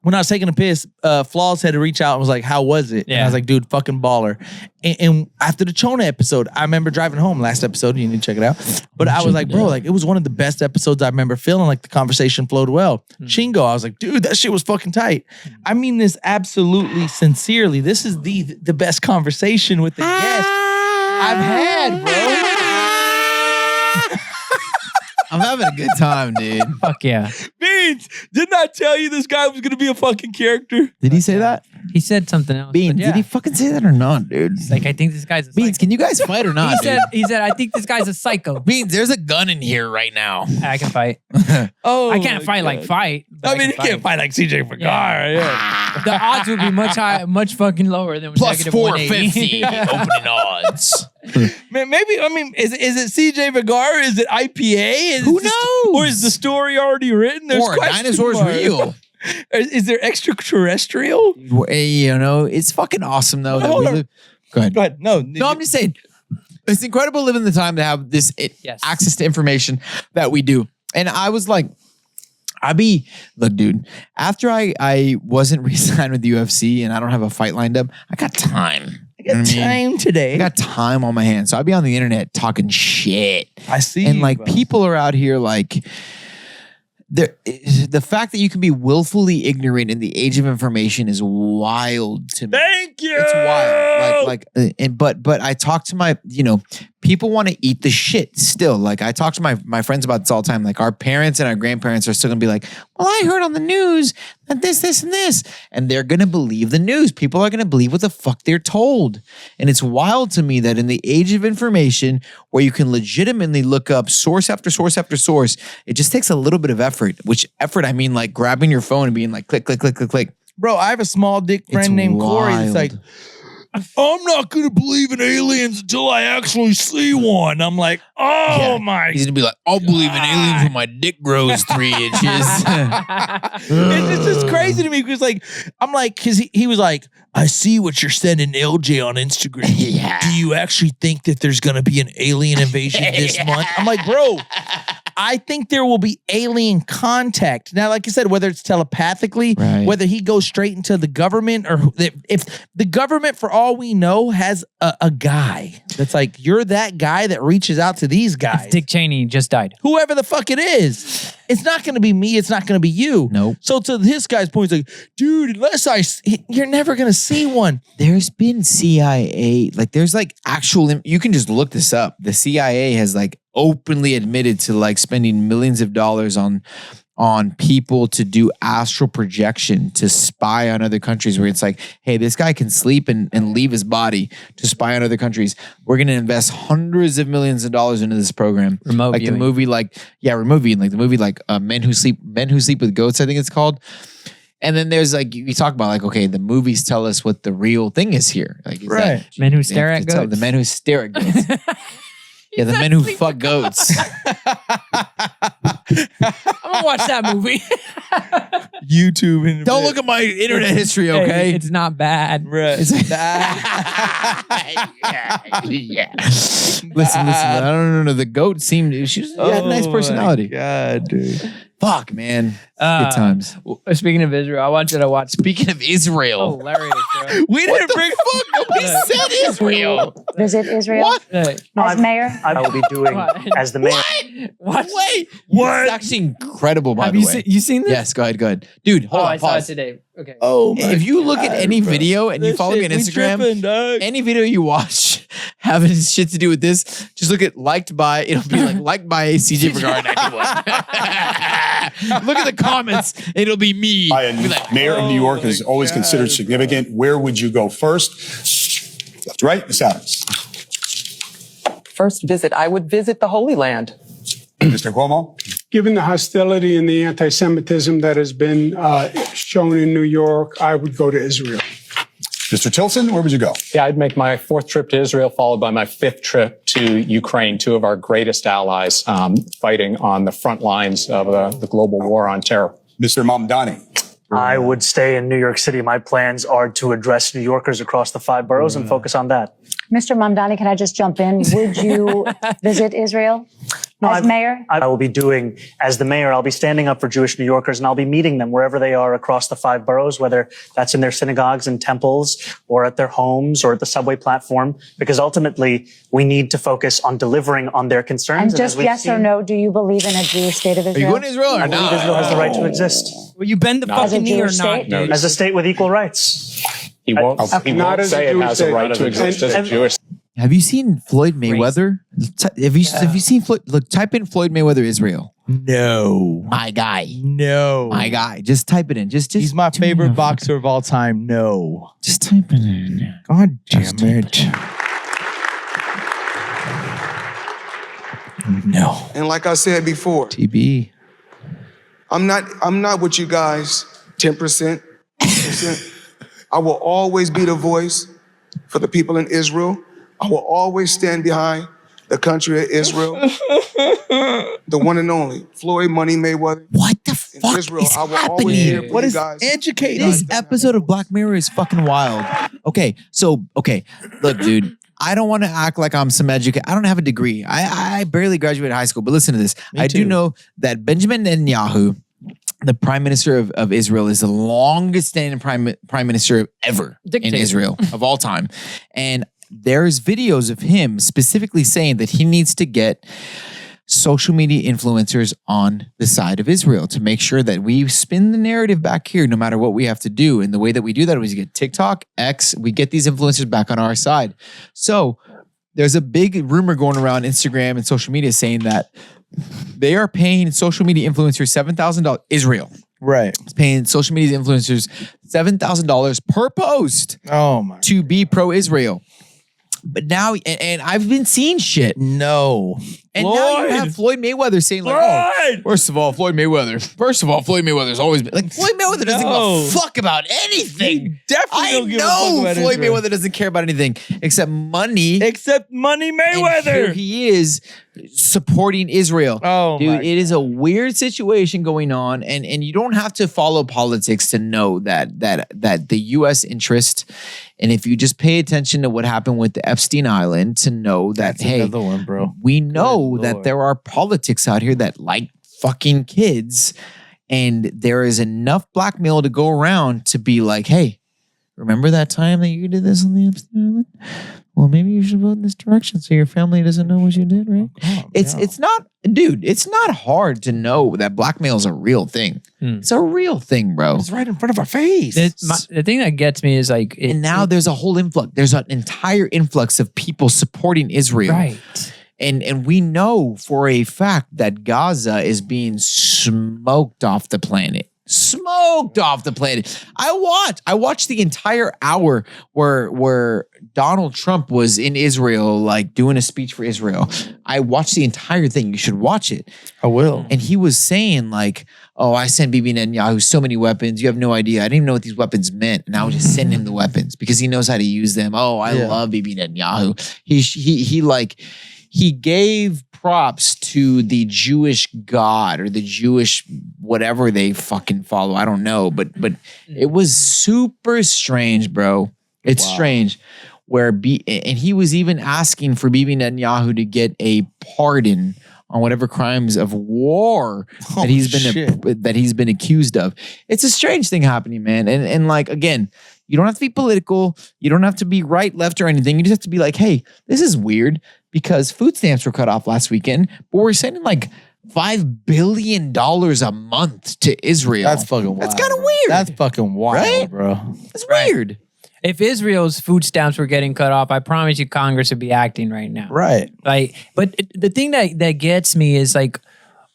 when I was taking a piss, Flaws had to reach out and was like, "How was it?" And I was like, "Dude, fucking baller." And after the Chona episode, I remember driving home last episode. You need to check it out. But I was like, bro, like it was one of the best episodes I remember feeling like the conversation flowed well. Chingo, I was like, dude, that shit was fucking tight. I mean this absolutely sincerely. This is the best conversation with the guest I've had, bro. I'm having a good time, dude. Fuck yeah. Beans, didn't I tell you this guy was gonna be a fucking character? Did he say that? He said something else. Beans, but yeah. did he fucking say that or not, dude? It's like, I think this guy's a Beans, can you guys fight or not? He said, I think this guy's a psycho. Beans, there's a gun in here right now. I can fight. Oh, I can't fight like fight. but I mean, he can can't fight like CJ Vergara. Yeah. The odds would be much fucking lower than Plus negative 450 180. opening odds. Man, maybe is it CJ Vergara? Is it IPA? Who knows? Or is the story already written? There's Or question dinosaurs marks. real. Is there extraterrestrial? You know, it's fucking awesome though. That Hold we on. live. Go ahead. Go ahead. No, I'm just saying, it's incredible living the time to have this access to information that we do. And I was like, look, dude, after I wasn't re-signed with the UFC and I don't have a fight lined up, I got time. I got time today. I got time on my hands. So I'd be on the internet talking shit. I see. And you, like bro. people are out here like, the fact that you can be willfully ignorant in the age of information is wild to me. Thank you. It's wild. But I talk to my, people want to eat the shit still. Like I talk to my friends about this all the time. Like our parents and our grandparents are still gonna be like, well, I heard on the news that this, and this. And they're gonna believe the news. People are gonna believe what the fuck they're told. And it's wild to me that in the age of information where you can legitimately look up source after source after source, it just takes a little bit of effort. Which effort, I mean like grabbing your phone and being like click, click, click, click, click. Bro, I have a small dick friend It's named Corey. wild. It's like, I'm not gonna believe in aliens until I actually see one. I'm like, oh my! He's gonna be like, I'll believe in aliens when my dick grows 3 inches. It's just crazy to me because I'm like, because he was like, I see what you're sending LJ on Instagram. Yeah. Do you actually think that there's gonna be an alien invasion this month? I'm like, bro, I think there will be alien contact. Now, like I said, whether it's telepathically, Right. whether he goes straight into the government, or if the government, for all we know, has a guy that's like, you're that guy that reaches out to these guys. Dick Cheney just died. Whoever the fuck it is. It's not going to be me. It's not going to be you. Nope. So to this guy's point, he's like, dude, you're never going to see one. There's been CIA, like there's like actual, you can just look this up. The CIA has like openly admitted to like spending millions of dollars on people to do astral projection to spy on other countries, where it's like, hey, this guy can sleep and leave his body to spy on other countries. We're going to invest hundreds of millions of dollars into this program. Remote like viewing. the movie, remote viewing, like the movie, Men Who Sleep with Goats, I think it's called. And then there's like, you talk about like, okay, the movies tell us what the real thing is here. Like, is Right. that- Men who you stare have at to tell goats. The men who stare at goats. Yeah, the men who fuck goats. I'm gonna watch that movie. YouTube. In Don't look at my internet history, Hey, okay? it's not bad. Right. Yeah. Listen. I don't know. The goat seemed. She had a nice personality. God, dude. Fuck, man. Good times. Speaking of Israel, I want you to watch. Speaking of Israel, Hilarious, bro. we didn't bring fuck. Nobody said Israel. Visit Israel What? as mayor. I will be doing as the mayor. What? Wait, what? It's actually incredible, by Have the you way. seen? You seen this? Yes, go ahead. Dude, hold on, I saw it pause. today. Okay. Oh, my If you look at God, any bro. video and you This follow me on shit, we Instagram, tripping, dog. any video you watch having shit to do with this, just look at liked by, it'll be like liked by CJ Vergara 91. Look at the comments, it'll be me. And mayor of New York is always considered significant. Where would you go first? Left, right, Ms. Adams. First visit, I would visit the Holy Land. Mr. Cuomo. Given the hostility and the anti-Semitism that has been shown in New York, I would go to Israel. Mr. Tilson, where would you go? Yeah, I'd make my 4th trip to Israel, followed by my 5th trip to Ukraine, 2 of our greatest allies fighting on the front lines of the global war on terror. Mr. Mamdani. I would stay in New York City. My plans are to address New Yorkers across the 5 boroughs and focus on that. Mr. Mamdani, can I just jump in? Would you visit Israel as mayor? I will be doing, as the mayor, I'll be standing up for Jewish New Yorkers, and I'll be meeting them wherever they are across the 5 boroughs, whether that's in their synagogues and temples or at their homes or at the subway platform, because ultimately we need to focus on delivering on their concerns. And just yes or no, do you believe in a Jewish state of Israel? Are you going to Israel or I believe Israel has the right to exist. Will you bend the fucking knee or not? No, as a state with equal rights. He won't, he Not won't as a say it Jewish has a state. right to exist as a Jewish. Have you seen Floyd Mayweather? Have you seen Floyd? Look, type in Floyd Mayweather Israel. No. My guy. No. My guy. Just type it in. Just He's my favorite boxer of all time. No. Just type it in. God damn it. No. And like I said before, TB. I'm not with you guys 10%. I will always be the voice for the people in Israel. I will always stand behind the country of Israel. The one and only Floyd Money Mayweather. What the fuck Israel, is I will always be here for What you is guys. educating? This episode of Black Mirror is fucking wild. Okay, look, dude. I don't want to act like I'm some educated. I don't have a degree. I barely graduated high school, but listen to this. I do know that Benjamin Netanyahu, the prime minister of Israel, is the longest standing prime minister ever in Israel of all time. And there's videos of him specifically saying that he needs to get social media influencers on the side of Israel to make sure that we spin the narrative back here no matter what we have to do. And the way that we do that is we get TikTok, X, we get these influencers back on our side. So there's a big rumor going around Instagram and social media saying that they are paying social media influencers $7,000. Israel. Right. It's paying social media influencers $7,000 per post. Oh my. To be pro-Israel. But now, and I've been seeing shit. No. And now you have Floyd Mayweather saying like, oh, first of all, Floyd Mayweather's always been like, Floyd Mayweather doesn't give a fuck about anything. He definitely don't give a fuck about Floyd Israel. Mayweather doesn't care about anything except money. Except Money Mayweather. And here he is supporting Israel. Oh, dude, it is a weird situation going on, and you don't have to follow politics to know that the U.S. interest. And if you just pay attention to what happened with the Epstein Island, to know that, That's another one, bro. We know that there are politics out here that like fucking kids, and there is enough blackmail to go around to be like, hey, remember that time that you did this on the Epstein Island? Well, maybe you should vote in this direction so your family doesn't know what you did, right? It's not, dude, it's not hard to know that blackmail is a real thing. It's a real thing, bro. It's right in front of our face. The thing that gets me is like... and now there's a whole influx. There's an entire influx of people supporting Israel. Right. And we know for a fact that Gaza is being smoked off the planet. Smoked off the planet. I watched the entire hour where Donald Trump was in Israel, like doing a speech for Israel. I watched the entire thing. You should watch it. I will. And he was saying like, oh, I sent Bibi Netanyahu so many weapons. You have no idea. I didn't even know what these weapons meant. And I would just send him the weapons because he knows how to use them. Oh, I love Bibi Netanyahu. He gave props to the Jewish God or the Jewish whatever they fucking follow. I don't know, but it was super strange, bro. It's strange. And he was even asking for Bibi Netanyahu to get a pardon on whatever crimes of war that he's been accused of. It's a strange thing happening, man. And like, again, you don't have to be political. You don't have to be right, left, or anything. You just have to be like, hey, this is weird because food stamps were cut off last weekend, but we're sending like $5 billion a month to Israel. That's fucking wild. That's kind of weird. That's fucking wild, right? bro. That's weird. If Israel's food stamps were getting cut off, I promise you Congress would be acting right now. Right. Like, but the thing that gets me is like,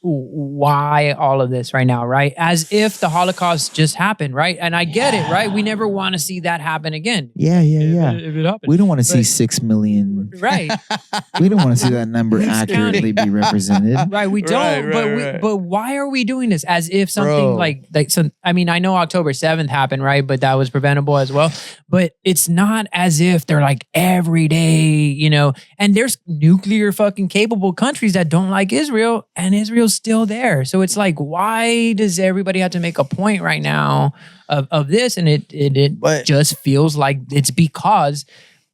why all of this right now, right? As if the Holocaust just happened, right? And I get it, right? We never want to see that happen again. Yeah. If it happened. We don't want to see 6 million. Right. We don't want to see that number accurately be represented. Right, we don't. But why are we doing this? As if something like some. I mean, I know October 7th happened, right? But that was preventable as well. But it's not as if they're like every day, you know. And there's nuclear fucking capable countries that don't like Israel, and Israel's still there. So it's like, why does everybody have to make a point right now of this? And it just feels like it's because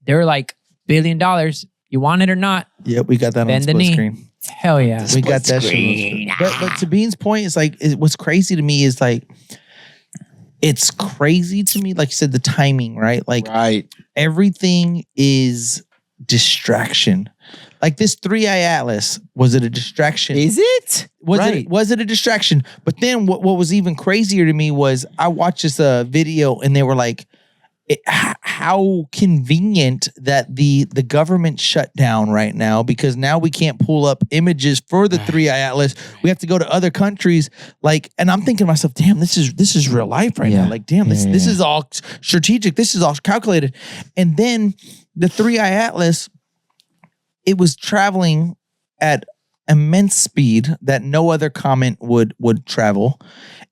they're like $1 billion. You want it or not? Yep, we got that on Bend the split knee. screen. Hell yeah. We got that shit. But to Bean's point, it's like, what's crazy to me is like, it's crazy to me, like you said, the timing, right? Like, everything is distraction. Like this 3-eye atlas, was it a distraction? Is it? Was it a distraction? But then what was even crazier to me was I watched this video and they were like, how convenient that the government shut down right now, because now we can't pull up images for the 3-eye atlas. We have to go to other countries. Like, and I'm thinking to myself, damn, this is real life right now. Like, damn, this is all strategic. This is all calculated. And then the 3-eye atlas, it was traveling at immense speed that no other comet would travel.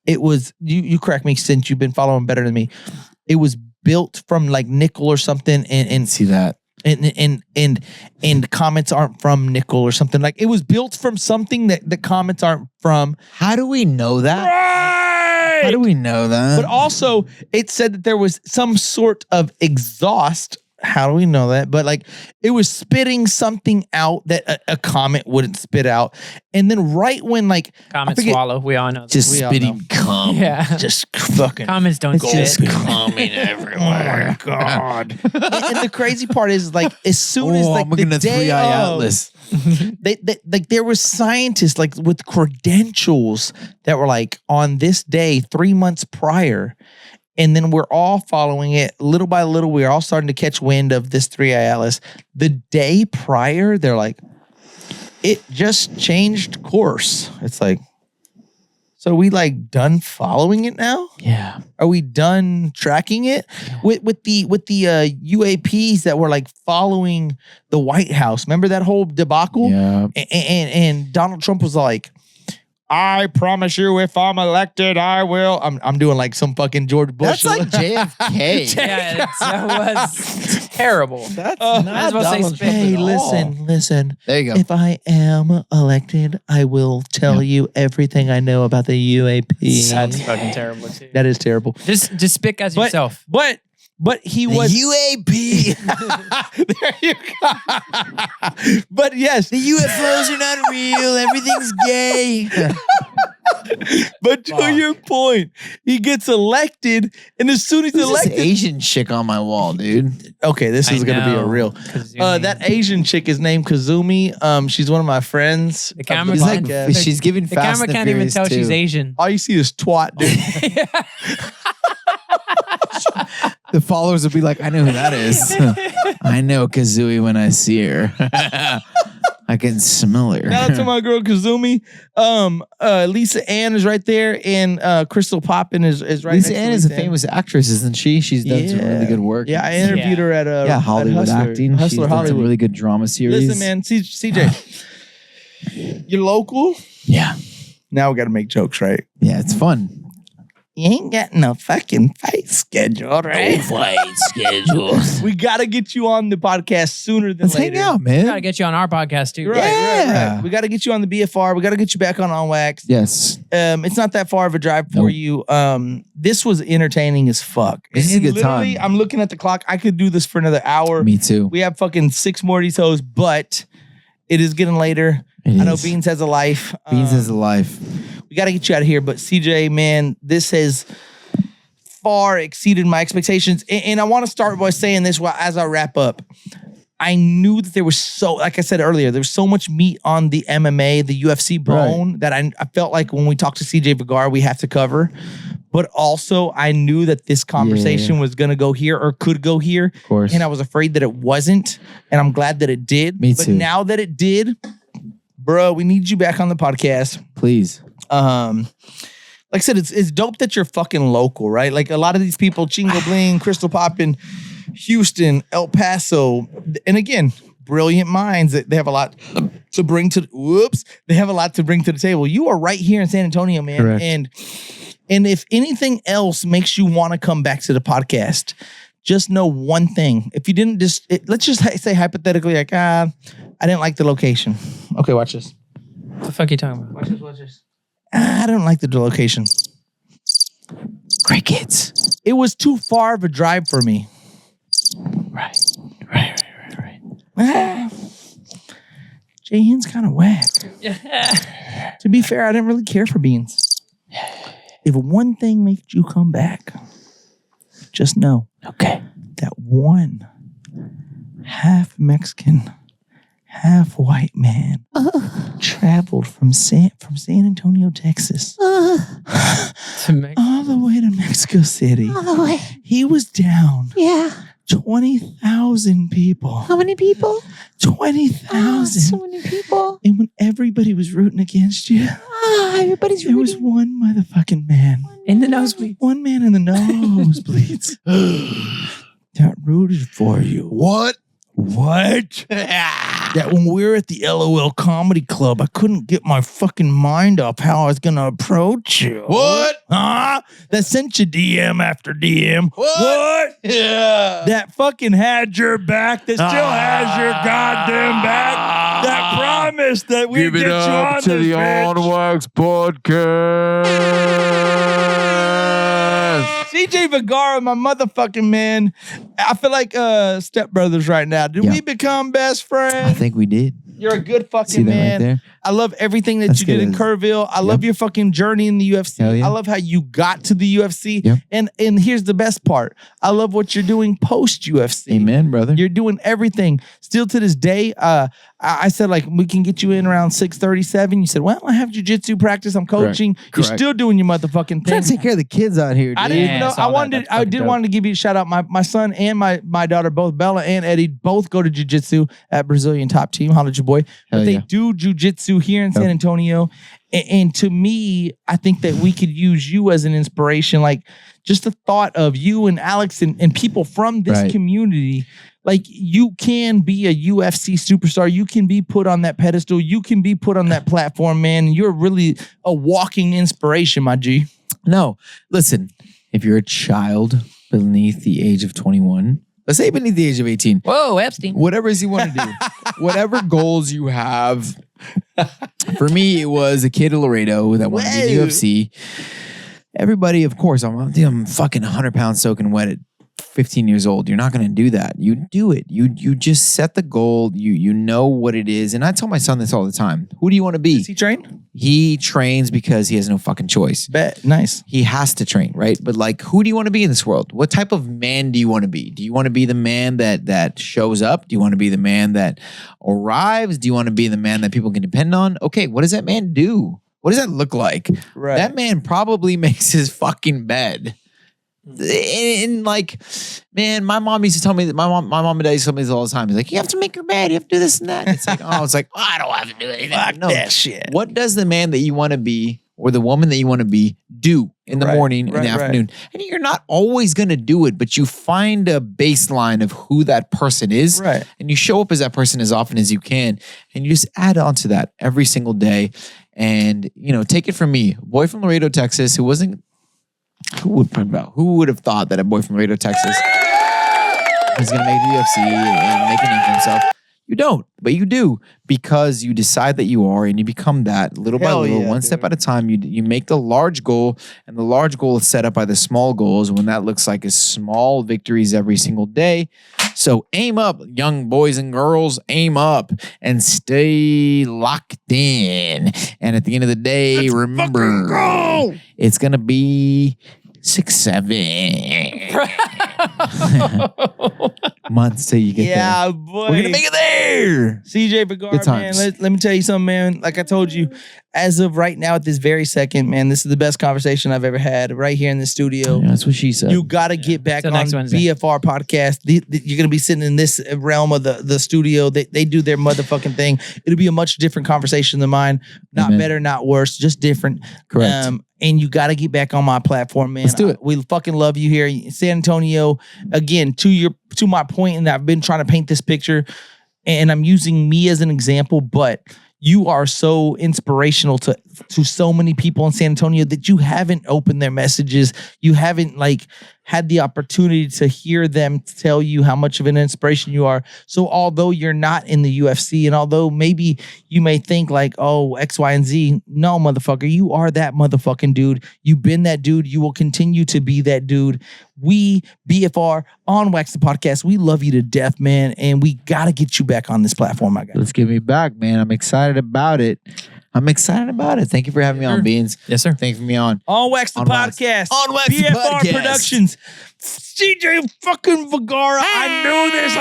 It was, you correct me since you've been following better than me. It was built from like nickel or something, and see that. And comets aren't from nickel or something. Like, it was built from something that the comets aren't from. How do we know that? Right! How do we know that? But also, it said that there was some sort of exhaust. How do we know that? But like, it was spitting something out that a comet wouldn't spit out. And then right when like comets swallow, we all know. Just spitting cum. Yeah. Just fucking comets don't it's spit. just coming everywhere. Oh my God. and the crazy part is like, as soon as like I'm looking the at day 3-eye of, atlas. they like there were scientists like with credentials that were like on this day 3 months prior. And then we're all following it little by little. We're all starting to catch wind of this 3-eye atlas. The day prior, they're like, it just changed course. It's like, so are we like done following it now? Yeah. Are we done tracking it? With the UAPs that were like following the White House? Remember that whole debacle? Yeah. And Donald Trump was like, I promise you, if I'm elected, I will. I'm doing like some fucking George Bush. That's like JFK. Yeah, that was terrible. That's not Donald Trump Hey, at all. listen. There you go. If I am elected, I will tell you everything I know about the UAP. That's fucking terrible too. That is terrible. Just speak as yourself. But he was UAP. there you go. But yes, The UFOs are not real. Everything's gay. but to your point, he gets elected, and as soon as he's Who's this elected, Asian chick on my wall, dude? okay, this is I gonna be a know. real. Kazumi. That Asian chick is named Kazumi. She's one of my friends. The camera, of the She's like, podcast. she's giving the Fast camera and can't even Furious tell she's too. Asian. All you see is twat, dude. The followers will be like, I know who that is. I know Kazooie when I see her. I can smell her. Shout out to my girl Kazumi. Lisa Ann is right there, and Crystal Poppin is right. Lisa next to Ann is a Lisa Ann. famous actress, isn't she? She's done some really good work. Yeah, I interviewed her at Hollywood Hustler, acting. She's Hustler done some Hollywood. really good drama series. Listen, man, CJ, you're local. Yeah. Now we got to make jokes, right? Yeah, it's fun. You ain't got no fucking fight schedule, right? No fight schedule. We got to get you on the podcast sooner than Let's later. hang out, We gotta man. get you on our podcast too. Right. We got to get you on the BFR. We got to get you back on Wax. Yes. It's not that far of a drive for you. This was entertaining as fuck. This is a good Literally, time. I'm looking at the clock. I could do this for another hour. Me too. We have fucking 6 more of these hoes, but it is getting later. I know Beans has a life. Beans has a life. We got to get you out of here. But CJ, man, this has far exceeded my expectations. And I want to start by saying this as I wrap up. I knew that there was like I said earlier, there was so much meat on the MMA, the UFC bone that I felt like when we talked to CJ Vergara, we have to cover. But also, I knew that this conversation was going to go here or could go here. Of course. And I was afraid that it wasn't. And I'm glad that it did. Me but too. now that it did, bro, we need you back on the podcast. Please. Like I said, it's dope that you're fucking local, right? Like a lot of these people, Chingo Bling, Crystal Poppin', Houston, El Paso, and again, brilliant minds. They have a lot to bring to. They have a lot to bring to the table. You are right here in San Antonio, man. Correct. And if anything else makes you want to come back to the podcast, just know one thing. If you didn't let's just say hypothetically, like, I didn't like the location. Okay, watch this. What the fuck are you talking about? Watch this. I don't like the location. Crickets. It was too far of a drive for me. Right. Jay Hin's kind of whack. To be fair, I didn't really care for Beans. If one thing makes you come back, just know that one half Mexican, half white man traveled from San Antonio, Texas, all the way to Mexico City. All the way. He was down. Yeah. 20,000 people. How many people? 20,000. So many people. And when everybody was rooting against you, everybody's there was one motherfucking man. In the nosebleed. One man in the nosebleeds that rooted for you. What? That when we were at the LOL Comedy Club, I couldn't get my fucking mind up how I was going to approach you. What? Huh? That sent you DM after DM. What? Yeah. That fucking had your back, that still has your goddamn back. That promised that we'd Give get it you up on to this the bitch. On Wax Podcast. CJ Vergara, my motherfucking man. I feel like stepbrothers right now. Did we become best friends? I think we did. You're a good fucking See that right man. there? I love everything that That's you did good. in Kerrville. I love your fucking journey in the UFC. Hell yeah. I love how you got to the UFC. Yep. And here's the best part. I love what you're doing post UFC. Amen, brother. You're doing everything. Still to this day, I said, like, we can get you in around 6:37. You said, well, I have jiu-jitsu practice. I'm coaching. You're Correct. still doing your motherfucking thing. Trying to take care of the kids out here, dude. I didn't even know. I did want to give you a shout out. My son and my daughter, both Bella and Eddie, both go to jiu-jitsu at Brazilian Top Team. Holla at your boy. But Hell they yeah. do jiu-jitsu here in San Antonio. And to me, I think that we could use you as an inspiration. Like, just the thought of you and Alex and people from this community. Like, you can be a UFC superstar. You can be put on that pedestal. You can be put on that platform, man. You're really a walking inspiration, my G. No, listen, if you're a child beneath the age of 21, let's say beneath the age of 18. Whoa, Epstein. Whatever it is you want to do, whatever goals you have. For me, it was a kid of Laredo that wanted to be in the UFC. Everybody, of course, I'm fucking 100 pounds soaking wet at 15 years old. You're not going to do that. You do it. You just set the goal. You know what it is. And I tell my son this all the time. Who do you want to be? Does he train? He trains because he has no fucking choice. Bet. Nice. He has to train, right? But like, who do you want to be in this world? What type of man do you want to be? Do you want to be the man that shows up? Do you want to be the man that arrives? Do you want to be the man that people can depend on? Okay, what does that man do? What does that look like? Right. That man probably makes his fucking bed. And like, man, my mom used to tell me that my mom and dad used to tell me this all the time. He's like, you have to make your bed, you have to do this and that. And it's like, I don't have to do anything. Fuck that shit. What does the man that you want to be or the woman that you want to be do in the morning and the afternoon? And you're not always going to do it, but you find a baseline of who that person is. Right. And you show up as that person as often as you can. And you just add on to that every single day. And, take it from me, a boy from Laredo, Texas, who would have thought that a boy from Laredo, Texas was going to make the UFC and make a name for himself? You don't, but you do because you decide that you are and you become that little by little, one step at a time. You make the large goal, and the large goal is set up by the small goals when that looks like a small victories every single day. So aim up, young boys and girls, aim up and stay locked in. And at the end of the day, remember, it's going to be 6-7 months till you get there. Boy. We're going to make it there. CJ Vergara, man, let me tell you something, man. Like I told you, as of right now at this very second, man, this is the best conversation I've ever had right here in the studio. Yeah, that's what she said. You got to get back on next Wednesday. BFR podcast. You're going to be sitting in this realm of the studio. They do their motherfucking thing. It'll be a much different conversation than mine. Not better, not worse, just different. Correct. And you got to get back on my platform, man. Let's do it. We fucking love you here. San Antonio, again, to my point, and I've been trying to paint this picture, and I'm using me as an example, but you are so inspirational to so many people in San Antonio that you haven't opened their messages. You haven't had the opportunity to hear them tell you how much of an inspiration you are. So although you're not in the UFC, and although maybe you may think oh, X, Y, and Z, no, motherfucker, you are that motherfucking dude. You've been that dude. You will continue to be that dude. We, BFR, on Wax the Podcast, we love you to death, man. And we got to get you back on this platform, my guy. Let's get me back, man. I'm excited about it. Thank you for having me on, Beans. Yes, sir. Thank you for me on. On Wax the Podcast. On Wax the BFR Podcast. Productions. CJ fucking Vergara. I knew this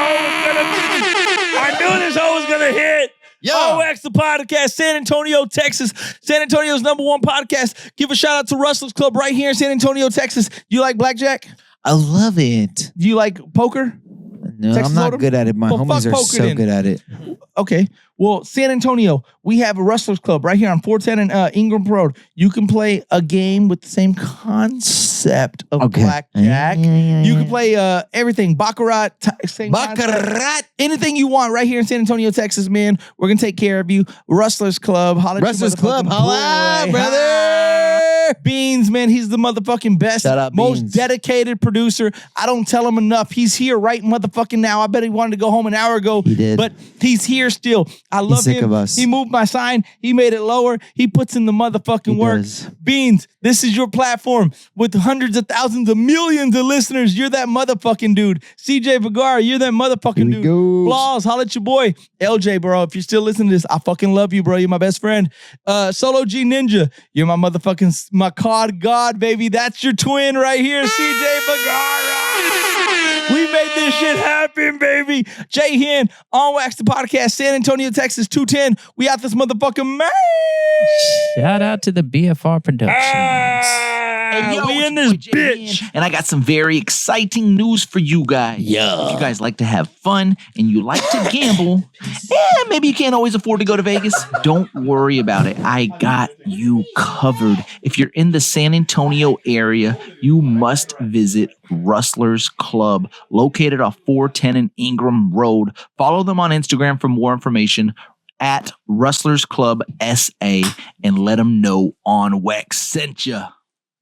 hoe was gonna hit. On Wax the Podcast, San Antonio, Texas. San Antonio's #1 podcast. Give a shout out to Rustlers Club right here in San Antonio, Texas. You like blackjack? I love it. Do you like poker? No, Texas I'm not Hold'em? good at it. My Well, homies fuck are poker so then. good at it. Okay. Well, San Antonio, we have a Rustlers Club right here on 410 and Ingram Road. You can play a game with the same concept of blackjack. You can play everything. Baccarat. Same concept. Anything you want right here in San Antonio, Texas, man. We're going to take care of you. Rustlers Club. Holla at your Rustlers Club. motherfucking Holla, boy. brother. Beans, man, he's the motherfucking best, Shout out, most Beans. dedicated producer. I don't tell him enough. He's here right motherfucking now. I bet he wanted to go home an hour ago. He did. But he's here still. I love sick him. of us. He moved my sign. He made it lower. He puts in the motherfucking work. does. Beans, this is your platform with hundreds of thousands of millions of listeners. You're that motherfucking dude. CJ Vergara, you're that motherfucking dude. Flaws, holla at your boy. LJ, bro, if you're still listening to this, I fucking love you, bro. You're my best friend. Solo G Ninja, you're my motherfucking, my COD God, baby. That's your twin right here, CJ Vergara. We made this shit happen, baby. Jay Hen, on Wax the Podcast, San Antonio, Texas, 210. We out this motherfucking man. Shout out to the BFR Productions. We in this bitch. And I got some very exciting news for you guys. Yeah. If you guys like to have fun and you like to gamble, maybe you can't always afford to go to Vegas. Don't worry about it. I got you covered. If you're in the San Antonio area, you must visit Rustlers Club, located off 410 and Ingram Road. Follow them on Instagram for more information at Rustlers Club SA and let them know On Wax sent ya.